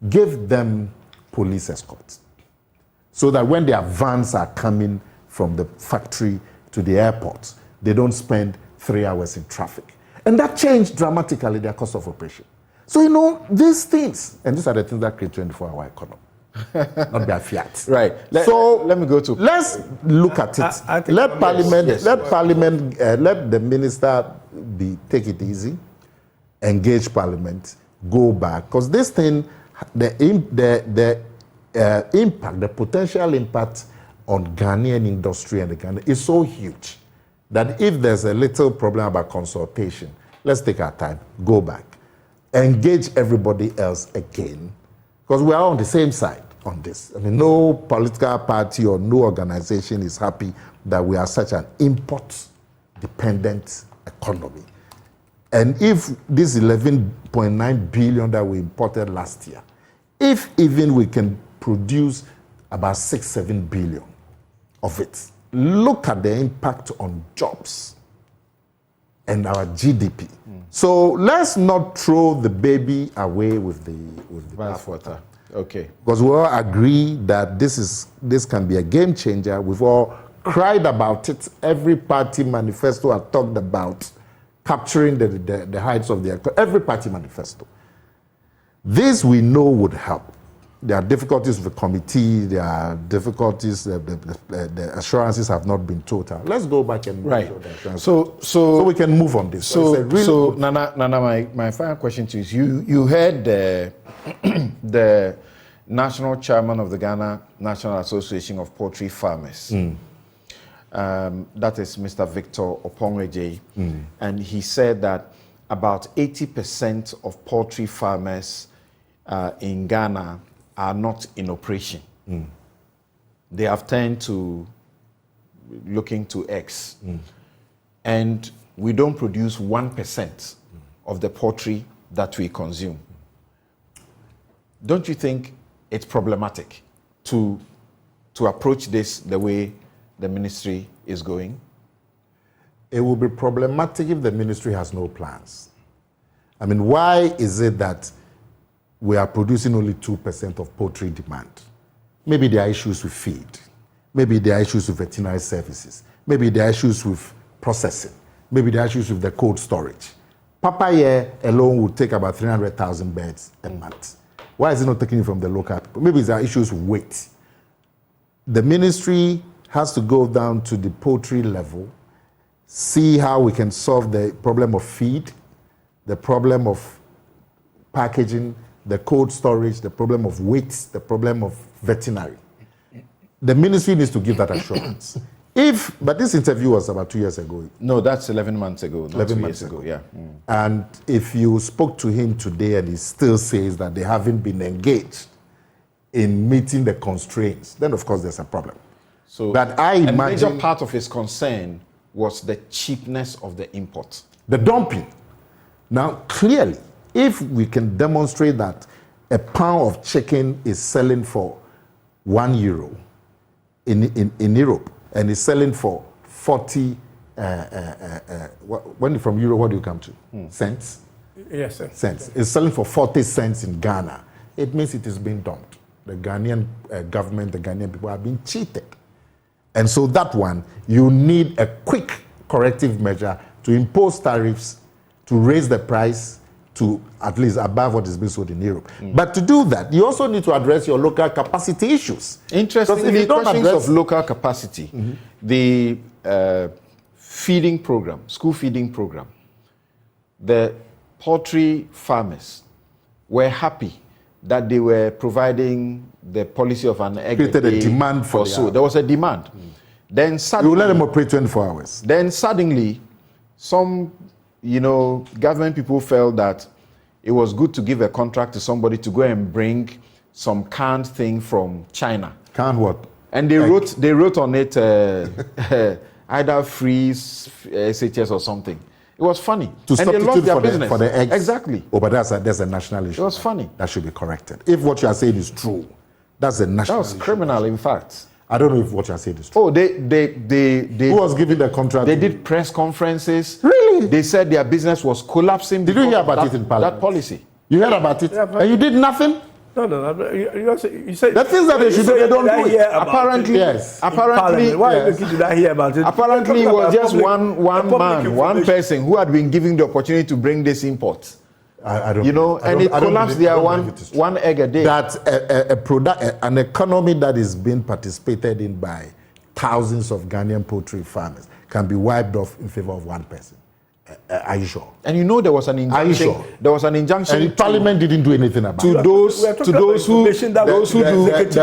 gave them police escorts so that when their vans are coming from the factory to the airport, they don't spend 3 hours in traffic. And that changed dramatically their cost of operation. So, these things, and these are the things that create 24-hour economy, not their fiat. Right. Let me go to. Let's look at it. Let the minister take it easy, engage Parliament, go back, because this thing, the impact, the potential impact on Ghanaian industry and the Ghana is so huge that if there's a little problem about consultation, let's take our time, go back, engage everybody else again, because we are on the same side on this. I mean, no political party or no organization is happy that we are such an import-dependent economy. And if this 11.9 billion that we imported last year, if even we can produce about 6-7 billion of it, look at the impact on jobs and our GDP. So let's not throw the baby away with the bathwater. Okay. Because we all agree that this can be a game changer. We've all cried about it. Every party manifesto had talked about capturing the heights of the every party manifesto. This we know would help. There are difficulties with the committee. There are difficulties. The assurances have not been total. Let's go back and right. So we can move on this. So Nana, my final question to you is: you heard the national chairman of the Ghana National Association of Poultry Farmers. That is Mr. Victor Opongweje, and he said that about 80% of poultry farmers in Ghana are not in operation. They have turned to looking to eggs. And we don't produce 1% of the poultry that we consume. Don't you think it's problematic to approach this the way the ministry is going? It will be problematic if the ministry has no plans. I mean, why is it that we are producing only 2% of poultry demand? Maybe there are issues with feed. Maybe there are issues with veterinary services. Maybe there are issues with processing. Maybe there are issues with the cold storage. Papaya alone would take about 300,000 birds a month. Why is it not taking it from the local people? Maybe there are issues with weight. The ministry has to go down to the poultry level, see how we can solve the problem of feed, the problem of packaging, the cold storage, the problem of weight, the problem of veterinary. The ministry needs to give that assurance. But this interview was about 2 years ago. No, that's 11 months ago. 11 months ago, yeah. And if you spoke to him today and he still says that they haven't been engaged in meeting the constraints, then of course there's a problem. So, but I a imagine major part of his concern was the cheapness of the import. The dumping. Now, clearly, if we can demonstrate that a pound of chicken is selling for €1 in Europe and is selling for 40, when from Europe, what do you come to? Cents? Yes, sir. Cents. It's selling for 40 cents in Ghana. It means it is being dumped. The Ghanaian government, the Ghanaian people are being cheated. And so that one, you need a quick corrective measure to impose tariffs, to raise the price to at least above what is being sold in Europe. But to do that, you also need to address your local capacity issues. Interestingly, questions of local capacity, the feeding program, school feeding program, the poultry farmers were happy that they were providing the policy of an egg created a demand for so. There was a demand. Then suddenly, you let them operate 24 hours. Then suddenly, some government people felt that it was good to give a contract to somebody to go and bring some canned thing from China. Canned what? And they wrote on it either freeze SHS or something. It was funny. To and they lost their substitute for the eggs. Exactly. Oh, but that's a national issue. It was funny. That should be corrected. If what you are saying is true, that's a national issue. That was criminal, in fact. I don't know if what you are saying is true. Oh, they who was giving the contract? They did press conferences. Really? They said their business was collapsing. Did you hear about it in Parliament? That policy. You heard about it? Yeah, and you did nothing? No. You said the things that they should do, they don't do it. Apparently, yes. Apparently, why did I hear about it? Apparently, it was just one person who had been given the opportunity to bring this import. I don't. And it collapsed their one egg a day. That an economy that is being participated in by thousands of Ghanaian poultry farmers can be wiped off in favor of one person. Are you sure? And there was an injunction. Are you sure? There was an injunction. And Parliament didn't do anything about it. The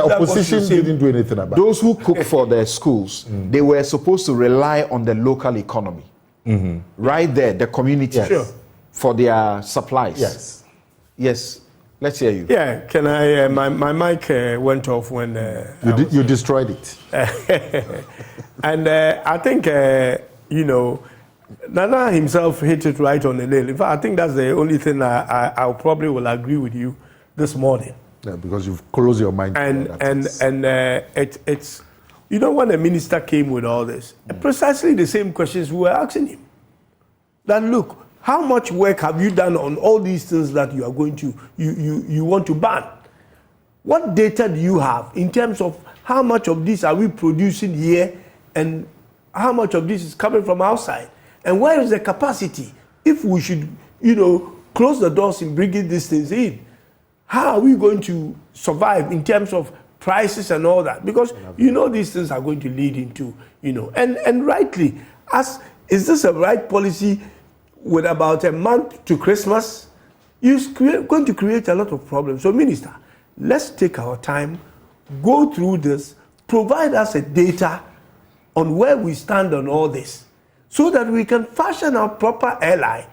opposition didn't do anything about it. Those who cook for their schools, they were supposed to rely on the local economy. Right there, the community. Yes. Sure. For their supplies. Yes. Let's hear you. Yeah. Can I? My mic went off when you destroyed it. And I think Nana himself hit it right on the nail. In fact, I think that's the only thing I probably will agree with you this morning. Yeah, because you've closed your mind. It's you know, when the minister came with all this, precisely the same questions we were asking him. That look, how much work have you done on all these things that you are going to you want to ban? What data do you have in terms of how much of this are we producing here and how much of this is coming from outside? And where is the capacity? If we should, you know, close the doors in bringing these things in, how are we going to survive in terms of prices and all that? Because you know these things are going to lead into, you know, and rightly, is this a right policy with about a month to Christmas? You're going to create a lot of problems. So, Minister, let's take our time, go through this, provide us a data on where we stand on all this, so that we can fashion our proper ally,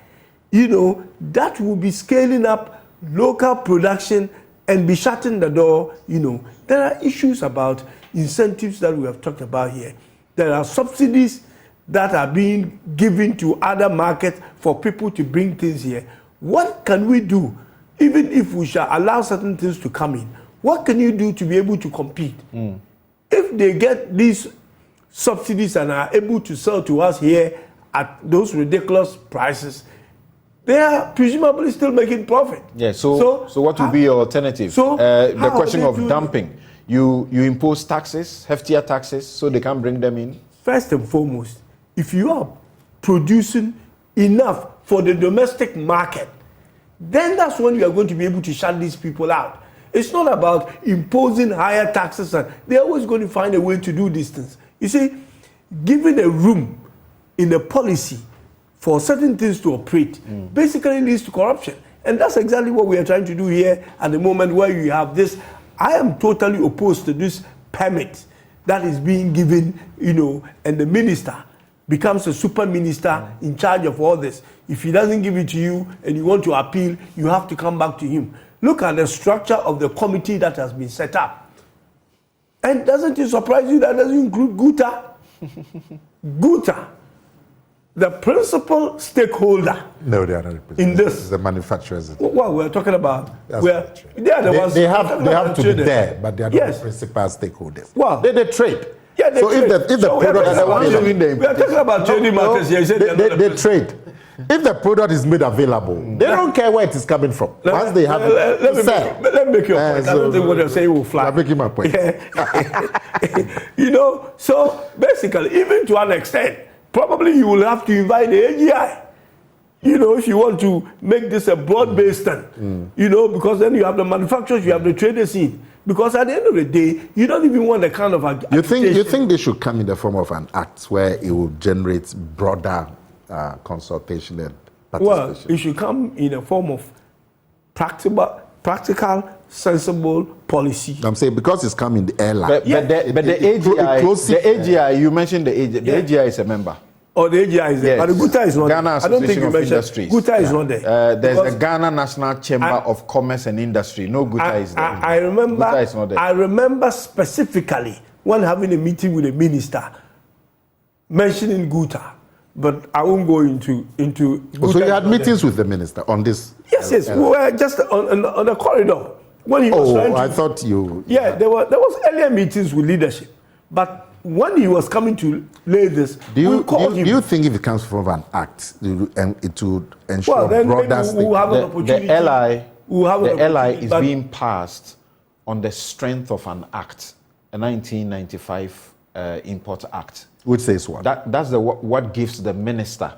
you know, that will be scaling up local production and be shutting the door, you know. There are issues about incentives that we have talked about here. There are subsidies that are being given to other markets for people to bring things here. What can we do, even if we shall allow certain things to come in? What can you do to be able to compete? If they get these subsidies and are able to sell to us here at those ridiculous prices, they are presumably still making profit. Yeah, so what would be your alternative? The question of dumping. You impose taxes, heftier taxes, so they can bring them in? First and foremost, if you are producing enough for the domestic market, then that's when you are going to be able to shut these people out. It's not about imposing higher taxes. They're always going to find a way to do these things. You see, giving a room in a policy for certain things to operate basically leads to corruption. And that's exactly what we are trying to do here at the moment, where you have this. I am totally opposed to this permit that is being given, you know, and the minister becomes a super minister in charge of all this. If he doesn't give it to you and you want to appeal, you have to come back to him. Look at the structure of the committee that has been set up. And doesn't it surprise you that doesn't include Guta? Guta, the principal stakeholder. No, they are not in this. The manufacturers. Well, we're talking about. They are the ones. They have to be there, but they are not the principal stakeholders. Well, they trade. Yeah, they trade. If the product is we are talking about trading matters here. They trade. If the product is made available, they don't care where it is coming from. Once they have it, let me make your point. I don't think what you're saying will fly. I'm making my point. You know, so basically, even to an extent, probably you will have to invite the AGI. You know, if you want to make this a broad-based thing, you know, because then you have the manufacturers, you have the traders in. Because at the end of the day, you don't even want the kind of you think they should come in the form of an act where it will generate broader consultation and participation? Well, it should come in a form of practical, sensible policy. I'm saying because it's come in the airline. But the AGI, you mentioned the AGI. The AGI is a member. Oh, the AGI is there. But the Guta is not Ghana there. I don't think you mentioned Industries. Guta is not there. There's the Ghana National Chamber of Commerce and Industry. No Guta is there. I remember. Guta is not there. I remember specifically when having a meeting with a minister mentioning Guta. But I won't go into. So you had meetings with the minister on this? Yes. We were just on the corridor when he was trying to. I thought you. Yeah, there was earlier meetings with leadership, but when he was coming to lay this, we called him. Do you think if it comes from an act, it would ensure then broader? We'll have an opportunity. The LI is being passed on the strength of an act, a 1995 Import Act. Which says what? That's what gives the minister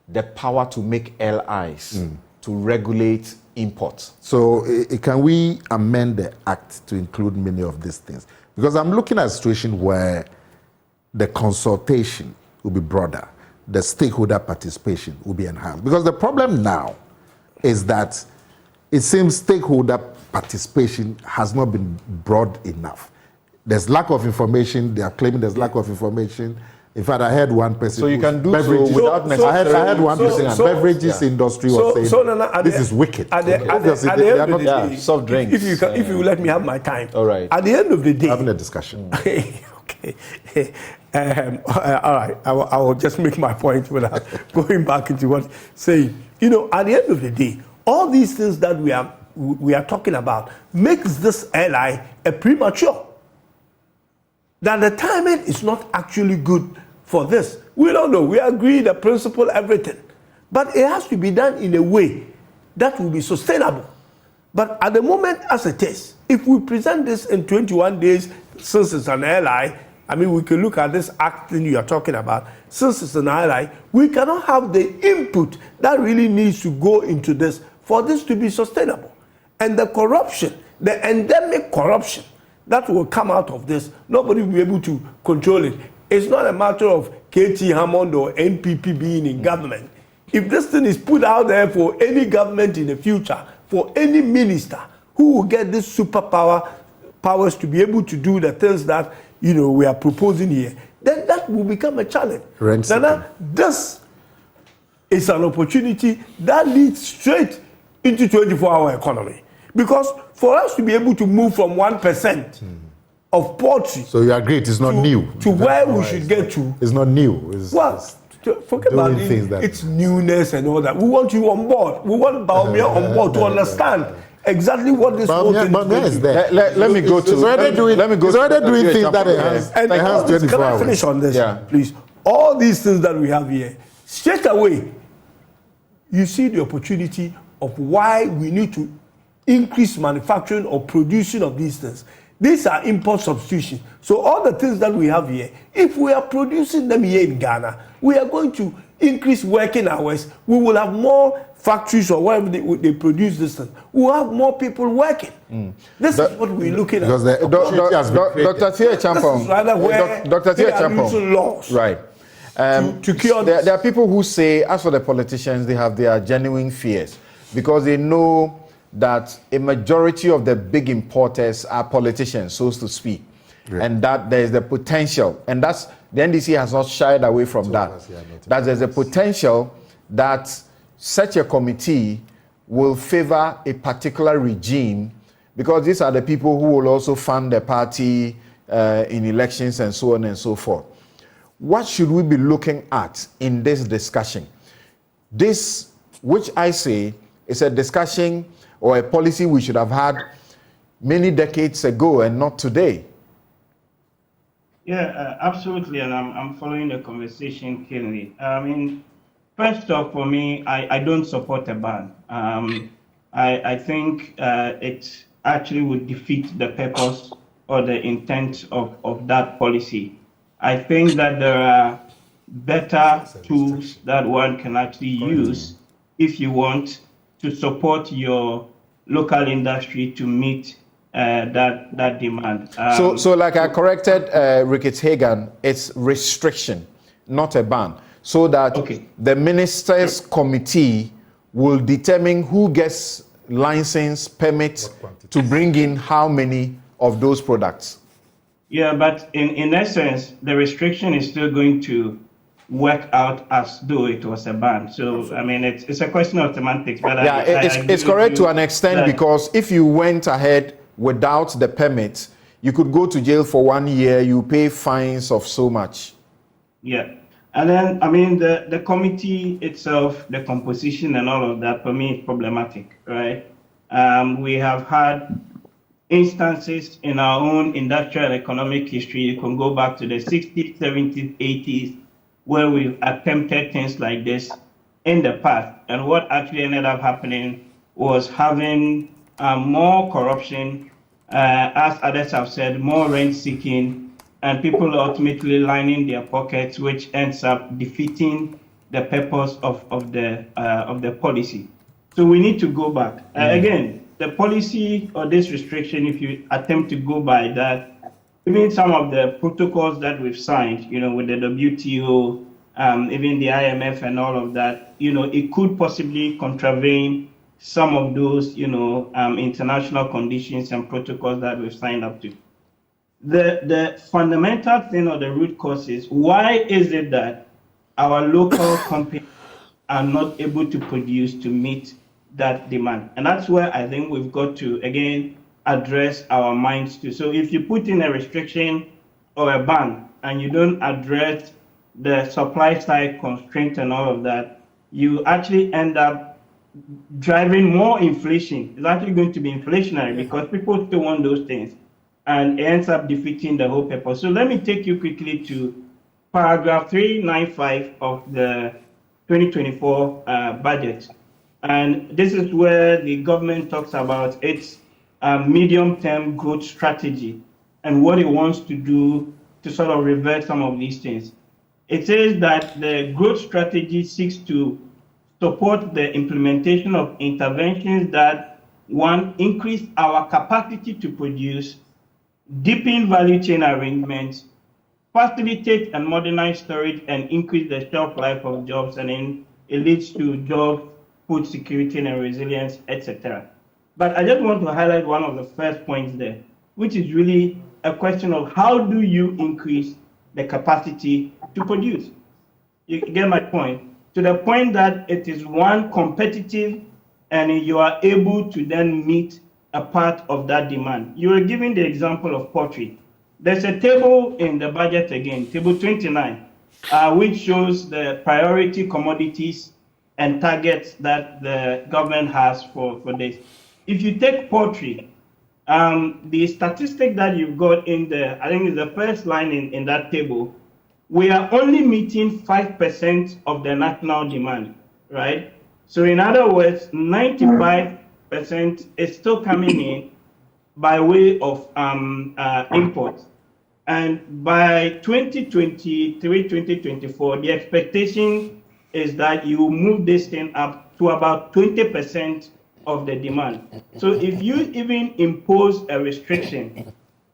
the power to make LIs to regulate imports. So can we amend the act to include many of these things? Because I'm looking at a situation where the consultation will be broader, the stakeholder participation will be enhanced. Because the problem now is that it seems stakeholder participation has not been broad enough. There's lack of information. They are claiming there's lack of information. In fact, I heard one person. So you can do so without necessarily. I heard one person. Beverages industry was saying this is wicked. At the end of the day, soft drinks. If you let me have my time. All right. At the end of the day, having a discussion. Okay. All right. I will just make my point without going back into what saying. You know, at the end of the day, all these things that we are we are talking about makes this airline a premature. That the timing is not actually good for this. We don't know. We agree the principle, everything. But it has to be done in a way that will be sustainable. But at the moment as it is, if we present this in 21 days, since it's an airline, I mean, we can look at this act thing you are talking about. Since it's an airline, we cannot have the input that really needs to go into this for this to be sustainable. And the corruption, the endemic corruption that will come out of this, nobody will be able to control it. It's not a matter of KT Hammond or NPP being in government. If this thing is put out there for any government in the future, for any minister who will get this powers to be able to do the things that we are proposing here, then that will become a challenge. Then this is an opportunity that leads straight into 24-hour economy. Because for us to be able to move from 1% of poultry, so you agree it is not new to where we should get to. It's not new. Forget about its newness and all that. We want you on board. We want Baumia on board to understand exactly what this whole thing is there. Let me go to. It's already doing things that enhance 24 Can I hours. finish on this, please? All these things that we have here, straight away, you see the opportunity of why we need to increase manufacturing or producing of these things. These are import substitution. So all the things that we have here, if we are producing them here in Ghana, we are going to increase working hours. We will have more factories or wherever they produce this thing. We will have more people working. This is what we're looking at. Because Dr. Thea Champong, Dr. Thea Champong, laws, right? To cure there are people who say, as for the politicians, they have their genuine fears because they know that a majority of the big importers are politicians, so to speak, and that there is the potential, and that's the NDC has not shied away from that there's a potential that such a committee will favor a particular regime because these are the people who will also fund the party in elections and so on and so forth. What should we be looking at in this discussion? This, which I say, is a discussion or a policy we should have had many decades ago and not today. Yeah, absolutely, and I'm following the conversation keenly. I mean, first off, for me, I don't support a ban. I think it actually would defeat the purpose or the intent of that policy. I think that there are better tools that one can actually use if you want to support your local industry to meet that demand. So like I corrected Ricketts Hagan, it's restriction, not a ban. So that the ministers' committee will determine who gets license, permits to bring in how many of those products. Yeah, but in essence, the restriction is still going to work out as though it was a ban. So, I mean, it's a question of semantics. But it's correct to an extent because if you went ahead without the permit, you could go to jail for 1 year, you pay fines of so much. Yeah. And then, I mean, the committee itself, the composition and all of that, for me, is problematic, right? We have had instances in our own industrial and economic history. You can go back to the 60s, 70s, 80s, where we've attempted things like this in the past. And what actually ended up happening was having more corruption, as others have said, more rent-seeking, and people ultimately lining their pockets, which ends up defeating the purpose of the policy. So we need to go back. Again, the policy or this restriction, if you attempt to go by that, even some of the protocols that we've signed, with the WTO, even the IMF and all of that, it could possibly contravene some of those, international conditions and protocols that we've signed up to. The fundamental thing or the root cause is, why is it that our local companies are not able to produce to meet that demand? And that's where I think we've got to, again, address our minds to. So if you put in a restriction or a ban and you don't address the supply side constraint and all of that, you actually end up driving more inflation. It's actually going to be inflationary because people still want those things, and it ends up defeating the whole purpose. So let me take you quickly to paragraph 395 of the 2024 budget. And this is where the government talks about its medium-term growth strategy and what it wants to do to sort of reverse some of these things. It says that the growth strategy seeks to support the implementation of interventions that, one, increase our capacity to produce, deepen value chain arrangements, facilitate and modernize storage, and increase the shelf life of jobs, and then it leads to jobs, food security and resilience, etc. But I just want to highlight one of the first points there, which is really a question of how do you increase the capacity to produce? You get my point? To the point that it is, one, competitive, and you are able to then meet a part of that demand. You were giving the example of poultry. There's a table in the budget again, table 29, which shows the priority commodities and targets that the government has for this. If you take poultry, the statistic that you've got in there, I think is the first line in that table, we are only meeting 5% of the national demand, right? So in other words, 95% is still coming in by way of imports. And by 2023, 2024, the expectation is that you move this thing up to about 20% of the demand. So if you even impose a restriction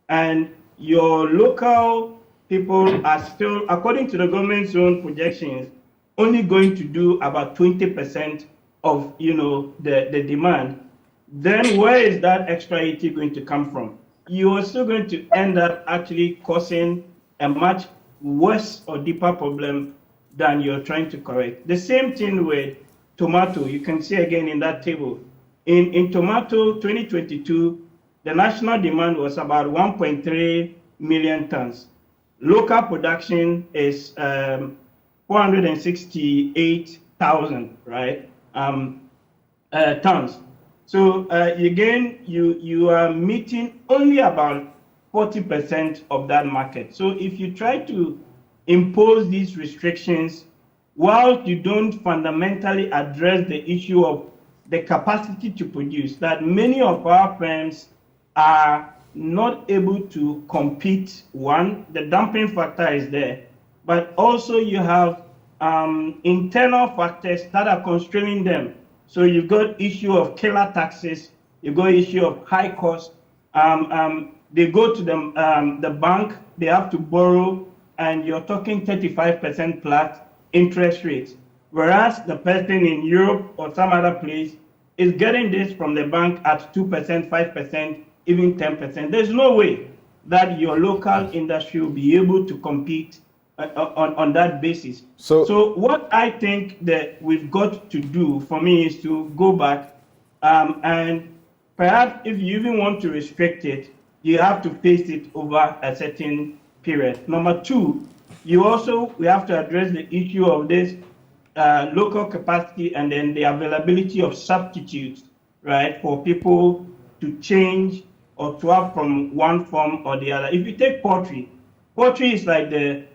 and your local people are still, according to the government's own projections, only going to do about 20% of the demand, then where is that extra 80 going to come from? You are still going to end up actually causing a much worse or deeper problem than you're trying to correct. The same thing with tomato. You can see again in that table. In tomato 2022, the national demand was about 1.3 million tons. Local production is 468,000, right? Tons. So again, you are meeting only about 40% of that market. So if you try to impose these restrictions, while you don't fundamentally address the issue of the capacity to produce, that many of our firms are not able to compete. One, the dumping factor is there, but also you have internal factors that are constraining them. So you've got issue of killer taxes, you've got issue of high cost. They go to the bank, they have to borrow, and you're talking 35% plus interest rates. Whereas the person in Europe or some other place is getting this from the bank at 2%, 5%, even 10%. There's no way that your local industry will be able to compete on that basis. So what I think that we've got to do, for me, is to go back and perhaps if you even want to restrict it, you have to face it over a certain period. Number two, we have to address the issue of this local capacity and then the availability of substitutes, right, for people to change or to have from one form or the other. If you take poultry is like the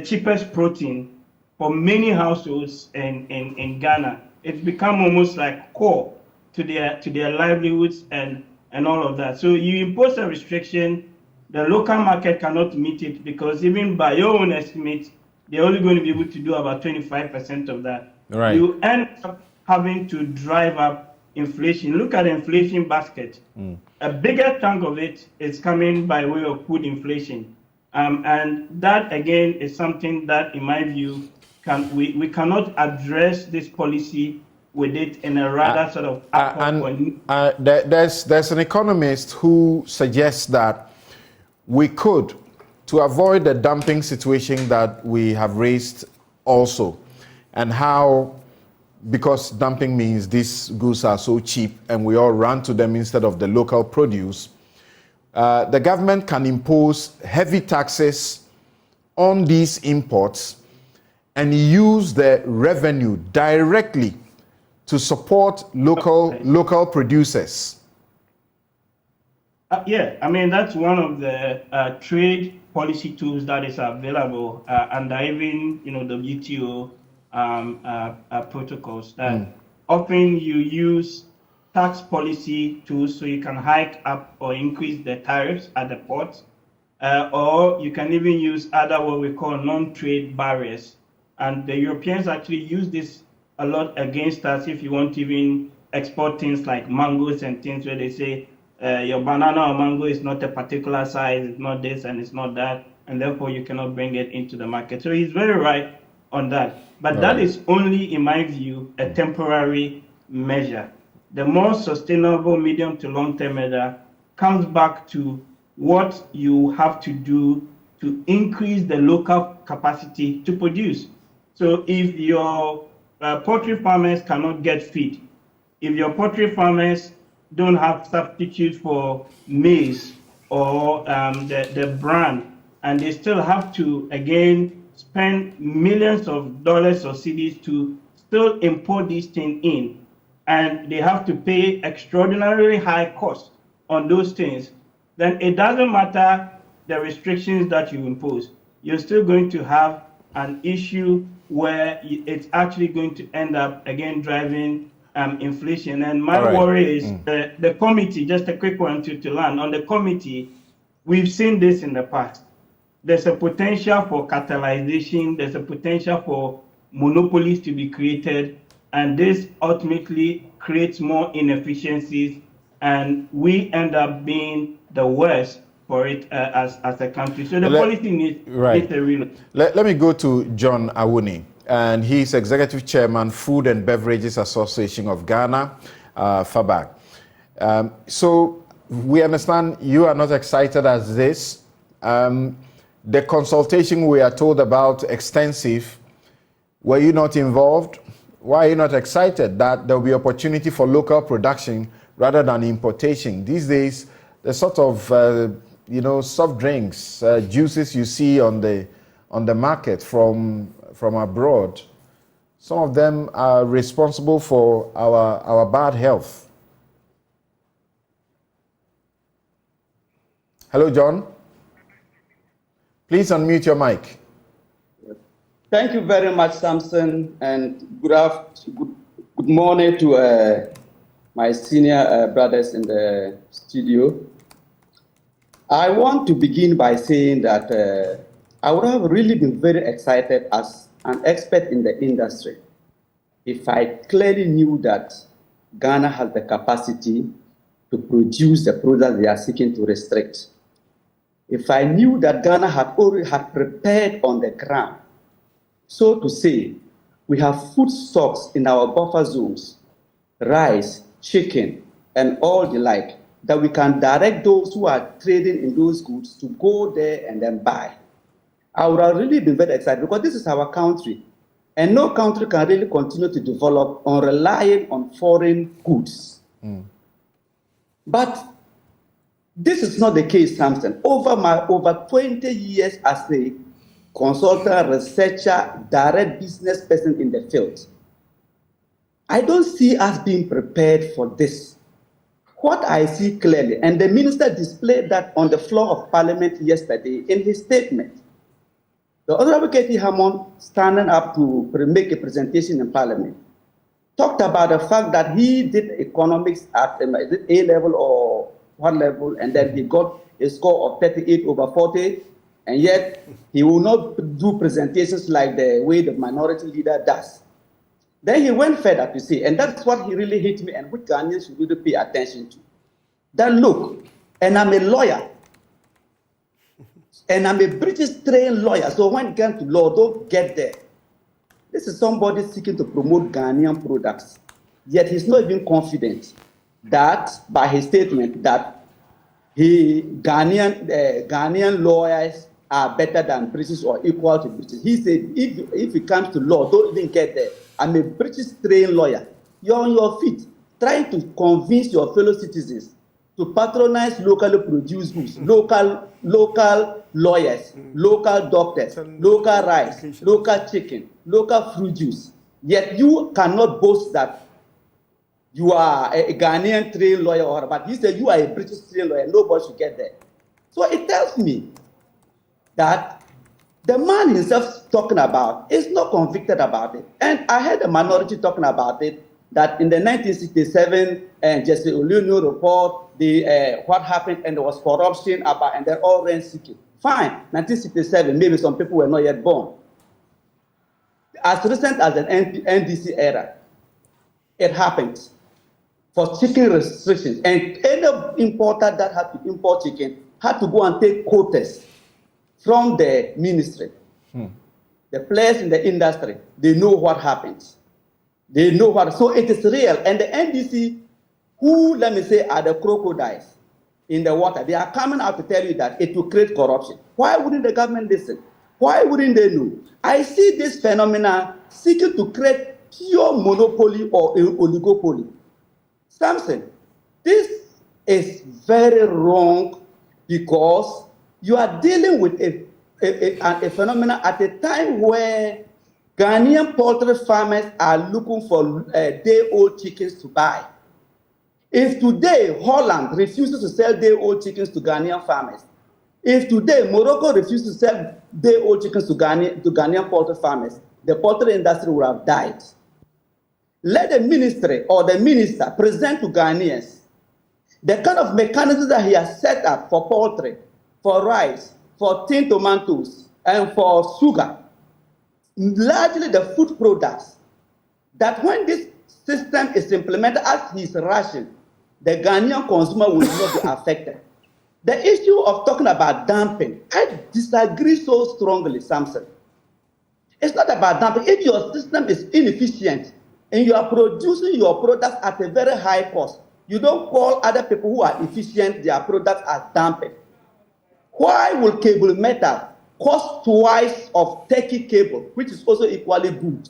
cheapest protein for many households in Ghana. It's become almost like core to their livelihoods and all of that. So you impose a restriction, the local market cannot meet it because even by your own estimate, they're only going to be able to do about 25% of that. Right. You end up having to drive up inflation. Look at the inflation basket. A bigger chunk of it is coming by way of food inflation. And that, again, is something that, in my view, we cannot address this policy with it in a rather sort of... There's an economist who suggests that we could, to avoid the dumping situation that we have raised also, and how, because dumping means these goods are so cheap and we all run to them instead of the local produce, the government can impose heavy taxes on these imports and use the revenue directly to support local producers? Yeah, I mean, that's one of the trade policy tools that is available under even, the WTO protocols. That often you use tax policy tools so you can hike up or increase the tariffs at the ports, or you can even use other what we call non-trade barriers. And the Europeans actually use this a lot against us if you want to even export things like mangoes and things where they say, your banana or mango is not a particular size, it's not this and it's not that, and therefore you cannot bring it into the market. So he's very right on that. But that is only, in my view, a temporary measure. The more sustainable medium to long-term measure comes back to what you have to do to increase the local capacity to produce. So if your poultry farmers cannot get feed, if your poultry farmers don't have substitute for maize or the brand, and they still have to, again, spend millions of dollars or cedis to still import these things in, and they have to pay extraordinarily high cost on those things, then it doesn't matter the restrictions that you impose. You're still going to have an issue where it's actually going to end up, again, driving inflation. And my worry is the committee, just a quick one to land. On the committee, we've seen this in the past. There's a potential for catalyzation, there's a potential for monopolies to be created, and this ultimately creates more inefficiencies, and we end up being the worst for it as a country. So the policy needs a real. Let me go to John Awuni, and he's Executive Chairman, Food and Beverages Association of Ghana, FABAG. So we understand you are not excited as this. The consultation we are told about extensive. Were you not involved? Why are you not excited that there will be opportunity for local production rather than importation? These days, the sort of soft drinks, juices you see on the market from abroad, some of them are responsible for our bad health. Hello, John. Please unmute your mic. Thank you very much, Samson, and good morning to my senior brothers in the studio. I want to begin by saying that I would have really been very excited as an expert in the industry if I clearly knew that Ghana has the capacity to produce the products they are seeking to restrict. If I knew that Ghana had already prepared on the ground, so to say, we have food stocks in our buffer zones, rice, chicken, and all the like, that we can direct those who are trading in those goods to go there and then buy. I would have really been very excited because this is our country, and no country can really continue to develop on relying on foreign goods. But this is not the case, Samson. Over 20 years as a consultant, researcher, direct business person in the field, I don't see us being prepared for this. What I see clearly, and the minister displayed that on the floor of Parliament yesterday in his statement. The Honorable Katie Hammond, standing up to make a presentation in Parliament, talked about the fact that he did economics at A level or what level, and then he got a score of 38 over 40, and yet he will not do presentations like the way the minority leader does. Then he went further to say, and that's what he really hit me and which Ghanaians should really pay attention to. That look, and I'm a lawyer, and I'm a British trained lawyer, so when it comes to law, don't get there. This is somebody seeking to promote Ghanaian products, yet he's not even confident that by his statement that Ghanaian lawyers are better than British or equal to British. He said, if it comes to law, don't even get there. I'm a British trained lawyer. You're on your feet, trying to convince your fellow citizens to patronize locally produced goods, local lawyers, local doctors, local rice, local chicken, local fruit juice. Yet you cannot boast that you are a Ghanaian trained lawyer, but he said you are a British trained lawyer, nobody should get there. So it tells me that the man himself talking about is not convicted about it. And I heard a minority talking about it, that in the 1967 Jesse Olunu report, what happened and there was corruption about, and they're all rent-seeking. Fine, 1967, maybe some people were not yet born. As recent as the NDC era, it happened for chicken restrictions. And any importer that had to import chicken had to go and take quotas from the ministry. The players in the industry, they know what happens. They know what, so it is real. And the NDC, who, let me say, are the crocodiles in the water, they are coming out to tell you that it will create corruption. Why wouldn't the government listen? Why wouldn't they know? I see this phenomenon seeking to create pure monopoly or oligopoly. Samson, this is very wrong because you are dealing with a phenomenon at a time where Ghanaian poultry farmers are looking for day-old chickens to buy. If today Holland refuses to sell day-old chickens to Ghanaian farmers, if today Morocco refuses to sell day-old chickens to Ghanaian poultry farmers, the poultry industry would have died. Let the ministry or the minister present to Ghanaians the kind of mechanism that he has set up for poultry, for rice, for tin tomatoes, and for sugar, largely the food products, that when this system is implemented as his ration, the Ghanaian consumer will not be affected. The issue of talking about dumping, I disagree so strongly, Samson. It's not about dumping. If your system is inefficient and you are producing your products at a very high cost, you don't call other people who are efficient their products as dumping. Why will cable metal cost twice of turkey cable, which is also equally good?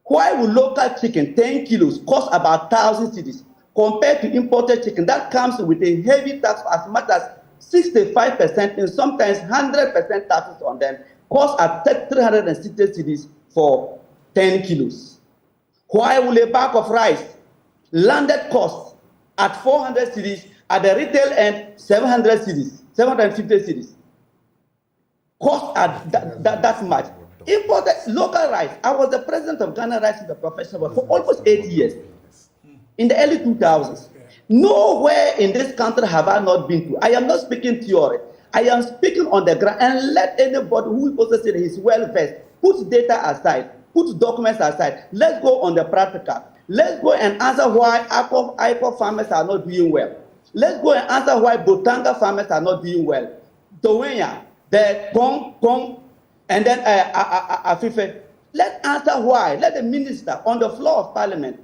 Why will local chicken, 10 kilos, cost about 1,000 cedis compared to imported chicken that comes with a heavy tax as much as 65% and sometimes 100% taxes on them, cost at 360 cedis for 10 kilos? Why will a bag of rice landed cost at 400 cedis, at the retail end 700 cedis, 750 cedis? Cost at that much. Imported local rice. I was the president of Ghana Rice in the profession for almost 8 years. In the early 2000s. Nowhere in this country have I not been to. I am not speaking theory. I am speaking on the ground, and let anybody who also say he's well versed put data aside, put documents aside. Let's go on the practical. Let's go and answer why IPO farmers are not doing well. Let's go and answer why Botanga farmers are not doing well. Dowenya, the Kong, and then Afife. Let's answer why. Let the minister on the floor of parliament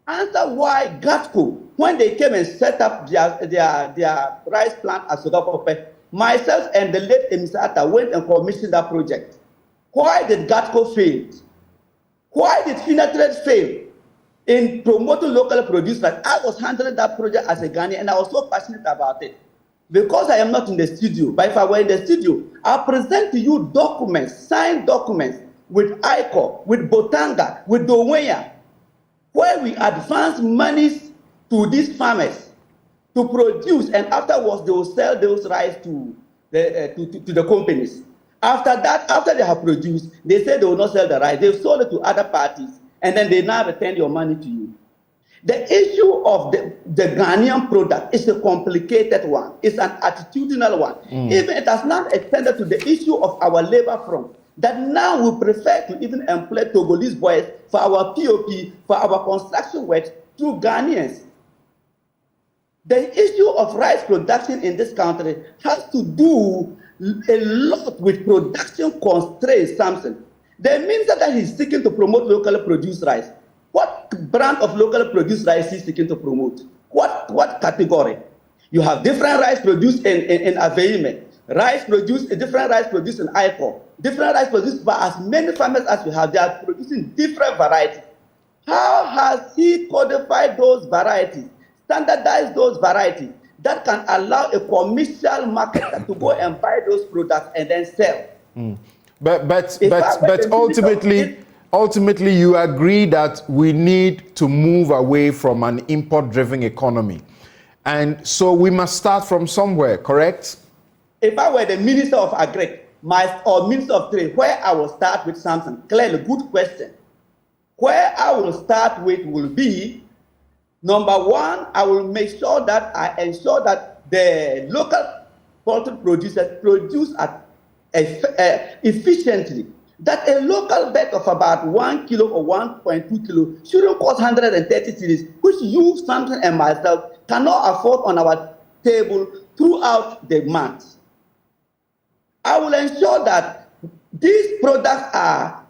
answer why GATCO, when they came and set up their rice plant at Sogapope, myself and the late Emisata went and commissioned that project. Why did GATCO fail? Why did Finatrade fail in promoting local produce? Like I was handling that project as a Ghanaian, and I was so passionate about it. Because I am not in the studio, but if I were in the studio, I'll present to you documents, signed documents with ICO, with Botanga, with Dowenya, where we advance monies to these farmers to produce, and afterwards they will sell those rice to the companies. After that, after they have produced, they say they will not sell the rice. They've sold it to other parties, and then they now return your money to you. The issue of the Ghanaian product is a complicated one. It's an attitudinal one. Even it has now extended to the issue of our labor front, that now we prefer to even employ Togolese boys for our POP, for our construction work through Ghanaians. The issue of rice production in this country has to do a lot with production constraints, Samson. The minister that he's seeking to promote locally produced rice, what brand of local produced rice is seeking to promote? What category? You have different rice produced in Aveime, different rice produced in Iko, different rice produced by as many farmers as we have. They are producing different varieties. How has he codified those varieties, standardized those varieties that can allow a commercial marketer to go and buy those products and then sell? But ultimately, ultimately you agree that we need to move away from an import-driven economy. And so we must start from somewhere, correct? If I were the Minister of Agri, or Minister of Trade, where I will start with Samson, clearly, good question. Where I will start with will be, number one, I will make sure that I ensure that the local poultry producers produce efficiently. That a local bag of about 1 kilo or 1.2 kilo shouldn't cost 130 cedis, which you, Samson, and myself cannot afford on our table throughout the month. I will ensure that these products are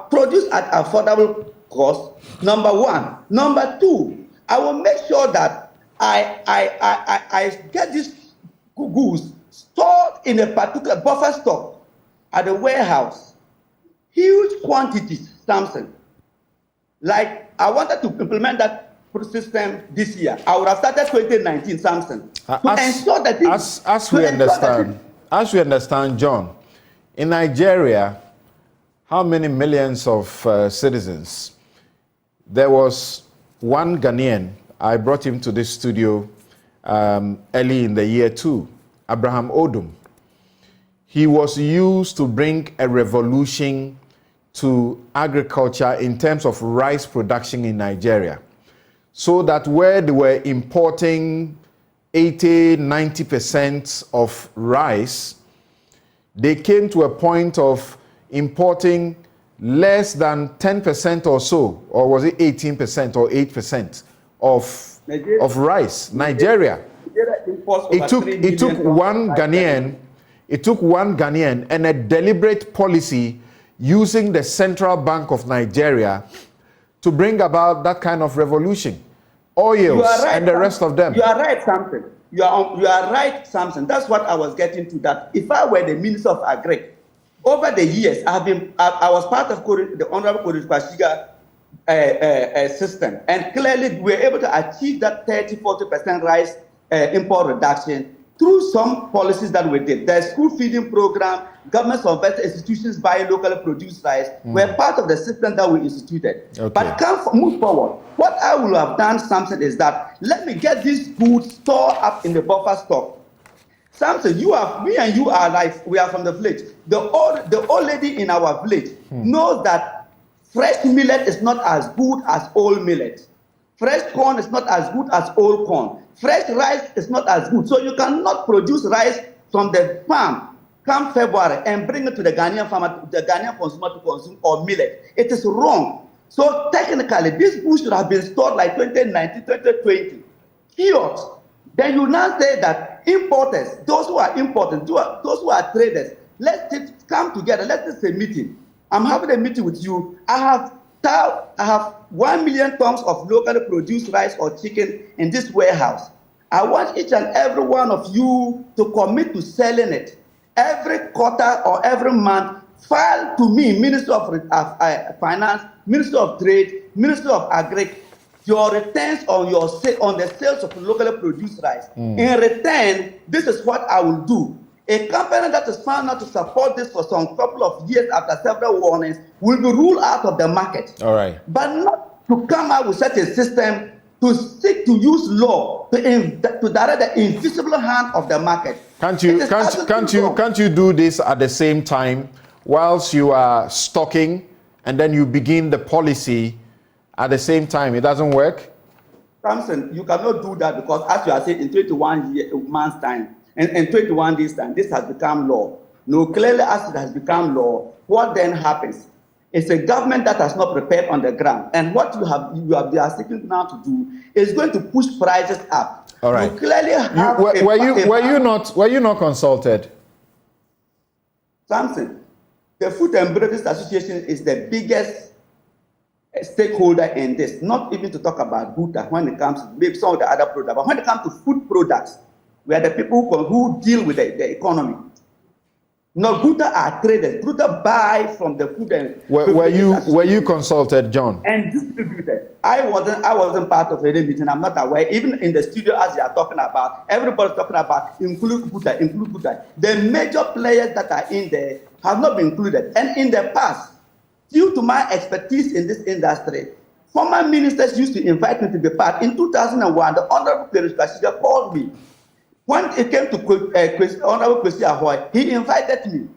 produced at affordable cost, number one. Number two, I will make sure that I get these goods stored in a particular buffer stock at the warehouse. Huge quantities, Samson. Like, I wanted to implement that system this year. I would have started 2019, Samson. As we understand, John, in Nigeria, how many millions of citizens? There was one Ghanaian, I brought him to this studio early in the year 2, Abraham Odum. He was used to bring a revolution to agriculture in terms of rice production in Nigeria, so that where they were importing 80-90% of rice, they came to a point of importing less than 10% or so, or was it 18% or 8% of rice? Nigeria. It took one Ghanaian and a deliberate policy using the Central Bank of Nigeria to bring about that kind of revolution. Oils and the rest of them. You are right, Samson. You are right, Samson. That's what I was getting to. That if I were the Minister of Agri, over the years, I was part of the Honorable Kodesh Bashiga system, and clearly we were able to achieve that 30-40% rice import reduction through some policies that we did. The school feeding program, government invested institutions buying locally produced rice were part of the system that we instituted. Okay. But move forward. What I will have done, Samson, is that let me get these goods stored up in the buffer stock. Samson, me and you are like, we are from the village. The old lady in our village knows that fresh millet is not as good as old millet. Fresh corn is not as good as old corn. Fresh rice is not as good. So you cannot produce rice from the farm come February and bring it to the Ghanaian farmer, the Ghanaian consumer to consume, or millet. It is wrong. So technically, this goods should have been stored like 2019, 2020. Kiosks. Then you now say that importers, those who are importing, those who are traders, let's come together. Let's have a meeting. I'm having a meeting with you. I have 1 million tons of locally produced rice or chicken in this warehouse. I want each and every one of you to commit to selling it. Every quarter or every month, file to me, Minister of Finance, Minister of Trade, Minister of Agri, your returns on the sales of locally produced rice. In return, this is what I will do. A company that is found not to support this for some couple of years after several warnings will be ruled out of the market. All right. But not to come out with such a system to seek to use law to direct the invisible hand of the market. Can't you do this at the same time whilst you are stocking and then you begin the policy at the same time? It doesn't work? Samson, you cannot do that because, as you are saying, in 21 months' time, and 21 days' time, this has become law. No, clearly, as it has become law, what then happens? It's a government that has not prepared on the ground. And what they are seeking now to do is going to push prices up. All right. You clearly have were you not consulted? Samson, the Food and Beverages Association is the biggest stakeholder in this, not even to talk about Buta when it comes to maybe some of the other products, but when it comes to food products, we are the people who deal with the economy. No, Buta are traders. Buta buy from the food and were you consulted, John? And distributed. I wasn't part of any meeting. I'm not aware. Even in the studio, as you are talking about, everybody's talking about include Buta. The major players that are in there have not been included. And in the past, due to my expertise in this industry, former ministers used to invite me to be part. In 2001, the Honorable Peres Kasiga called me. When it came to Honorable Kwesi Ahoy, he invited me.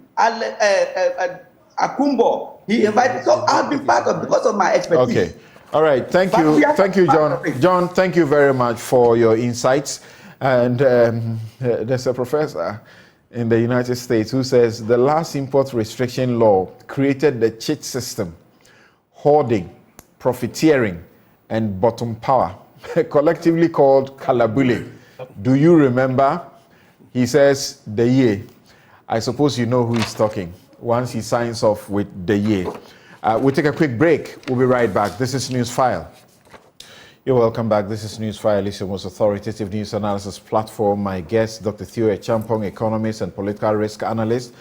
Akumbo, he invited. So I've been part of because of my expertise. Okay. All right. Thank you, John. John, thank you very much for your insights. And there's a professor in the United States who says the last import restriction law created the cheat system, hoarding, profiteering, and bottom power, collectively called Kalabule. Do you remember? He says the year. I suppose you know who he's talking once he signs off with the year. We'll take a quick break. We'll be right back. This is Newsfile. You're welcome back. This is Newsfile. It's your most authoritative news analysis platform. My guest, Dr. Theo Echampong, economist and political risk analyst.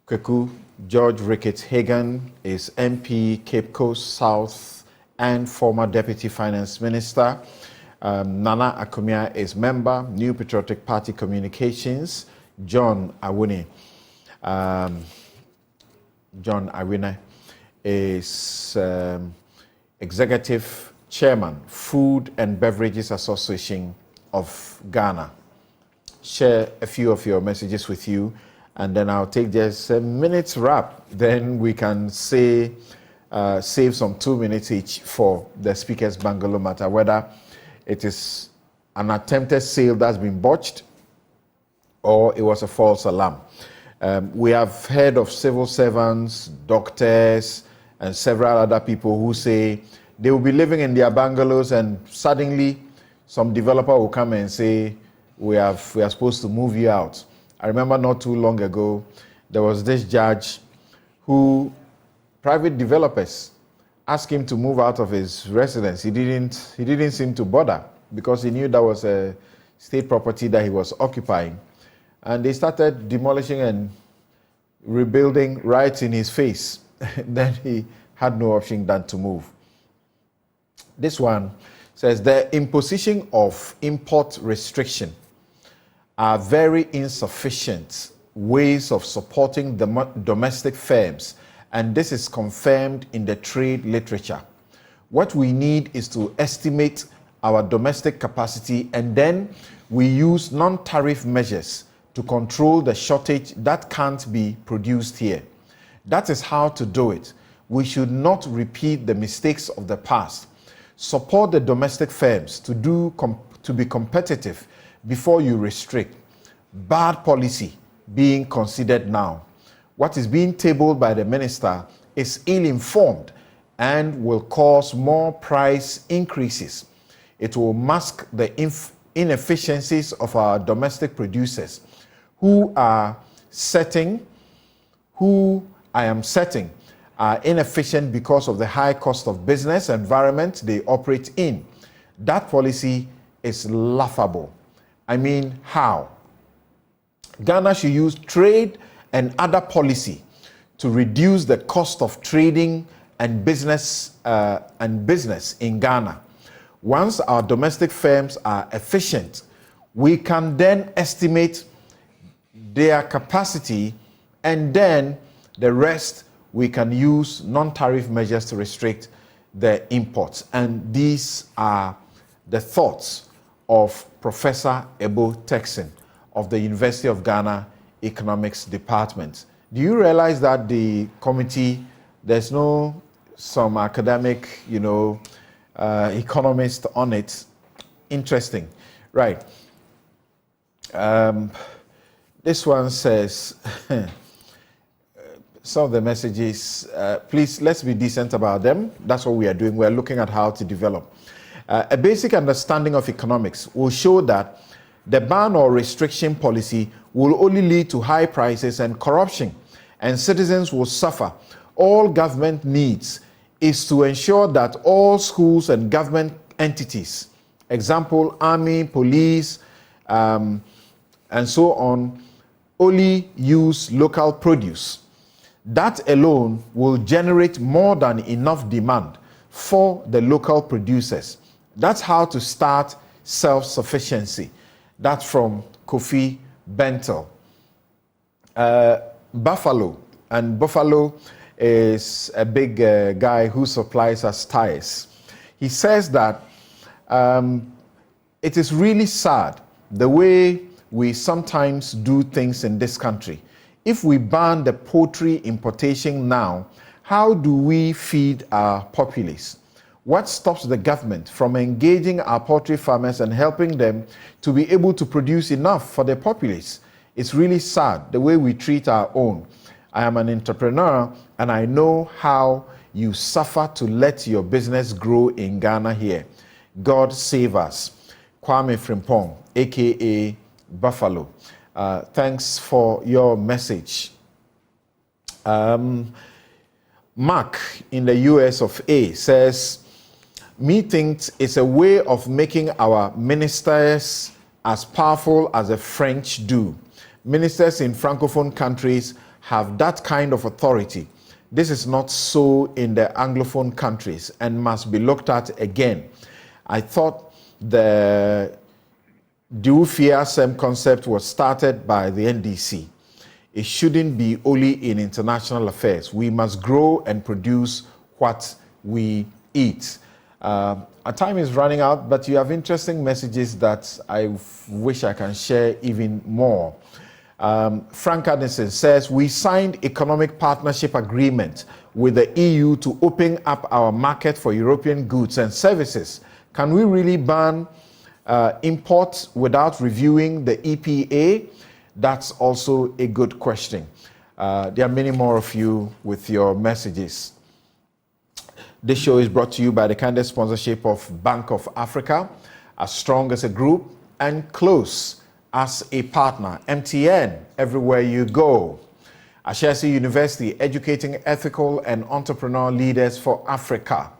Kweku George Ricketts Hagan is MP, Cape Coast South, and former Deputy Finance Minister. Nana Akumia is member, New Patriotic Party Communications. John Awune. John Awune is Executive Chairman, Food and Beverages Association of Ghana. Share a few of your messages with you, and then I'll take just a minute's wrap. Then we can save some 2 minutes each for the Speaker's Bungalow matter, whether it is an attempted sale that's been botched or it was a false alarm. We have heard of civil servants, doctors, and several other people who say they will be living in their bungalows and suddenly some developer will come and say, we are supposed to move you out. I remember not too long ago, there was this judge who private developers asked him to move out of his residence. He didn't seem to bother because he knew that was a state property that he was occupying. And they started demolishing and rebuilding right in his face. Then he had no option than to move. This one says the imposition of import restriction are very insufficient ways of supporting the domestic firms, and this is confirmed in the trade literature. What we need is to estimate our domestic capacity, and then we use non-tariff measures to control the shortage that can't be produced here. That is how to do it. We should not repeat the mistakes of the past. Support the domestic firms to be competitive before you restrict. Bad policy being considered now. What is being tabled by the minister is ill-informed and will cause more price increases. It will mask the inefficiencies of our domestic producers who I am setting are inefficient because of the high cost of business environment they operate in. That policy is laughable. I mean, how? Ghana should use trade and other policy to reduce the cost of trading and business in Ghana. Once our domestic firms are efficient, we can then estimate their capacity, and then the rest we can use non-tariff measures to restrict the imports. And these are the thoughts of Professor Ebo Texan of the University of Ghana Economics Department. Do you realize that the committee, there's some academic, economist on it? Interesting. Right. This one says, some of the messages, please, let's be decent about them. That's what we are doing. We're looking at how to develop. A basic understanding of economics will show that the ban or restriction policy will only lead to high prices and corruption, and citizens will suffer. All government needs is to ensure that all schools and government entities, example, army, police, and so on, only use local produce. That alone will generate more than enough demand for the local producers. That's how to start self-sufficiency. That's from Kofi Bentel. Buffalo is a big guy who supplies us tires. He says that it is really sad the way we sometimes do things in this country. If we ban the poultry importation now, how do we feed our populace? What stops the government from engaging our poultry farmers and helping them to be able to produce enough for their populace? It's really sad the way we treat our own. I am an entrepreneur and I know how you suffer to let your business grow in Ghana here. God save us. Kwame Frimpong, aka Buffalo. Thanks for your message. Mark in the US of A says, me thinks it's a way of making our ministers as powerful as the French do. Ministers in Francophone countries have that kind of authority. This is not so in the Anglophone countries and must be looked at again. I thought the Dufiasem concept was started by the NDC. It shouldn't be only in international affairs. We must grow and produce what we eat. Our time is running out, but you have interesting messages that I wish I can share even more. Frank Addison says, we signed economic partnership agreement with the EU to open up our market for European goods and services. Can we really ban imports without reviewing the EPA? That's also a good question. There are many more of you with your messages. This show is brought to you by the kind sponsorship of Bank of Africa, as strong as a group and close as a partner. MTN, everywhere you go. Ashesi University, educating ethical and entrepreneurial leaders for Africa.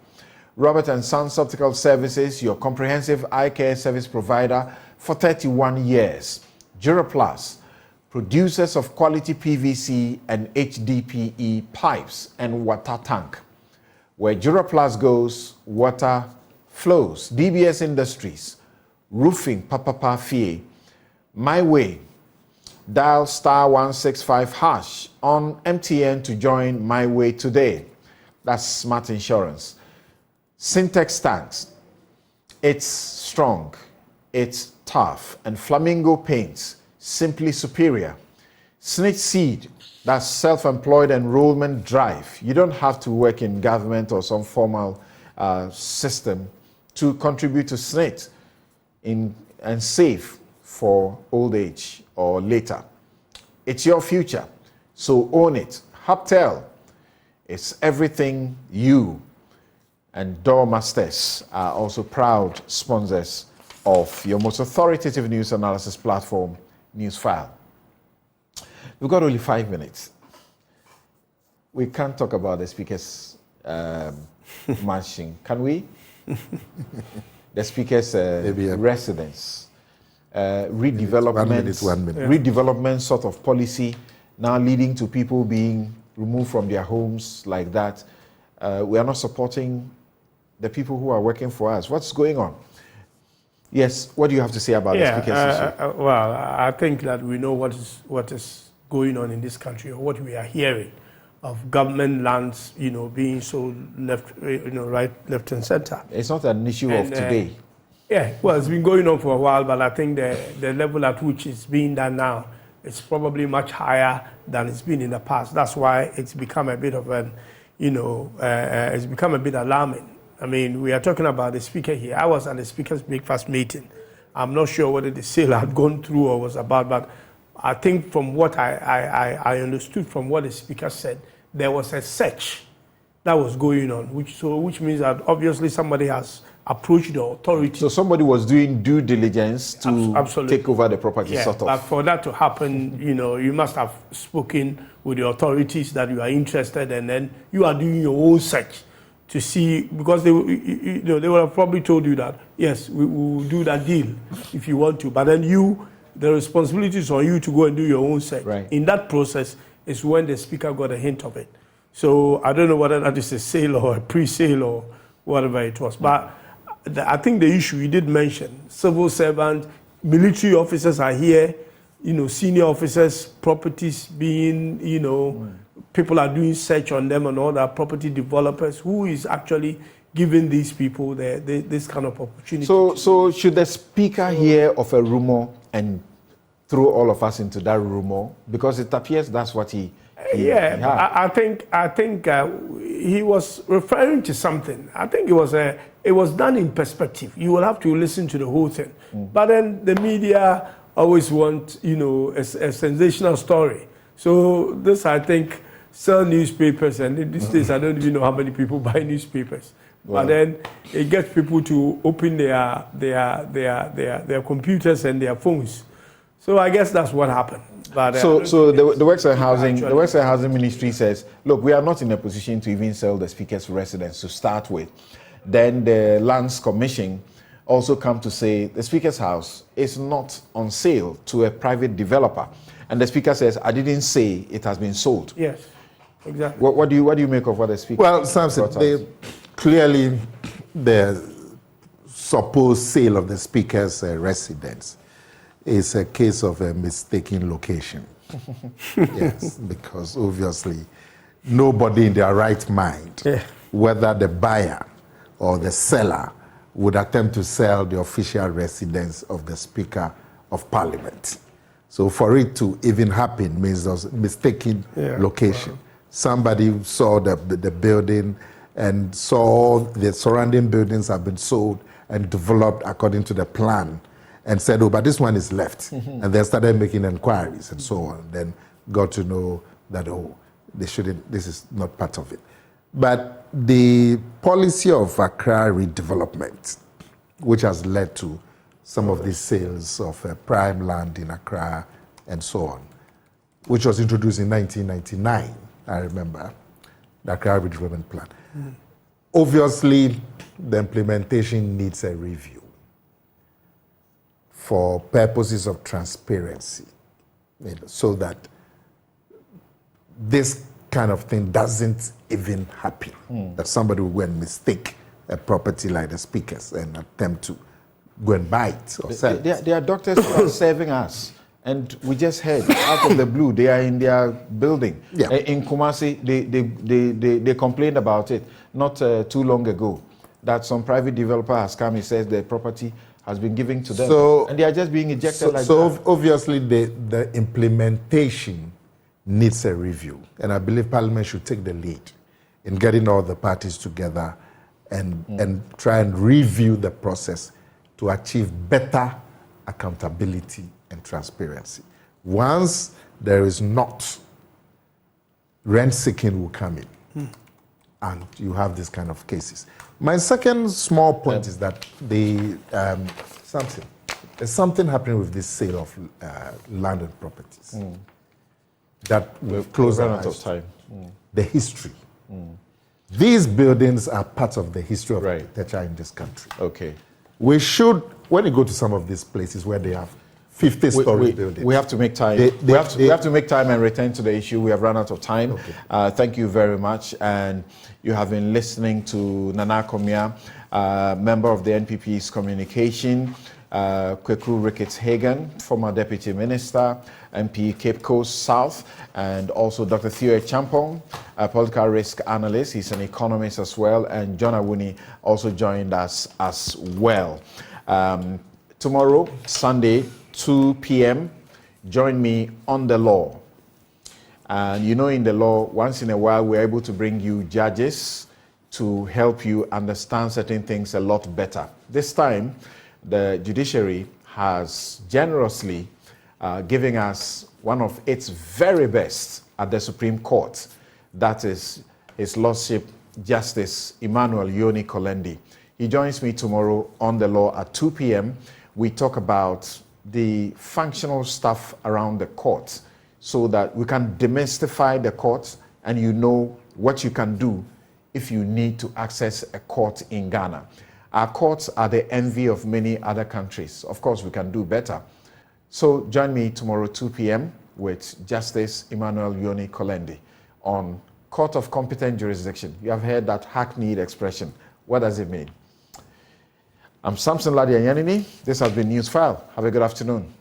Robert & Sons Optical Services, your comprehensive eye care service provider for 31 years. Duraplus, producers of quality PVC and HDPE pipes and water tank. Where Duraplus goes, water flows. DBS Industries, roofing, Papa Fie. My Way, dial *165# on MTN to join My Way today. That's smart insurance. Syntex tanks, it's strong, it's tough, and Flamingo paints, simply superior. Snitch Seed, that's self-employed enrollment drive. You don't have to work in government or some formal system to contribute to SNIT and save for old age or later. It's your future, so own it. Hubtel, it's everything you and Doormasters are also proud sponsors of your most authoritative news analysis platform, Newsfile. We've got only 5 minutes. We can't talk about the speaker's mansion, can we? The speaker's residence, redevelopment, 1 minute. Redevelopment sort of policy now leading to people being removed from their homes like that. We are not supporting the people who are working for us. What's going on? Yes, what do you have to say about the speaker's issue? Well, I think that we know what is going on in this country, or what we are hearing of government lands, being sold left, right, left, and center. It's not an issue of today. Yeah, well, it's been going on for a while, but I think the level at which it's being done now is probably much higher than it's been in the past. That's why it's become a bit of an, it's become a bit alarming. I mean, we are talking about the speaker here. I was at the speaker's breakfast meeting. I'm not sure whether the sale had gone through or was about, but I think from what I understood from what the speaker said, there was a search that was going on, which means that obviously somebody has approached the authority. So somebody was doing due diligence to take over the property, sort of. But for that to happen, you must have spoken with the authorities that you are interested, and then you are doing your own search to see, because they would have probably told you that, yes, we will do that deal if you want to, but then the responsibility is on you to go and do your own search. Right. In that process is when the speaker got a hint of it. So I don't know whether that is a sale or a pre-sale or whatever it was. But I think the issue you did mention, civil servants, military officers are here, senior officers, properties being, people are doing search on them and all that, property developers, who is actually giving these people this kind of opportunity. So should the speaker hear of a rumor and throw all of us into that rumor? Because it appears that's what he had. I think he was referring to something. I think it was done in perspective. You will have to listen to the whole thing. But then the media always want, a sensational story. So this, I think, sell newspapers, and in these days I don't even know how many people buy newspapers. But then it gets people to open their computers and their phones. So I guess that's what happened. But so the Works and Housing Ministry says, look, we are not in a position to even sell the Speaker's residence to start with. Then the Lands Commission also come to say the Speaker's house is not on sale to a private developer, and the Speaker says, I didn't say it has been sold. Yes, exactly. What do you make of what the Speaker? Well, Samson, clearly the supposed sale of the Speaker's residence is a case of a mistaken location. Yes, because obviously nobody in their right mind, whether the buyer or the seller, would attempt to sell the official residence of the Speaker of Parliament. So for it to even happen means there's mistaken location. Somebody saw the building and saw the surrounding buildings have been sold and developed according to the plan, and said, oh, but this one is left. And they started making inquiries and so on. Then got to know that, oh, this is not part of it. But the policy of Accra redevelopment, which has led to some of these sales of prime land in Accra and so on, which was introduced in 1999, I remember, the Accra redevelopment plan. Obviously, the implementation needs a review for purposes of transparency, so that this kind of thing doesn't even happen. That somebody will go and mistake a property like the Speaker's and attempt to go and buy it or sell it. There are doctors who are serving us, and we just heard out of the blue they are in their building. In Kumasi, they complained about it not too long ago, that some private developer has come and says the property has been given to them, and they are just being ejected like that. So obviously the implementation needs a review, and I believe Parliament should take the lead in getting all the parties together and try and review the process to achieve better accountability and transparency. Once there is not, rent seeking will come in, and you have this kind of cases. My second small point is that there's something happening with this sale of land and properties that will close out of time. The history. These buildings are part of the history of architecture in this country. Okay. We should, when you go to some of these places where they have 50-story buildings. We have to make time. We have to make time and return to the issue. We have run out of time. Okay. Thank you very much. And you have been listening to Nana Komia, member of the NPP's communication, Kweku Ricketts-Hagan, former Deputy Minister, MP Cape Coast South, and also Dr. Theo Champong, a political risk analyst. He's an economist as well, and John Awuni also joined us as well. Tomorrow, Sunday, 2 p.m., join me on the law. And you know, in the law, once in a while, we're able to bring you judges to help you understand certain things a lot better. This time, the judiciary has generously given us one of its very best at the Supreme Court. That is His Lordship Justice Emmanuel Yoni Kolendi. He joins me tomorrow on the law at 2 p.m. We talk about the functional stuff around the court so that we can demystify the court and you know what you can do if you need to access a court in Ghana. Our courts are the envy of many other countries. Of course, we can do better. So join me tomorrow 2 p.m. with Justice Emmanuel Yoni Kolendi on Court of Competent Jurisdiction. You have heard that hackneyed expression. What does it mean? I'm Samson, Lardy, Anyenini. This has been Newsfile. Have a good afternoon.